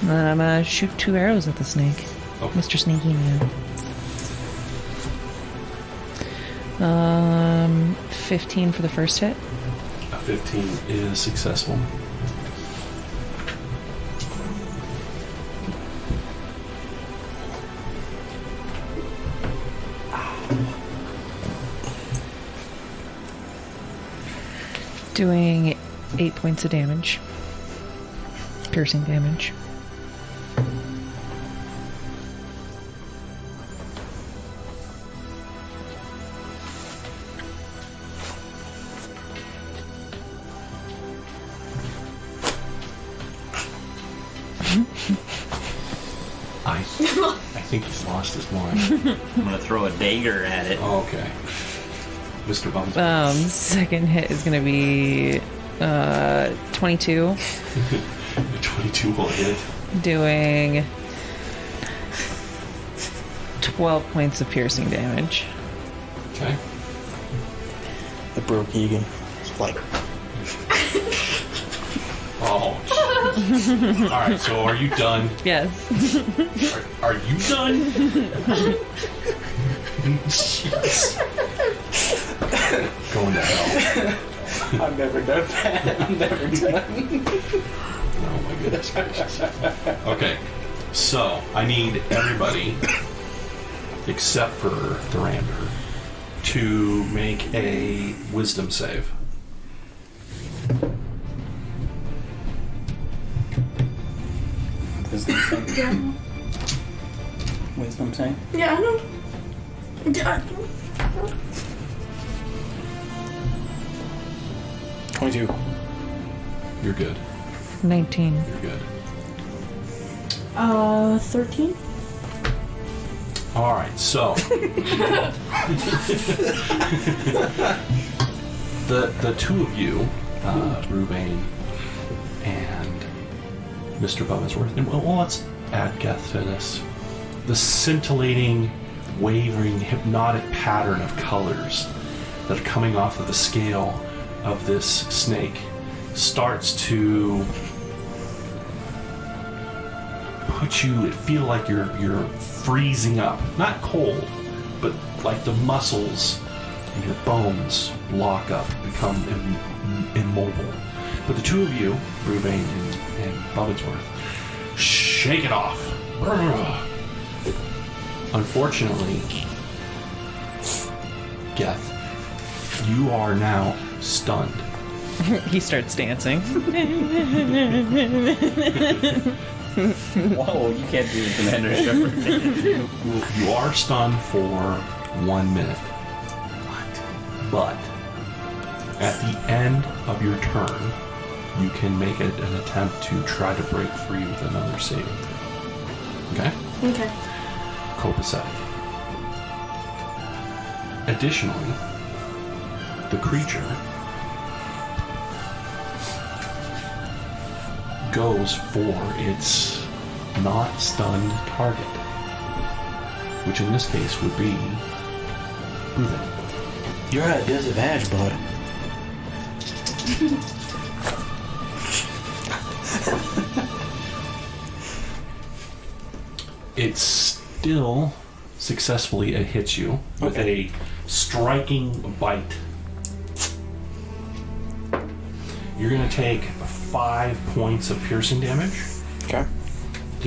And then I'm gonna shoot 2 arrows at the snake. Okay. Mr. Sneaky Man. 15 for the first hit. A 15 is successful. Doing 8 points of damage. Piercing damage. I think he's lost his mind. I'm gonna throw a dagger at it. Oh, okay. Mr. Bums. Second hit is gonna be 22. The 22 will hit. Doing 12 points of piercing damage. Okay. The broke Egan. It's like, Oh, jeez. Alright, so are you done? Yes. Are you done? Jeez. Going to hell. I've never done that. I'm never done. Oh my goodness gracious. Okay, so I need everybody, except for Thrander, to make a wisdom save. Wisdom save. Wisdom save. Yeah, I know. Yeah. 22. You're good. 19. You're good. 13? Alright, so the two of you, Rubane and Mr. Bumsworth, and well, let's add Geth to this. The scintillating, wavering, hypnotic pattern of colors that are coming off of the scale of this snake starts to put you, it feel like you're freezing up. Not cold, but like the muscles and your bones lock up, become immobile. But the two of you, Rubane and Bubbinsworth, shake it off. Unfortunately, Geth, you are now stunned. He starts dancing. Whoa, you can't do the Commander Shepard. You are stunned for 1 minute. What? But at the end of your turn, you can make an attempt to try to break free with another saving throw. Okay? Okay. Copacetic. Additionally, the creature goes for its not stunned target, which in this case would be Ruben. You're at a disadvantage, bud. It still successfully hits you with a striking bite. You're going to take 5 points of piercing damage. Okay.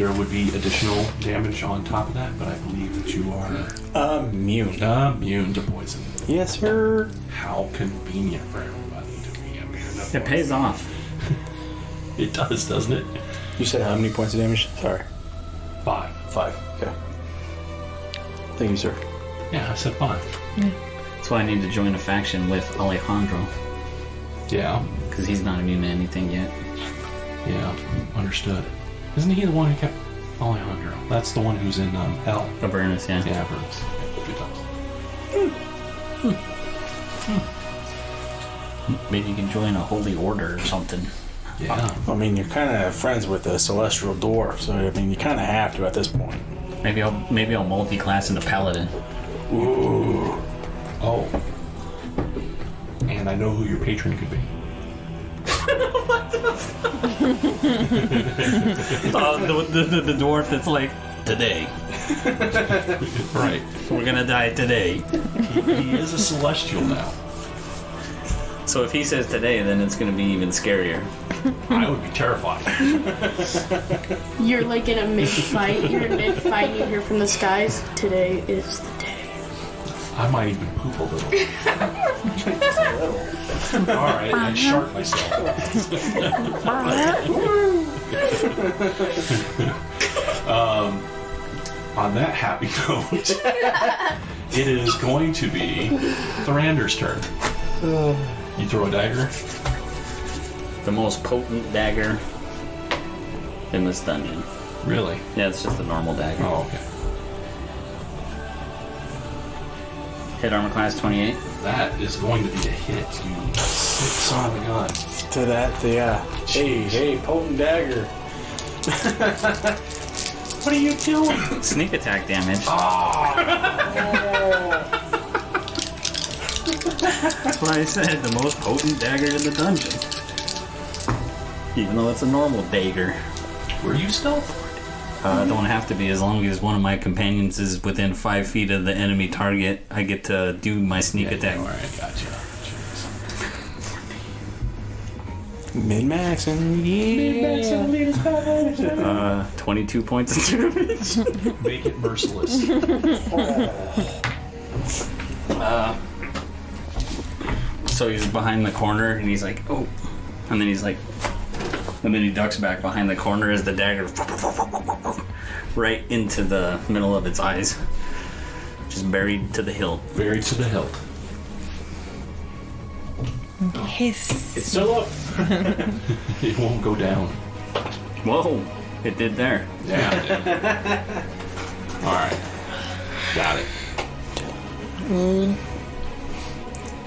there would be additional damage on top of that, but I believe that you are immune to poison. Yes, sir. How convenient for everybody to be immune to It pays off. It does, doesn't it? You said how many points of damage? Sorry. 5. 5. Okay. Thank you, sir. Yeah, I said 5. That's why I need to join a faction with Alejandro, Yeah. because he's not immune to anything yet. Yeah. Understood. Isn't he the one who kept Alejandro? That's the one who's in hell. Avernus, yeah. Yeah, Bruce. Good times. Maybe you can join a holy order or something. Yeah. I mean, you're kind of friends with the celestial dwarf, so I mean, you kind of have to at this point. Maybe I'll multi-class into paladin. Ooh. Oh. And I know who your patron could be. The dwarf that's like, today. Right. We're gonna die today. He is a celestial now. So if he says today, then it's gonna be even scarier. I would be terrified. You're like in a mid-fight. You're in mid-fight and you hear from the skies, today is the day. I might even poop a little. Alright, and shark myself. On that happy note, it is going to be Thorander's turn. You throw a dagger? The most potent dagger in this dungeon. Really? Yeah, it's just a normal dagger. Oh, okay. Hit armor class 28. That is going to be a hit, you sick son of a gun. To that, yeah. Hey, potent dagger. What are you doing? Sneak attack damage. That's what I said, the most potent dagger in the dungeon. Even though it's a normal dagger. Were you stealth? Don't have to be, as long as one of my companions is within 5 feet of the enemy target, I get to do my sneak attack. Alright, gotcha. Min-max and yeah. 22 points of damage. Make it merciless. So he's behind the corner and he's like, oh. And then he's like, and then he ducks back behind the corner as the dagger right into the middle of its eyes. Just buried to the hilt. Buried to the hilt. Hiss. It's still up. It won't go down. Whoa, it did there. Yeah, it did. Alright. Got it.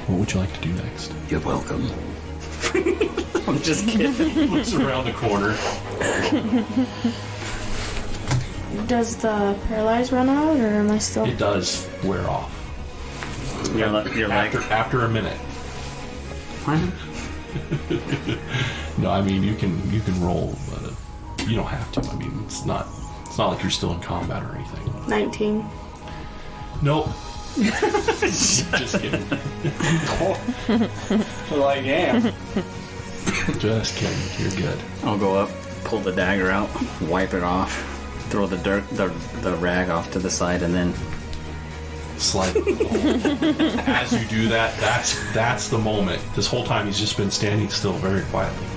What would you like to do next? You're welcome. I'm just kidding. Looks around the corner. Does the paralyze run out, or am I still? It does wear off. You're like, After a minute. No, I mean you can roll, but you don't have to. I mean it's not like you're still in combat or anything. 19. Nope. Just kidding. Like, yeah. Just kidding. You're good. I'll go up, pull the dagger out, wipe it off, throw the rag off to the side, and then Slide. As you do that, that's the moment. This whole time he's just been standing still very quietly.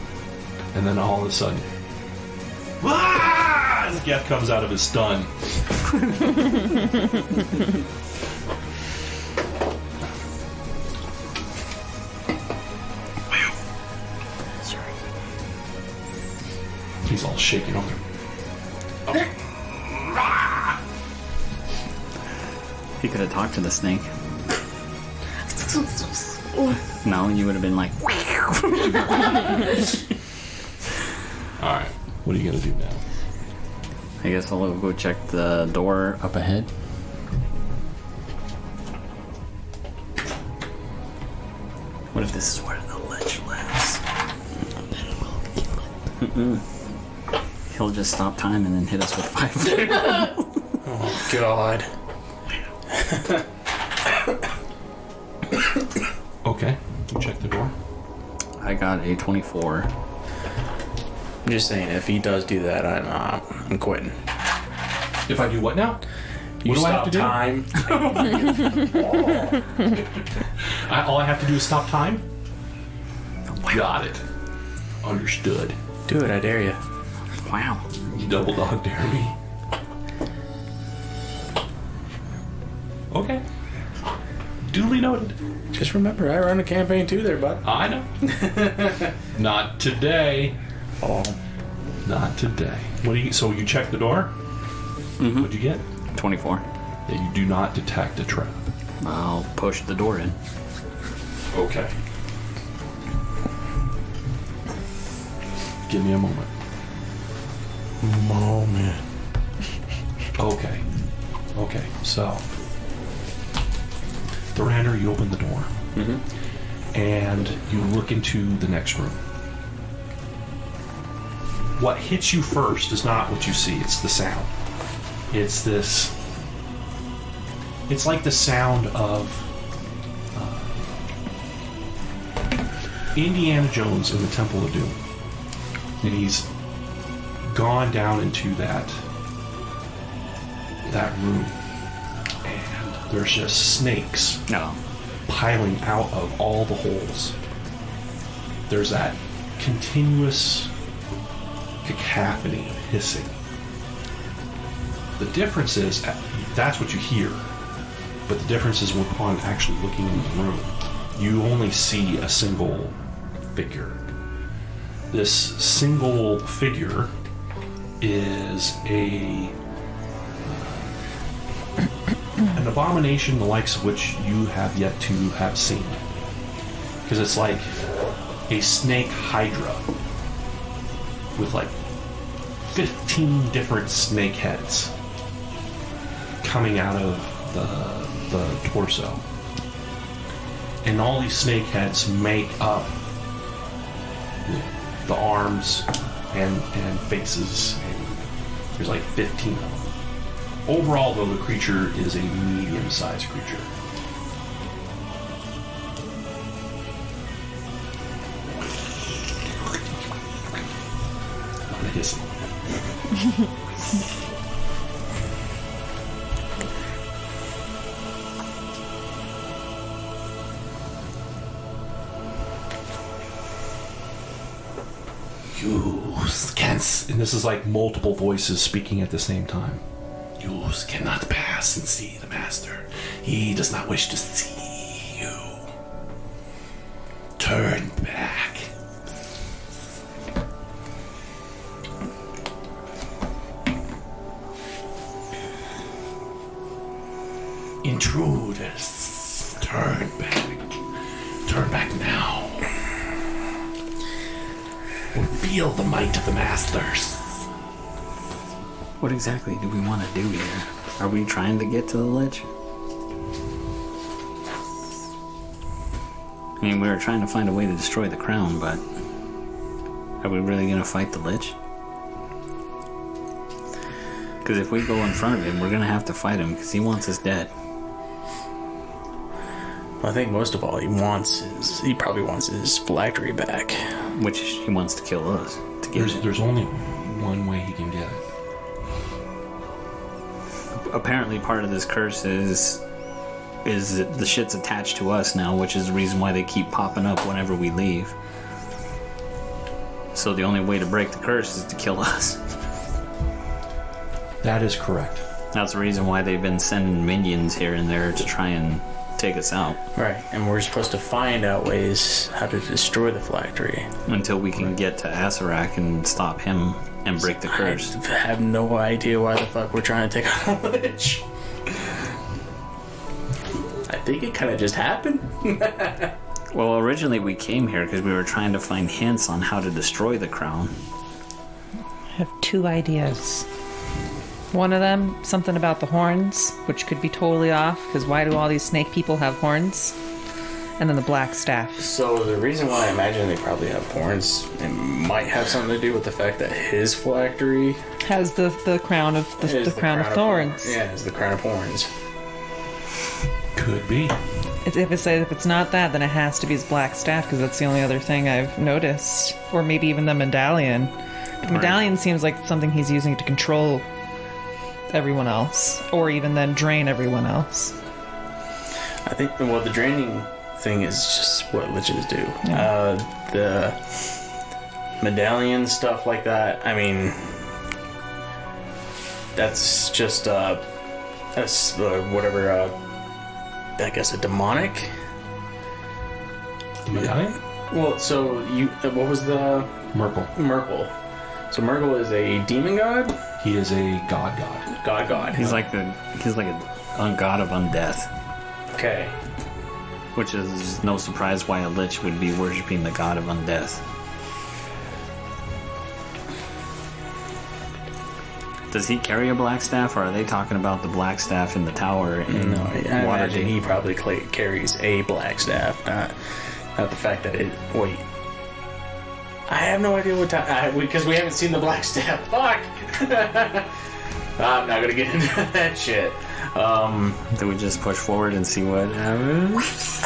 And then all of a sudden, his Geth comes out of his stun. He's all shaking over. he could have talked to the snake. No, you would have been like, Alright, what are you gonna do now? I guess I'll go check the door up ahead. What if this is where the ledge lives? He'll just stop time and then hit us with 5. Oh, God. Okay, you check the door. I got a 24. I'm just saying, if he does do that, I'm quitting. If I do what now? You What do I have to do? time. All I have to do is stop time? Got it. Understood. Do it, I dare you. Wow. You double dog dare me. Okay. Duly noted. Just remember, I run a campaign too there, bud. I know. Not today. Oh. Not today. So you check the door? Mm-hmm. What'd you get? 24. Yeah, you do not detect a trap. I'll push the door in. Okay. Give me a moment. Okay. Okay, so. Thorander, you open the door. Mm-hmm. And you look into the next room. What hits you first is not what you see, it's the sound. It's this. It's like the sound of Indiana Jones in the Temple of Doom. And he's gone down into that room. And there's just snakes No. piling out of all the holes. There's that continuous cacophony of hissing. The difference is, that's what you hear. But the difference is upon actually looking in the room, you only see a single figure. This single figure is an abomination the likes of which you have yet to have seen. Because it's like a snake hydra with like 15 different snake heads coming out of the torso. And all these snake heads make up the arms and faces. And there's like 15 of them. Overall, though, the creature is a medium-sized creature. I'm gonna hiss it. You can't, and this is like multiple voices speaking at the same time. You cannot pass and see the master. He does not wish to see you. Turn back. Intruders, turn back. Turn back now. Or feel the might of the masters. What exactly do we want to do here? Are we trying to get to the lich? I mean, we were trying to find a way to destroy the crown, but are we really going to fight the lich? Because if we go in front of him, we're going to have to fight him because he wants us dead. Well, I think most of all he probably wants his phylactery back. Which he wants to kill us to get it. There's only one way he can get it. Apparently part of this curse is that the shit's attached to us now, which is the reason why they keep popping up whenever we leave. So the only way to break the curse is to kill us. That is correct. That's the reason why they've been sending minions here and there to try and take us out. Right, and we're supposed to find out ways how to destroy the phylactery. Until we can get to Asarak and stop him and break the curse. I have no idea why the fuck we're trying to take out a lich. I think it kind of just happened. Well, originally we came here because we were trying to find hints on how to destroy the crown. I have two ideas. One of them, something about the horns, which could be totally off, because why do all these snake people have horns? And then the black staff. So the reason why I imagine they probably have horns, it might have something to do with the fact that his phylactery Has the crown of the crown of thorns. Yeah, it's the crown of horns. Could be. If it's not that, then it has to be his black staff, because that's the only other thing I've noticed. Or maybe even the medallion. The medallion seems like something he's using to control everyone else, or even then drain everyone else. I think, well, the draining thing is just what liches do. Yeah. The medallion stuff like that, I mean, that's just, whatever, I guess a demonic? Medallion? Well, so what was the... Merkle. So Merkle is a demon god? He is a god. God. He's like a god of undeath, Okay. which is no surprise why a lich would be worshipping the god of undeath. Does he carry a black staff, or are they talking about the black staff in the tower in No, I imagine Waterdeep? he probably carries a black staff, not the fact that it... Wait. I have no idea what time... Because we haven't seen the black staff. Fuck! I'm not gonna get into that shit. Do we just push forward and see what happens?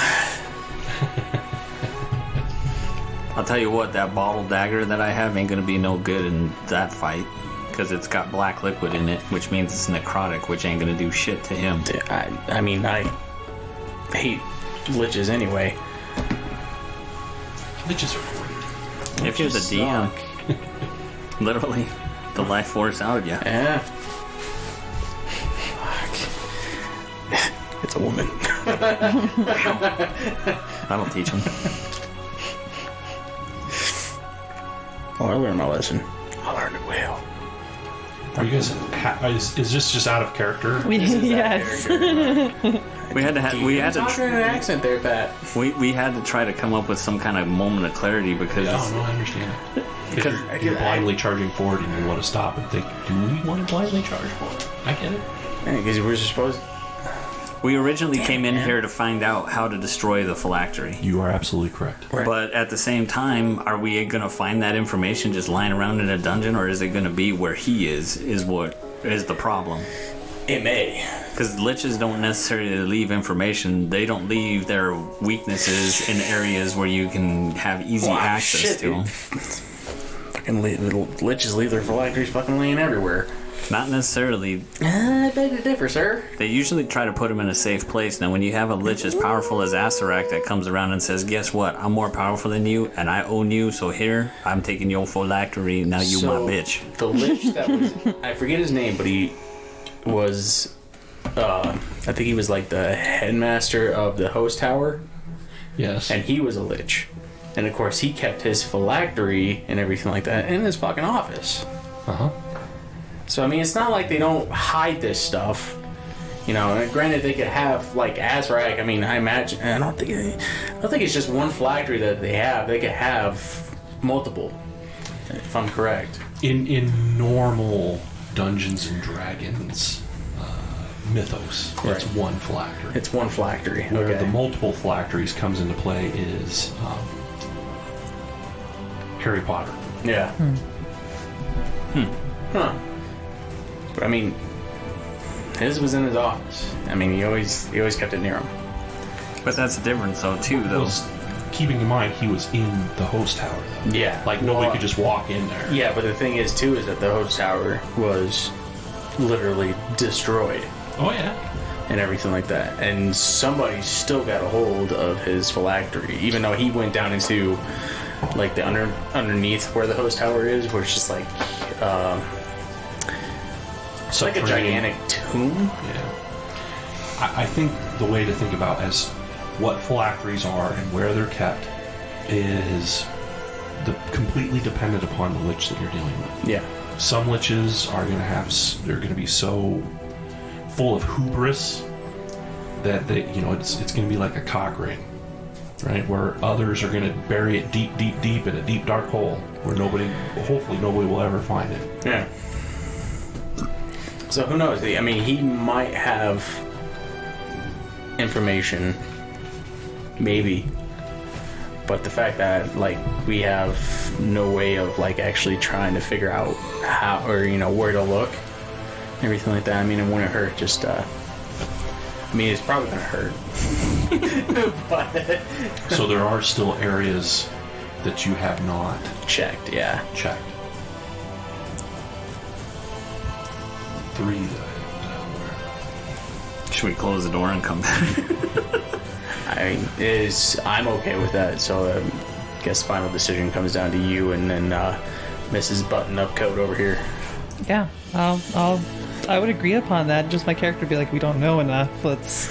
I'll tell you what, that bottle dagger that I have ain't gonna be no good in that fight. Because it's got black liquid in it, which means it's necrotic, which ain't gonna do shit to him. I mean, I hate liches anyway. Liches are weird. If you're the DM, literally, the life force out of you. Yeah. Fuck. It's a woman. That'll teach him. Oh, I learned my lesson. I learned it well. Are you guys... is this just out of character? Yes. We had to Talking in an accent there, Pat. we had to try to come up with some kind of moment of clarity because No, I understand. Because you're blindly charging forward and you want to stop and think, do we want to blindly charge forward? I get it. Because we're supposed... we originally came in here to find out how to destroy the phylactery. You are absolutely correct. Right. But at the same time, are we going to find that information just lying around in a dungeon, or is it going to be where he is what is the problem? It may. Because liches don't necessarily leave information. They don't leave their weaknesses in areas where you can have easy access to them. Fucking little liches leave their phylacteries fucking laying everywhere. Not necessarily. I beg to differ, sir. They usually try to put them in a safe place. Now, when you have a lich as powerful as Asarak that comes around and says, guess what? I'm more powerful than you, and I own you, so here, I'm taking your phylactery, now you my bitch. The lich that was... I forget his name, but he was... I think he was like the headmaster of the host tower. Yes. And he was a lich. And of course, he kept his phylactery and everything like that in his fucking office. Uh-huh. So, I mean, it's not like they don't hide this stuff. You know, and granted, they could have, like, Azrak. I mean, I imagine... I don't think it's just one phylactery that they have. They could have multiple, if I'm correct. In normal Dungeons and Dragons mythos, it's one phylactery. It's one phylactery. Where Okay. the multiple phylacteries comes into play is Harry Potter. Yeah. Huh. But I mean, his was in his office. I mean, he always kept it near him. But that's the difference, though, too, though. Was, keeping in mind, he was in the host tower, though. Yeah. Like, nobody could just walk in there. Yeah, but the thing is, too, is that the host tower was literally destroyed. Oh, yeah. And everything like that. And somebody still got a hold of his phylactery, even though he went down into, like, the underneath where the host tower is, where it's just like, it's like a gigantic tomb. Yeah. I think the way to think about as what phylacteries are and where they're kept is completely dependent upon the lich that you're dealing with. Yeah. Some liches are going to have, they're going to be so full of hubris that they, you know, it's going to be like a cock ring, right? Where others are going to bury it deep, deep, deep in a deep dark hole where hopefully nobody will ever find it. Yeah. So who knows? I mean, he might have information, maybe, but the fact that, like, we have no way of, like, actually trying to figure out how, or, you know, where to look, everything like that. I mean, it wouldn't hurt. Just I mean, it's probably gonna hurt. But So there are still areas that you have not checked. Yeah. checked. 3 that I'm aware of. Should we close the door and come back? I'm okay with that. So I guess final decision comes down to you and then Mrs. Button-Up Coat over here. Yeah, I would agree upon that. Just my character would be like, we don't know enough. Let's.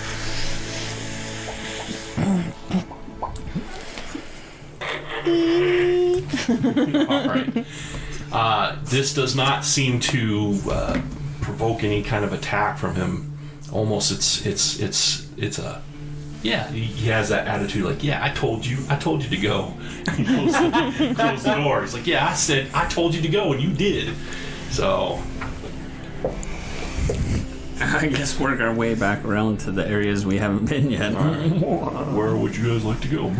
All right. This does not seem to provoke any kind of attack from him. Almost, it's a. Yeah, he has that attitude like, yeah, I told you to go. He closed the door. He's like, yeah, I told you to go, and you did. So, I guess work our way back around to the areas we haven't been yet. where would you guys like to go?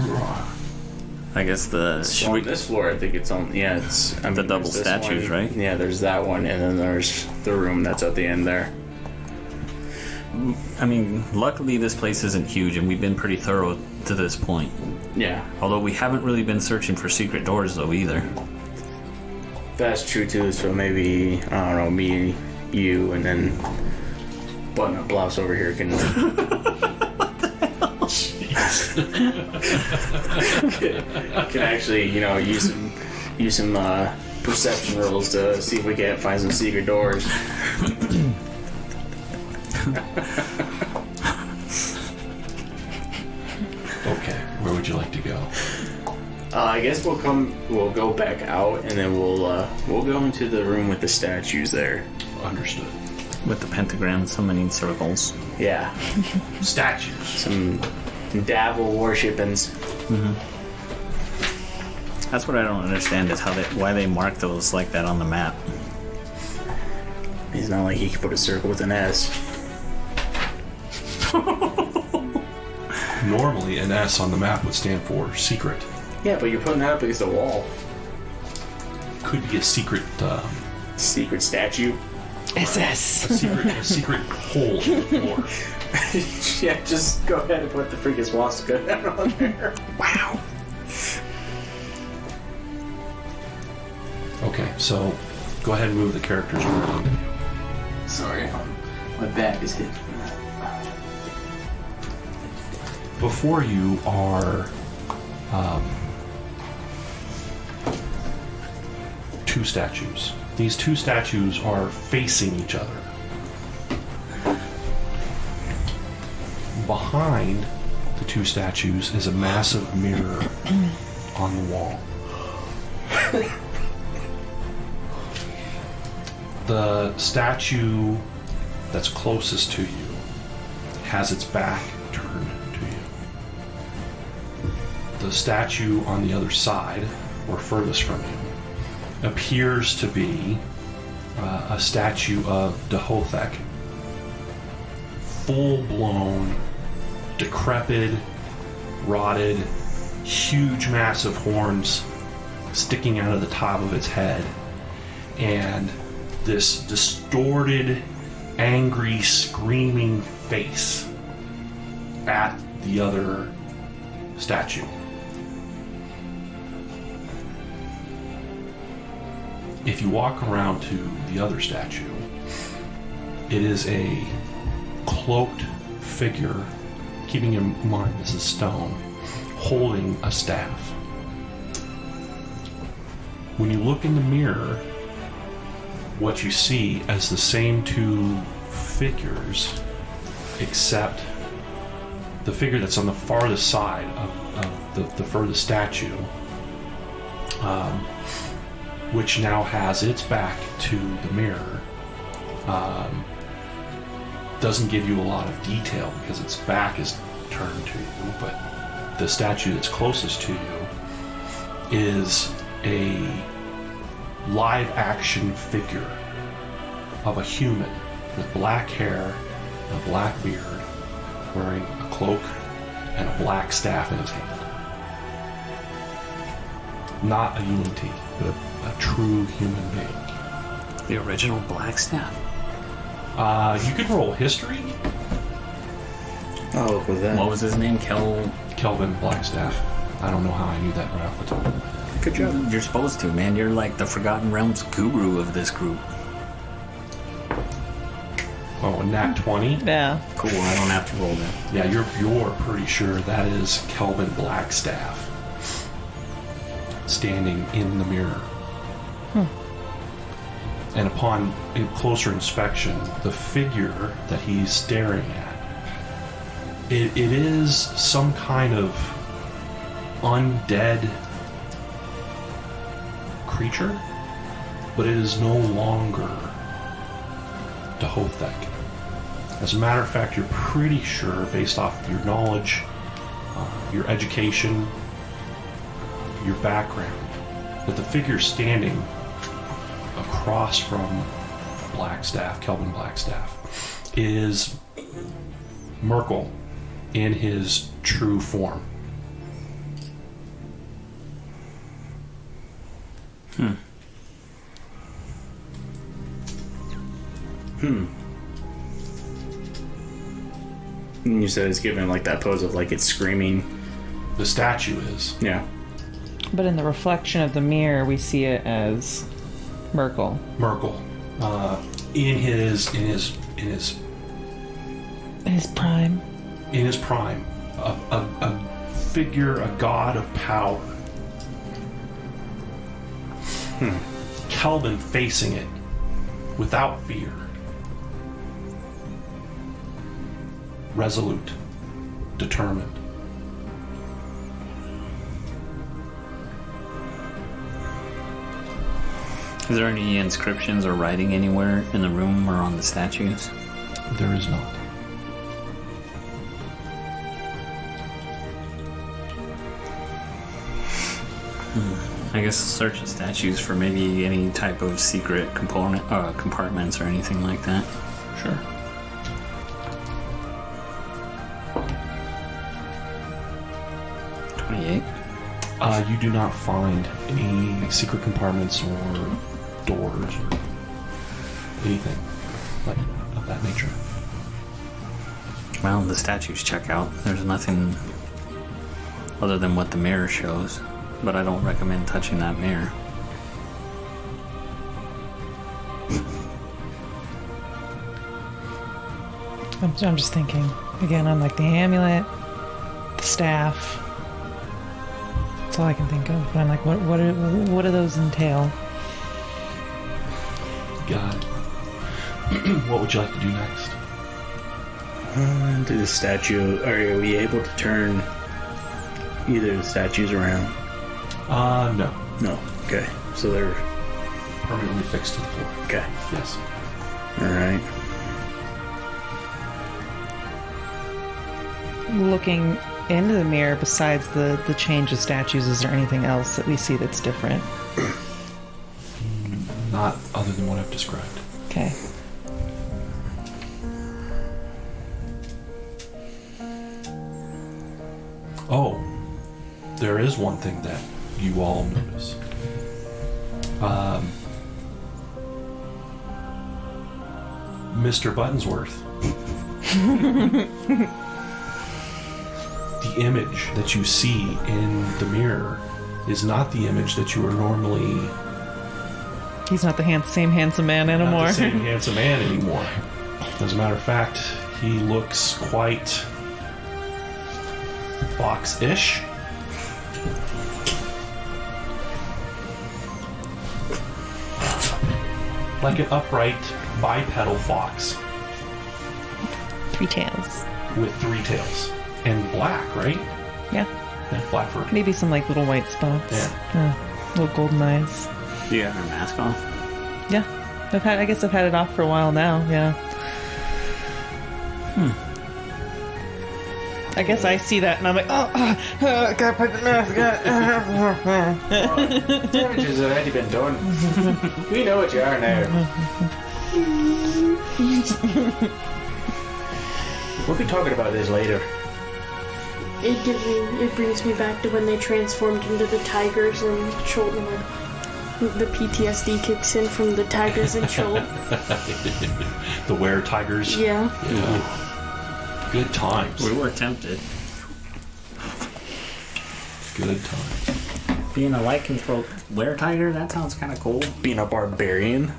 I guess On this floor, I think it's on. Yeah, it's the double there's this statues, one. right? Yeah, there's that one, and then there's the room that's at the end there. I mean, luckily this place isn't huge, and we've been pretty thorough to this point. Yeah, Although we haven't really been searching for secret doors, though, either. that's true too. So maybe I don't know, me, you, and then Button-Up Blouse over here can. can actually, use some perception rolls to see if we can't find some secret doors. Okay, where would you like to go? I guess we'll go back out, and then we'll go into the room with the statues there. Understood. With the pentagram summoning circles. Yeah, Statues. some Davil worshipings. That's what I don't understand is why they mark those like that on the map. It's not like he could put a circle with an S. Normally, an S on the map would stand for secret. Yeah, but you're putting that up against the wall. Could be a secret, Secret statue. SS. a secret hole in the floor. Yeah, just go ahead and put the freaking swastika down on there. Wow. Okay, so go ahead and move the characters around. Sorry, my back is hit. Before you are two statues. These two statues are facing each other. Behind the two statues is a massive mirror on the wall. The statue that's closest to you has its back turned to you. The statue on the other side, or furthest from you, appears to be a statue of Dehothek. Full-blown, decrepit, rotted, huge massive horns sticking out of the top of its head, and this distorted, angry, screaming face at the other statue. If you walk around to the other statue, it is a cloaked figure, keeping in mind this is stone, holding a staff. When you look in the mirror, what you see as the same two figures, except the figure that's on the farthest side of the furthest statue, which now has its back to the mirror, doesn't give you a lot of detail because its back is turned to you, but the statue that's closest to you is a live action figure of a human with black hair and a black beard, wearing a cloak and a black staff in his hand. Not a UNT, but a true human being. The original Blackstaff? You could roll history. Oh, look at that. What was his name? Kelvin Blackstaff. I don't know how I knew that right off the top of my head. Good job. You're supposed to, man. You're like the Forgotten Realms guru of this group. Oh, a nat 20? Yeah. Cool, I don't have to roll that. Yeah, you're pretty sure that is Kelvin Blackstaff standing in the mirror. And upon closer inspection, the figure that he's staring at, it is some kind of undead creature, but it is no longer Dahothic. As a matter of fact, you're pretty sure, based off your knowledge, your education, your background, that the figure standing across from Blackstaff, Kelvin Blackstaff, is Merkel in his true form. And you said it's given like that pose of like it's screaming. The statue is. Yeah. But in the reflection of the mirror, we see it as Merkel. Merkel. In his Prime. in his prime, a figure, a god of power. Kelvin facing it without fear, resolute, determined. Is there any inscriptions or writing anywhere in the room or on the statues? There is not. I guess search the statues for maybe any type of secret compartments or anything like that. Sure. You do not find any secret compartments or doors or anything like of that nature. Well, the statues check out. There's nothing other than what the mirror shows, but I don't recommend touching that mirror. I'm just thinking again on like the amulet, the staff. That's all I can think of. But I'm like, what do those entail? Got it. What would you like to do next? Do the statue. Are we able to turn either of the statues around? No. No. Okay. So they're Permanently fixed to the floor. okay. Yes. All right. Looking into the mirror, besides the change of statues, is there anything else that we see that's different? Not other than what I've described. Okay. Oh, there is one thing that you all notice. Mr. Buttonsworth. The image that you see in the mirror is not the image that you are normally. He's not the same handsome man anymore. Not the same handsome man anymore. As a matter of fact, he looks quite fox-ish. Like an upright bipedal fox 3 tails. with 3 tails. And black, right? Yeah. Yeah, black fur. Maybe some like little white spots. Yeah. Little golden eyes. Do you have your mask off? Yeah. I guess I've had it off for a while now. Yeah. I guess I see that and I'm like, I gotta put the mask on. Damage has already been done. We know what you are now. We'll be talking about this later. It brings me back to when they transformed into the tigers and Chult, and like the PTSD kicks in from the tigers and Chult. The were-tigers. Yeah. Yeah. Good times. We were tempted. Good times. Being a light control were tiger, that sounds kind of cool. Being a barbarian.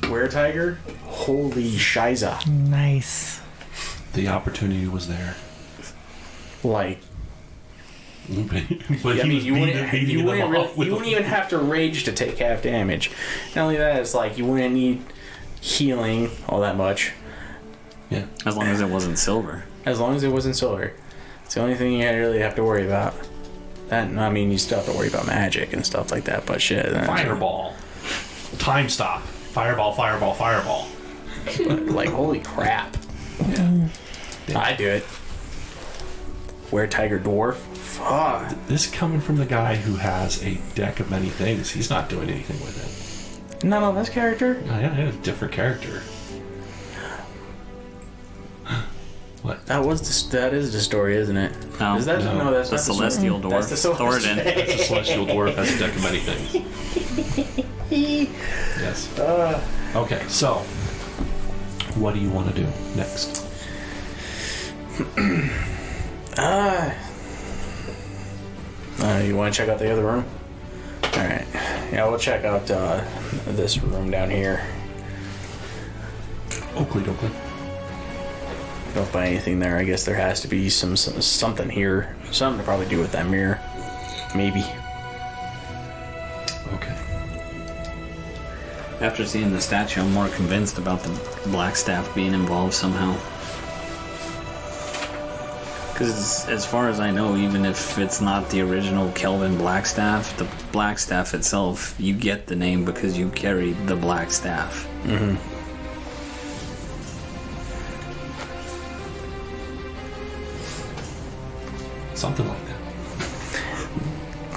Were-tiger? Holy shiza. Nice. The opportunity was there. Like, But I mean, you wouldn't wouldn't even have to rage to take half damage. Not only that, it's like you wouldn't need healing all that much. Yeah. As long as it wasn't silver. As long as it wasn't silver. It's the only thing you really have to worry about. That, I mean, you still have to worry about magic and stuff like that, but shit. Fireball. Time stop. Fireball, fireball, fireball. Like, holy crap. Yeah. I do it. Were-tiger dwarf? Fuck. This coming from the guy who has a deck of many things. He's not doing anything with it. Not on this character? Oh, yeah, a different character. What? That is the story, isn't it? No. Is that No. that's The not celestial story. dwarf. That's the Thoradin. That's a celestial dwarf. Has a deck of many things. Yes. Okay, so what do you want to do next? You want to check out the other room? Alright. Yeah, we'll check out this room down here. Oakley Doakley. Don't find anything there. I guess there has to be something here. Something to probably do with that mirror. Maybe. Okay. After seeing the statue, I'm more convinced about the black staff being involved somehow. Because as far as I know, even if it's not the original Kelvin Blackstaff, the Blackstaff itself, you get the name because you carry the black staff. Mm-hmm. Something like that.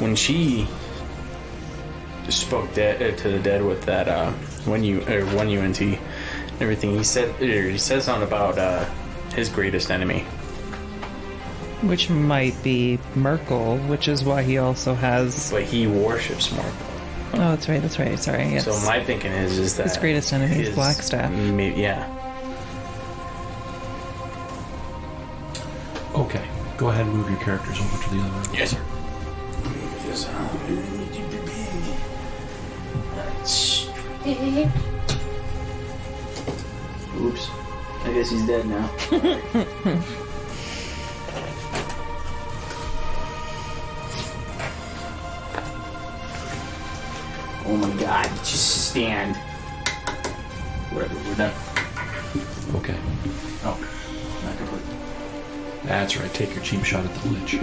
When she spoke to the dead with that one UNT and everything, he said something about his greatest enemy. Which might be Merkel, which is why he also has... But he worships Morkel. Oh, that's right, sorry, yes. So my thinking is that his greatest enemy is Blackstaff. Yeah. Okay, go ahead and move your characters over to the other room. Yes, sir. Oops. I guess he's dead now. Oh my god, just stand. Whatever, we're done. Okay. Oh, not complete. That's right, take your cheap shot at the Lich.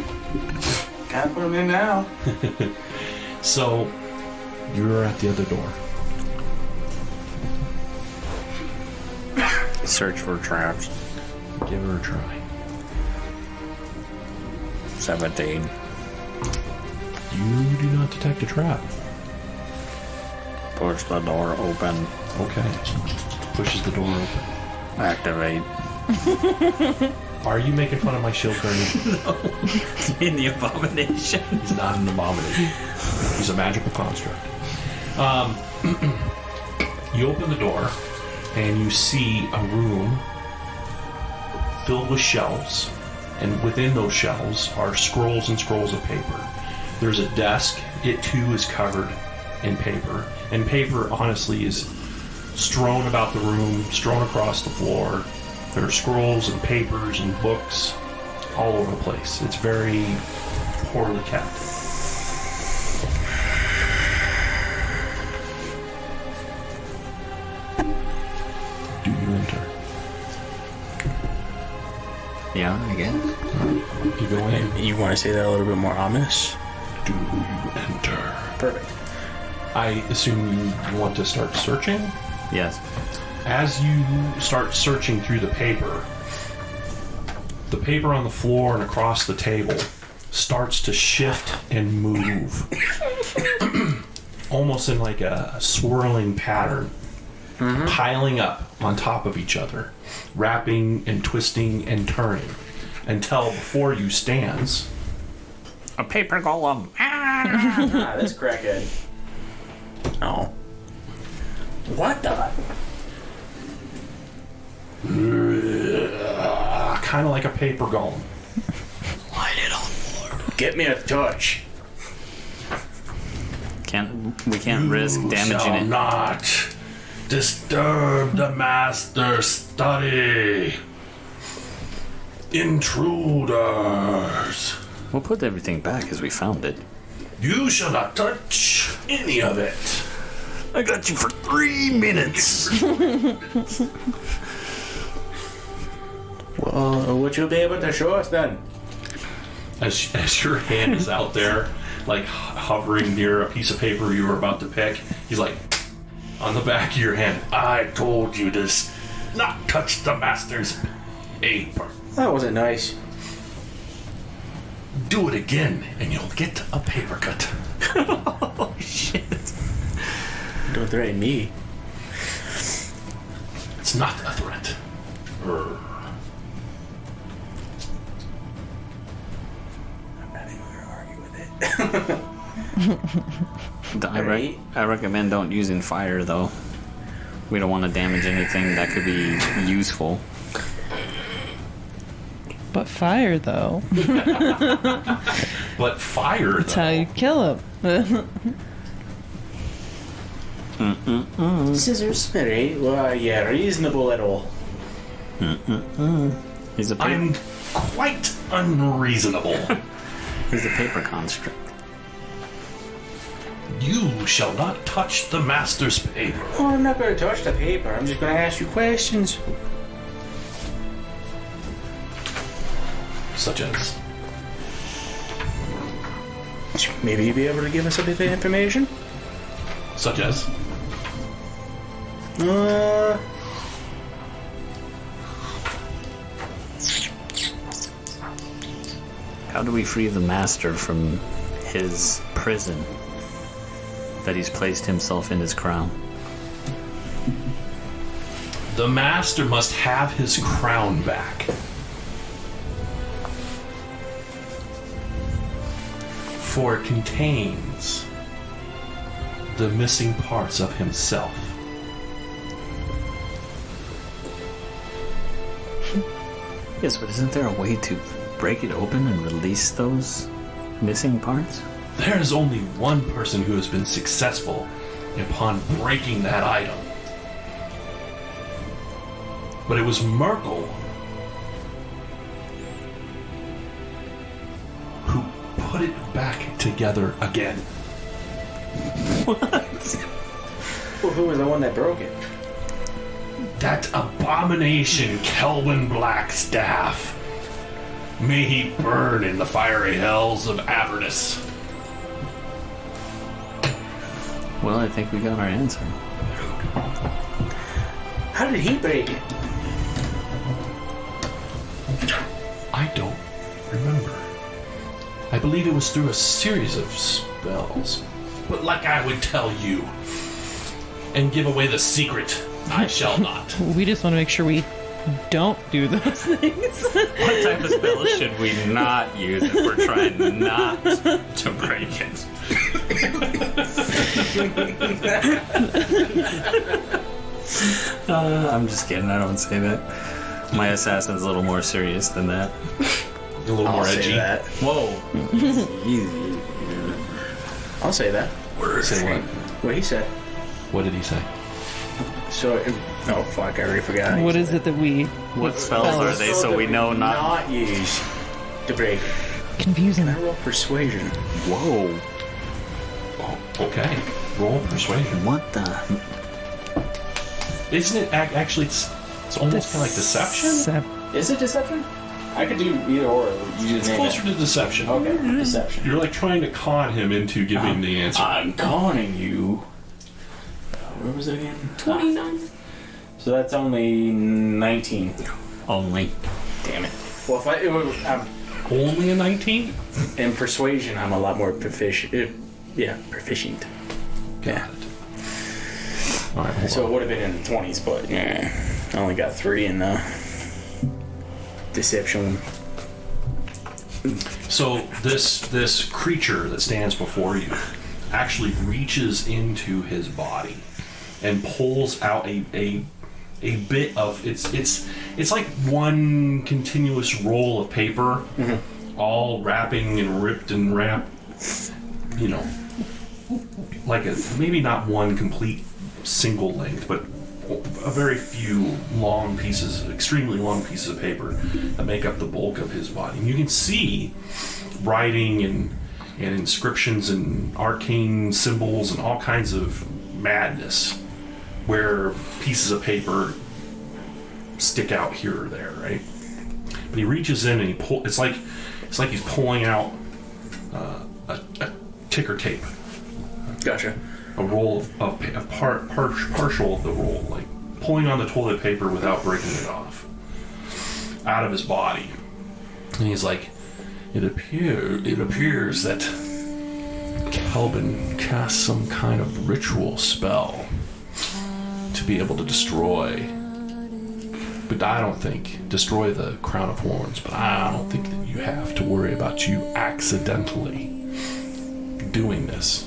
Gotta put him in now. So, you're at the other door. Search for traps. Give her a try. 17. You do not detect a trap. Push the door open. Okay. Pushes the door open. Activate. Are you making fun of my shield guardian? In the abomination. He's not an abomination. He's a magical construct. You open the door, and you see a room filled with shelves, and within those shelves are scrolls and scrolls of paper. There's a desk. It too is covered in paper, and paper honestly is strewn about the room, strewn across the floor. There are scrolls and papers and books all over the place. It's very poorly kept. Do you enter? Yeah, I guess. You go in. You want to say that a little bit more ominous? Do you enter? Perfect. I assume you want to start searching? Yes. As you start searching through the paper on the floor and across the table starts to shift and move. Almost in like a swirling pattern. Mm-hmm. Piling up on top of each other. Wrapping and twisting and turning. Until before you stands... A paper golem. Ah, this crackhead. Oh. What the? Kind of like a paper golem. Light it on board. Get me a touch. We can't risk damaging shall it. Not disturb the master's study. Intruders. We'll put everything back as we found it. You shall not touch any of it. I got you for 3 minutes. Well, would you be able to show us then? As your hand is out there, like hovering near a piece of paper you were about to pick, he's like, on the back of your hand, I told you to not touch the master's paper. That wasn't nice. Do it again, and you'll get a paper cut. Oh, shit. Don't threaten me. It's not a threat. I'm not even going to argue with it. I recommend don't using fire, though. We don't want to damage anything that could be useful. But fire, though. But fire, That's how you kill him. Scissors. Alright, well, yeah, reasonable at all. He's a I'm quite unreasonable. He's a paper construct. You shall not touch the master's paper. Oh, I'm not going to touch the paper. I'm just going to ask you questions. Such as? Maybe you'd be able to give us a bit of information? Such as? How do we free the master from his prison that he's placed himself in his crown? The master must have his crown back. For it contains the missing parts of himself. Yes, but isn't there a way to break it open and release those missing parts? There is only one person who has been successful upon breaking that item. But it was Merkel who put it back together again. What? Well, who was the one that broke it? That abomination, Kelvin Blackstaff. May he burn in the fiery hells of Avernus. Well, I think we got our answer. How did he break it? I don't remember. I believe it was through a series of spells. But like I would tell you, and give away the secret, I shall not. We just want to make sure we don't do those things. What type of spell should we not use if we're trying not to break it? I'm just kidding, I don't say that. My assassin's a little more serious than that. A little more edgy. Say that. Whoa. I'll say that. Say what? What he said. What did he say? So, oh fuck, I already forgot. What is it that we... What spells are they so we know not... Not use to break it. Confusing. Can I roll persuasion? Whoa. Oh, okay. Roll persuasion. What the... Isn't it actually? It's almost kind of like deception. Is it deception? I could do either or. You just It's name closer it. to deception. Okay, deception. You're like trying to con him into giving the answer. I'm conning you. Where was it again? 29. So that's only 19. Only. Damn it. Well, if I'm Only a 19? in persuasion, I'm a lot more proficient. Proficient. Got it. All right. Hold So it on. would have been in the 20s, but I only got 3 in deception. So this creature that stands before you actually reaches into his body and pulls out a bit of it's like one continuous roll of paper, all wrapping and ripped and wrapped. You know, like maybe not one complete single length, but a very few long pieces, extremely long pieces of paper that make up the bulk of his body. And you can see writing and inscriptions and arcane symbols and all kinds of madness where pieces of paper stick out here or there, right? But he reaches in and it's like he's pulling out a ticker tape. Gotcha. A roll of partial of the roll, like pulling on the toilet paper without breaking it off out of his body. And he's like, it appears that Kelvin cast some kind of ritual spell to be able to destroy, but I don't think, destroy the Crown of Horns, but I don't think that you have to worry about you accidentally doing this.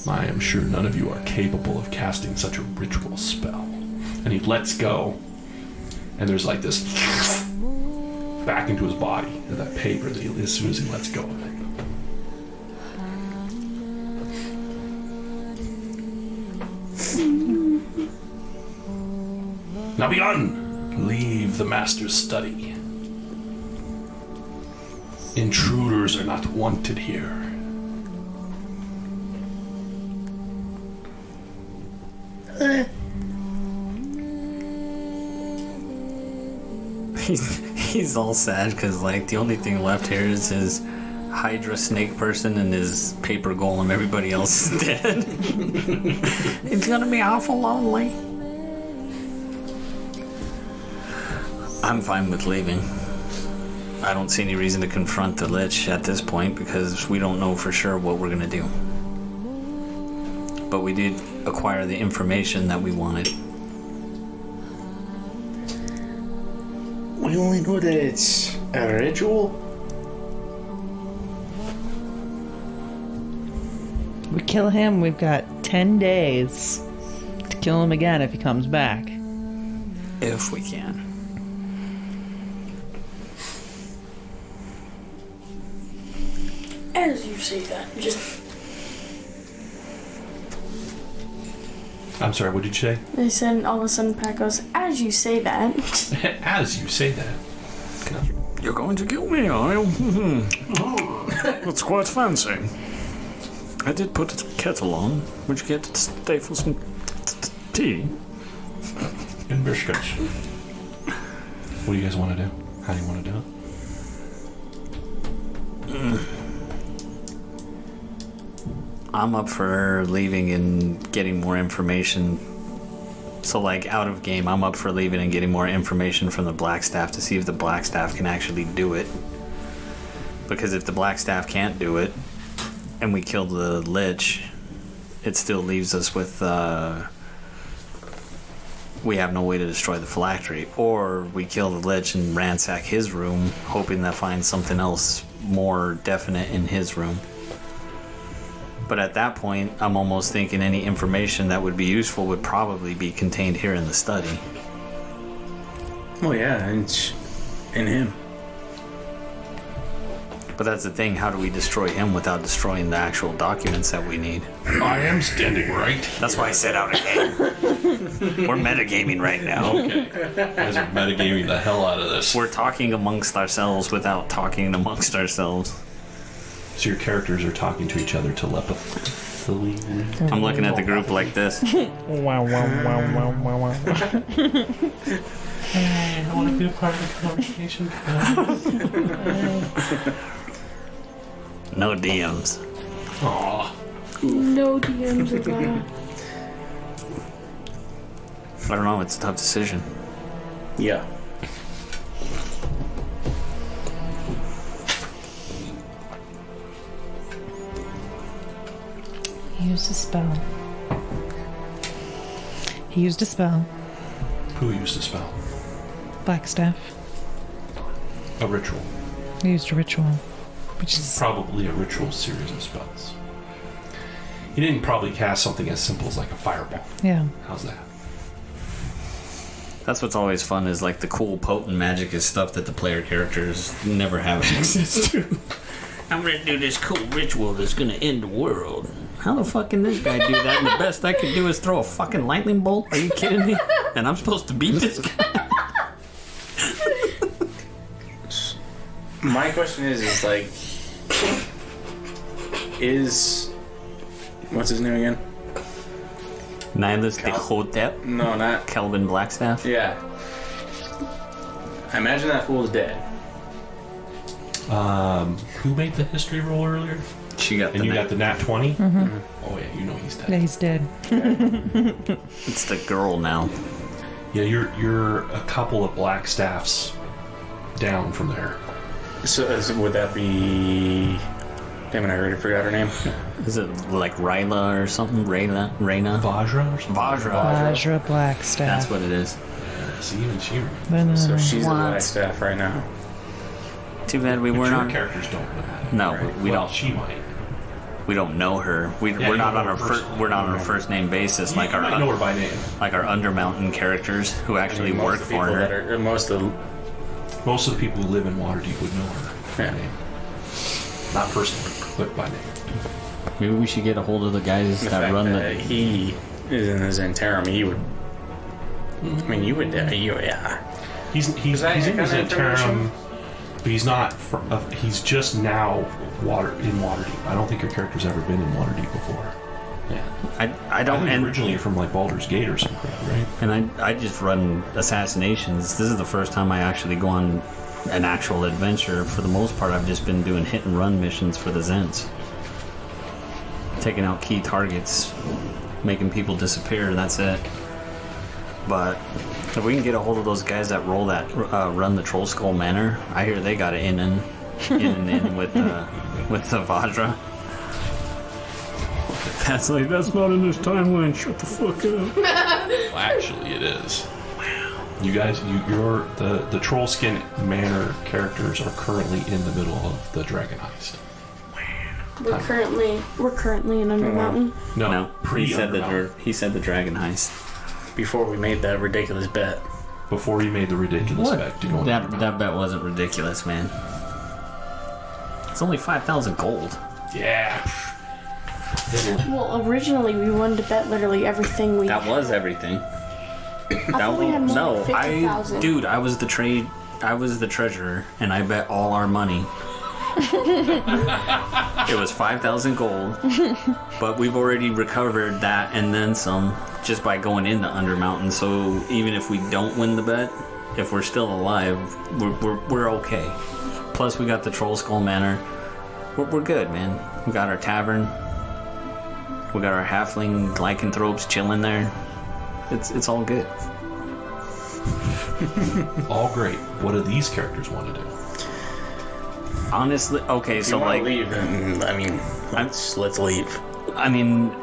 I am sure none of you are capable of casting such a ritual spell. And he lets go, and there's like this back into his body, of that paper that as soon as he lets go of it. Now be on! Leave the master's study. Intruders are not wanted here. He's all sad because like the only thing left here is his Hydra snake person and his paper golem. Everybody else is dead. It's gonna be awful lonely. I'm fine with leaving. I don't see any reason to confront the Lich at this point because we don't know for sure what we're gonna do. But we did acquire the information that we wanted. We only know that it's a ritual. We kill him, we've got 10 days to kill him again if he comes back. If we can. As you say that, just... I'm sorry, what did you say? They said, and all of a sudden Pat goes, as you say that. As you say that. You're going to kill me, are you? That's quite fancy. I did put a kettle on. Would you get to stay for some tea? And biscuits. What do you guys want to do? How do you want to do it? I'm up for leaving and getting more information. So, like, out of game, I'm up for leaving and getting more information from the Blackstaff to see if the Blackstaff can actually do it. Because if the Blackstaff can't do it, and we kill the Lich, it still leaves us with, we have no way to destroy the phylactery. Or we kill the Lich and ransack his room, hoping to find something else more definite in his room. But at that point, I'm almost thinking any information that would be useful would probably be contained here in the study. Oh yeah, it's in him. But that's the thing, how do we destroy him without destroying the actual documents that we need? I am standing right. That's why I said out of game. We're metagaming right now. Okay. You guys are metagaming the hell out of this. We're talking amongst ourselves without talking amongst ourselves. So your characters are talking to each other telepathically. I'm looking at the group like this. Wow, wow, wow, wow, wow, wow. I want to be a part of the conversation. No DMs. Aww. No DMs allowed. I don't know, it's a tough decision. Yeah. He used a spell. He used a spell. Who used a spell? Blackstaff. A ritual. He used a ritual. Which is Probably a ritual series of spells. He didn't probably cast something as simple as like a fireball. yeah. How's that? That's what's always fun is like the cool potent magic is stuff that the player characters never have access to. I'm gonna do this cool ritual that's gonna end the world. How the fuck can this guy do that? And the best I could do is throw a fucking lightning bolt? Are you kidding me? And I'm supposed to beat this guy? My question is like, what's his name again? Nihilus de Hotep? No, not Kelvin Blackstaff? Yeah. I imagine that fool's dead. Who made the history roll earlier? She got And the you nat- got the nat 20? Mm-hmm. Oh yeah, you know he's dead. Yeah, he's dead. It's the girl now. Yeah, you're a couple of black staffs down from there. So would that be... Damn it, I already forgot her name. Is it like Ryla or something? Rayna? Vajra or something? Vajra Blackstaff. That's what it is. See, even she... So she's the What? black staff right now. Too bad we But weren't your on... characters don't know that. No, right? we Well, don't. she might. We don't know her. We're you not don't on know our her first. We're not on a first name basis like You might know her by name. Undermountain characters who actually work Most of the for people her. that are- most of the... Most of the people who live in Waterdeep would know her by Yeah. name. Not personally, but by name. Maybe we should get a hold of the guys The that fact run that the. he is in his interim, he would... I mean, you would... yeah. He's in his interim, but he's not. He's just now in Waterdeep. I don't think your character's ever been in Waterdeep before. Yeah. I don't. think And, originally you're from like Baldur's Gate or something, right? and I just run assassinations. This is the first time I actually go on an actual adventure. For the most part, I've just been doing hit and run missions for the Zents, taking out key targets, making people disappear, and that's it. But if we can get a hold of those guys that run the Troll Skull Manor, I hear they got it in with the Vajra. That's not in this timeline. Shut the fuck up. Well, actually, it is. Wow. You guys, the Trollskin Manor characters are currently in the middle of the Dragon Heist. We're currently in Undermountain. No, he said Undermountain. the Dragon Heist. Before we made that ridiculous bet. Before you made the ridiculous bet to go on That bet wasn't ridiculous, man. It's only 5,000 gold. Yeah. Well, originally we wanted to bet literally everything we. That was everything. I thought we had more No, than 50,000. dude, I was the treasurer, and I bet all our money. It was 5,000 gold, but we've already recovered that and then some just by going into Undermountain. So even if we don't win the bet, if we're still alive, we're okay. Plus, we got the Troll Skull Manor. We're good, man. We got our tavern. We got our halfling lycanthropes chilling there. It's all good. All great. What do these characters want to do? Honestly, okay, If so you wanna like, leave, then, I mean, let's leave. I mean,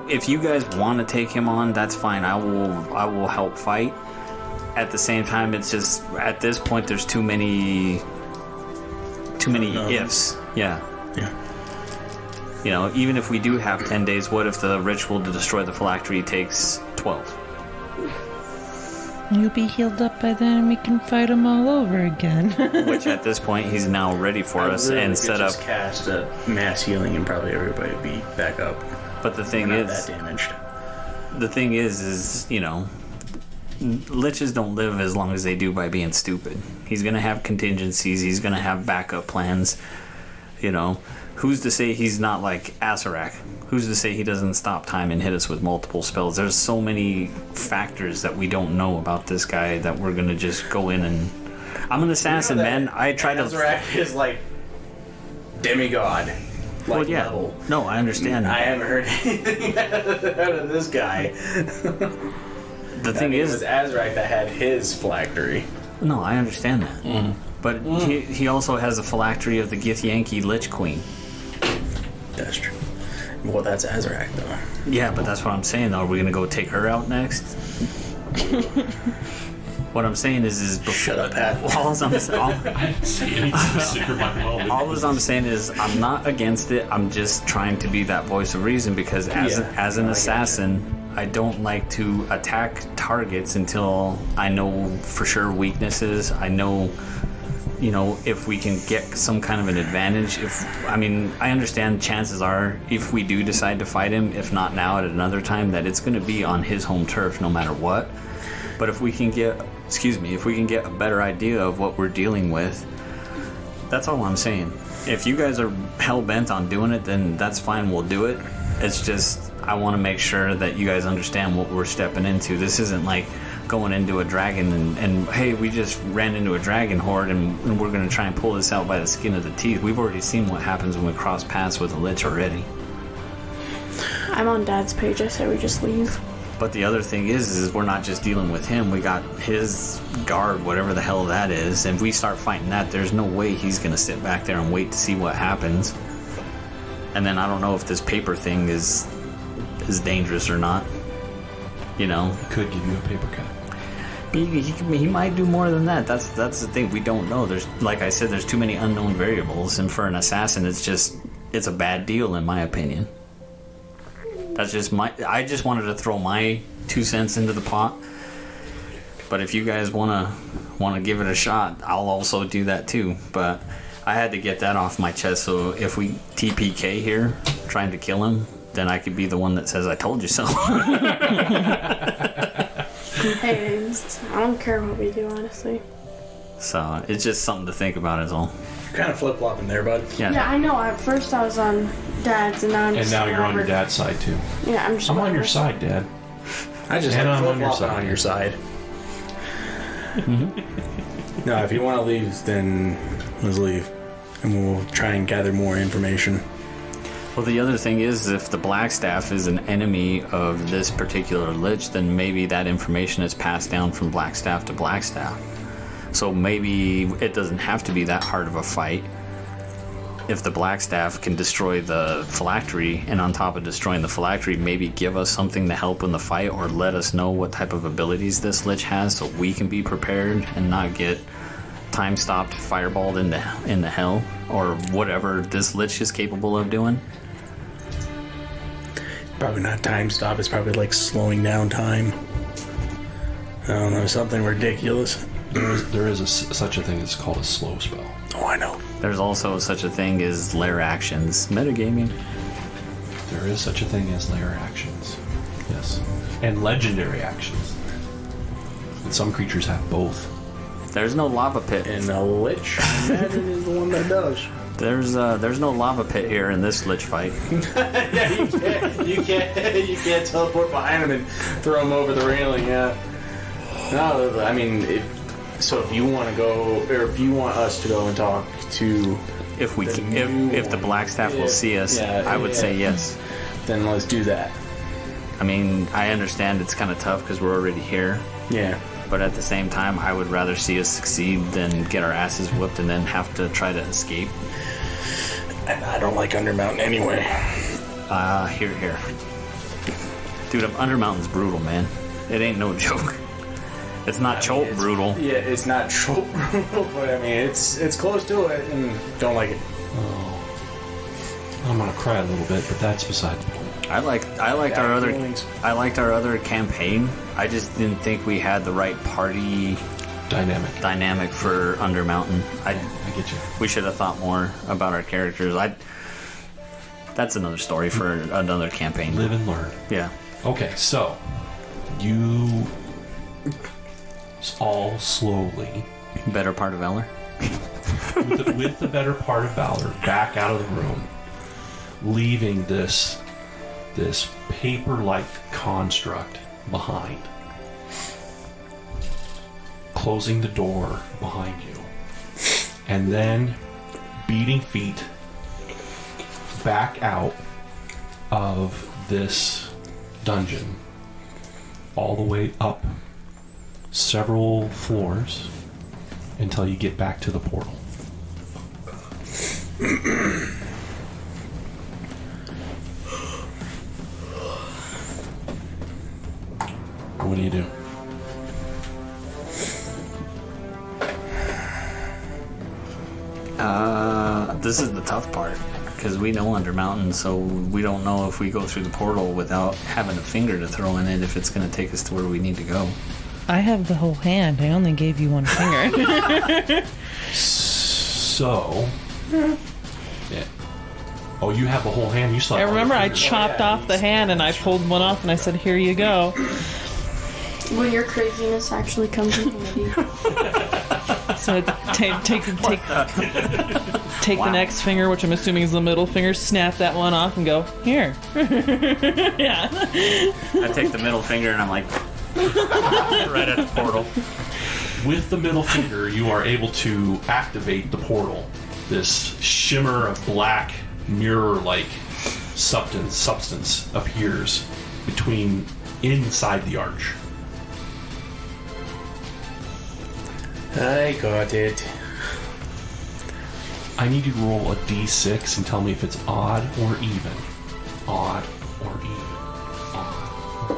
if you guys want to take him on, that's fine. I will help fight. At the same time, it's just at this point there's too many ifs. Yeah. You know, even if we do have 10 days, what if the ritual to destroy the phylactery takes 12? You'll be healed up by then and we can fight him all over again. Which at this point he's now ready for us and set up. Just cast a mass healing and probably everybody would be back up. But the thing Not is, that damaged. the thing is, you know, liches don't live as long as they do by being stupid. He's gonna have contingencies. He's gonna have backup plans. You know, who's to say he's not like Asarak? Who's to say he doesn't stop time and hit us with multiple spells? There's so many factors that we don't know about this guy that we're gonna just go in and. I'm an assassin, man. I try to. Azarak is like demigod. Well, yeah. Level. No, I understand. I haven't heard anything out of this guy. The thing It is, was Azarak that had his phylactery. no, I understand that. But he also has a phylactery of the Githyanki Lich Queen. That's true. Well, that's Azarak, though. Yeah, but that's what I'm saying, though. Are we going to go take her out next? What I'm saying is before, Shut up, Pat. all I'm I didn't see anything super all I'm saying is I'm not against it. I'm just trying to be that voice of reason because as an assassin, I don't like to attack targets until I know for sure weaknesses. I know you know, if we can get some kind of an advantage. I understand chances are, if we do decide to fight him, if not now at another time, that it's going to be on his home turf no matter what. But if we can get, if we can get a better idea of what we're dealing with, that's all I'm saying. If you guys are hell-bent on doing it, then that's fine, we'll do it. It's just, I want to make sure that you guys understand what we're stepping into. This isn't like going into a dragon and hey, we just ran into a dragon horde and we're going to try and pull this out by the skin of the teeth. We've already seen what happens when we cross paths with a lich already. I'm on Dad's page. I say we just leave. But the other thing is we're not just dealing with him. We got his guard, whatever the hell that is. If we start fighting that, there's no way he's going to sit back there and wait to see what happens. And then I don't know if this paper thing is dangerous or not. You know, He could give you a paper cut. he might do more than that. That's the thing. We don't know. There's, like I said, there's too many unknown variables. And for an assassin, it's a bad deal in my opinion. That's just I just wanted to throw my 2 cents into the pot. But if you guys want to give it a shot, I'll also do that too. But I had to get that off my chest, so if we TPK here trying to kill him, then I could be the one that says I told you so. Hey, I don't care what we do, honestly. So it's just something to think about is all. You're kind of flip-flopping there, bud. Yeah, I know. At first I was on Dad's, and now I'm just And now you're on your whatever. dad's side too. Yeah, I'm just I'm on whatever. your side, Dad. I just And like I'm on your flip-flopping side. on your side. No, if you want to leave, then let's leave. And we'll try and gather more information. Well, the other thing is, if the Blackstaff is an enemy of this particular lich, then maybe that information is passed down from Blackstaff to Blackstaff. So maybe it doesn't have to be that hard of a fight. If the Blackstaff can destroy the phylactery, and on top of destroying the phylactery, maybe give us something to help in the fight, or let us know what type of abilities this lich has, so we can be prepared and not get time stopped, fireballed into hell, or whatever this lich is capable of doing. Probably not time stop. It's probably like slowing down time. I don't know, something ridiculous. There is such a thing as called a slow spell. Oh, I know. There's also such a thing as lair actions. Metagaming. There is such a thing as lair actions. Yes. And legendary actions. And some creatures have both. There's no lava pit. And the lich, imagine, is the one that does. There's no lava pit here in this lich fight. Yeah, you can't teleport behind him and throw him over the railing. Yeah. No, I mean, if you want to go, or if you want us to go and talk to, If the Blackstaff will see us, Yeah, I would say yes. then let's do that. I mean, I understand it's kind of tough because we're already here, Yeah. but at the same time, I would rather see us succeed than get our asses whooped and then have to try to escape. And I don't like Undermountain anyway. Here. Dude, Undermountain's brutal, man. It ain't no joke. It's not choke brutal. Yeah, it's not trope brutal, but I mean, it's close to it, and don't like it. Oh. I'm gonna cry a little bit, but that's beside the point. I liked Bad feelings. our other campaign. I just didn't think we had the right party Dynamic. for Undermountain. I get you. We should have thought more about our characters. That's another story for another campaign. Live and learn. Yeah. Okay, so you all slowly, Better part of Valor. with the better part of Valor, back out of the room, leaving this paper-like construct behind, closing the door behind you, and then beating feet back out of this dungeon, all the way up several floors until you get back to the portal. What do you do? This is the tough part because we know Undermountain, so we don't know if we go through the portal without having a finger to throw in it if it's going to take us to where we need to go. I have the whole hand. I only gave you one finger. So, yeah. Oh, you have the whole hand. You still. I have all your remember I fingers. chopped off the hand and I pulled one off and I said, "Here you go." When your craziness actually comes in handy. So take the next finger, which I'm assuming is the middle finger, snap that one off and go, "Here." Yeah. I take the middle finger and I'm like, right at the portal. With the middle finger, you are able to activate the portal. This shimmer of black, mirror-like substance appears inside the arch. I got it. I need you to roll a d6 and tell me if it's odd or even. Odd or even. Odd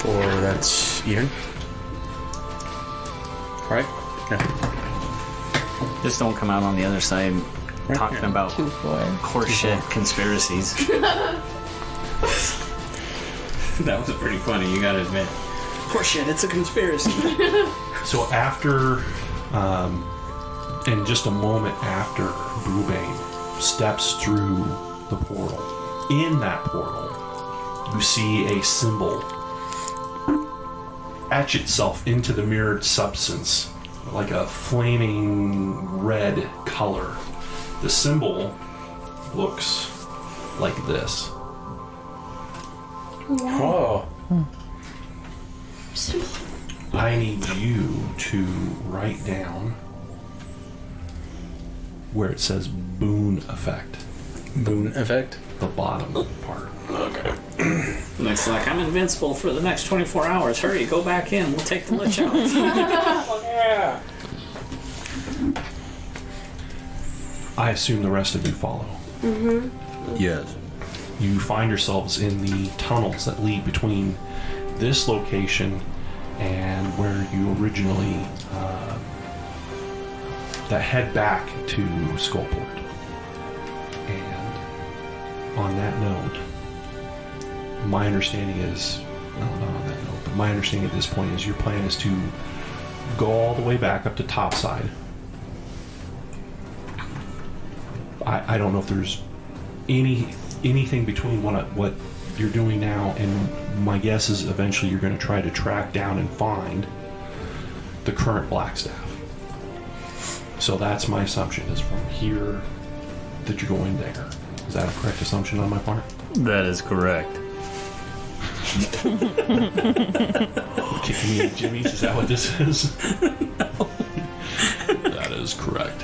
or even. That's even. Right? Yeah. Just don't come out on the other side talking about 2, 4. horseshit conspiracies. That was pretty funny, you gotta admit. Horseshit, it's a conspiracy. So after, and just a moment after Brubane steps through the portal, in that portal, you see a symbol etch itself into the mirrored substance, like a flaming red color. The symbol looks like this. Oh. I need you to write down where it says boon effect. Boon effect? The bottom part. Okay. Looks like I'm invincible for the next 24 hours. Hurry, go back in. We'll take the lich out. Yeah. I assume the rest of you follow. Mm-hmm. Yes. You find yourselves in the tunnels that lead between this location and where you originally that head back to Skullport. And on that note, my understanding is, no, not on that note, but my understanding at this point is your plan is to go all the way back up to topside. I don't know if there's anything between what you're doing now, and my guess is eventually you're going to try to track down and find the current Blackstaff. So that's my assumption, is from here that you're going there. Is that a correct assumption on my part? That is correct. Kicking me in Jimmy's, is that what this is? No. That is correct.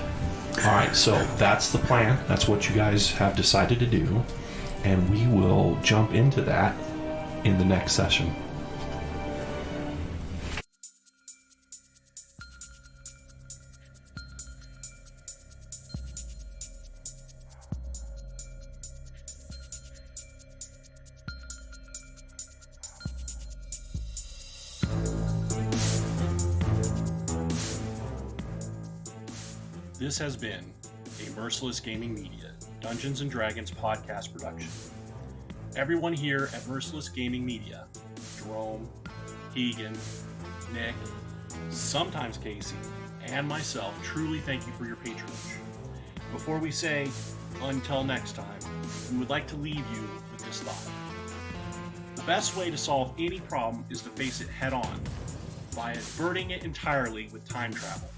Alright, so that's the plan. That's what you guys have decided to do. And we will jump into that in the next session. This has been a Merciless Gaming Media Dungeons & Dragons podcast production. Everyone here at Merciless Gaming Media, Jerome, Keegan, Nick, sometimes Casey, and myself truly thank you for your patronage. Before we say until next time, we would like to leave you with this thought. The best way to solve any problem is to face it head on by averting it entirely with time travel.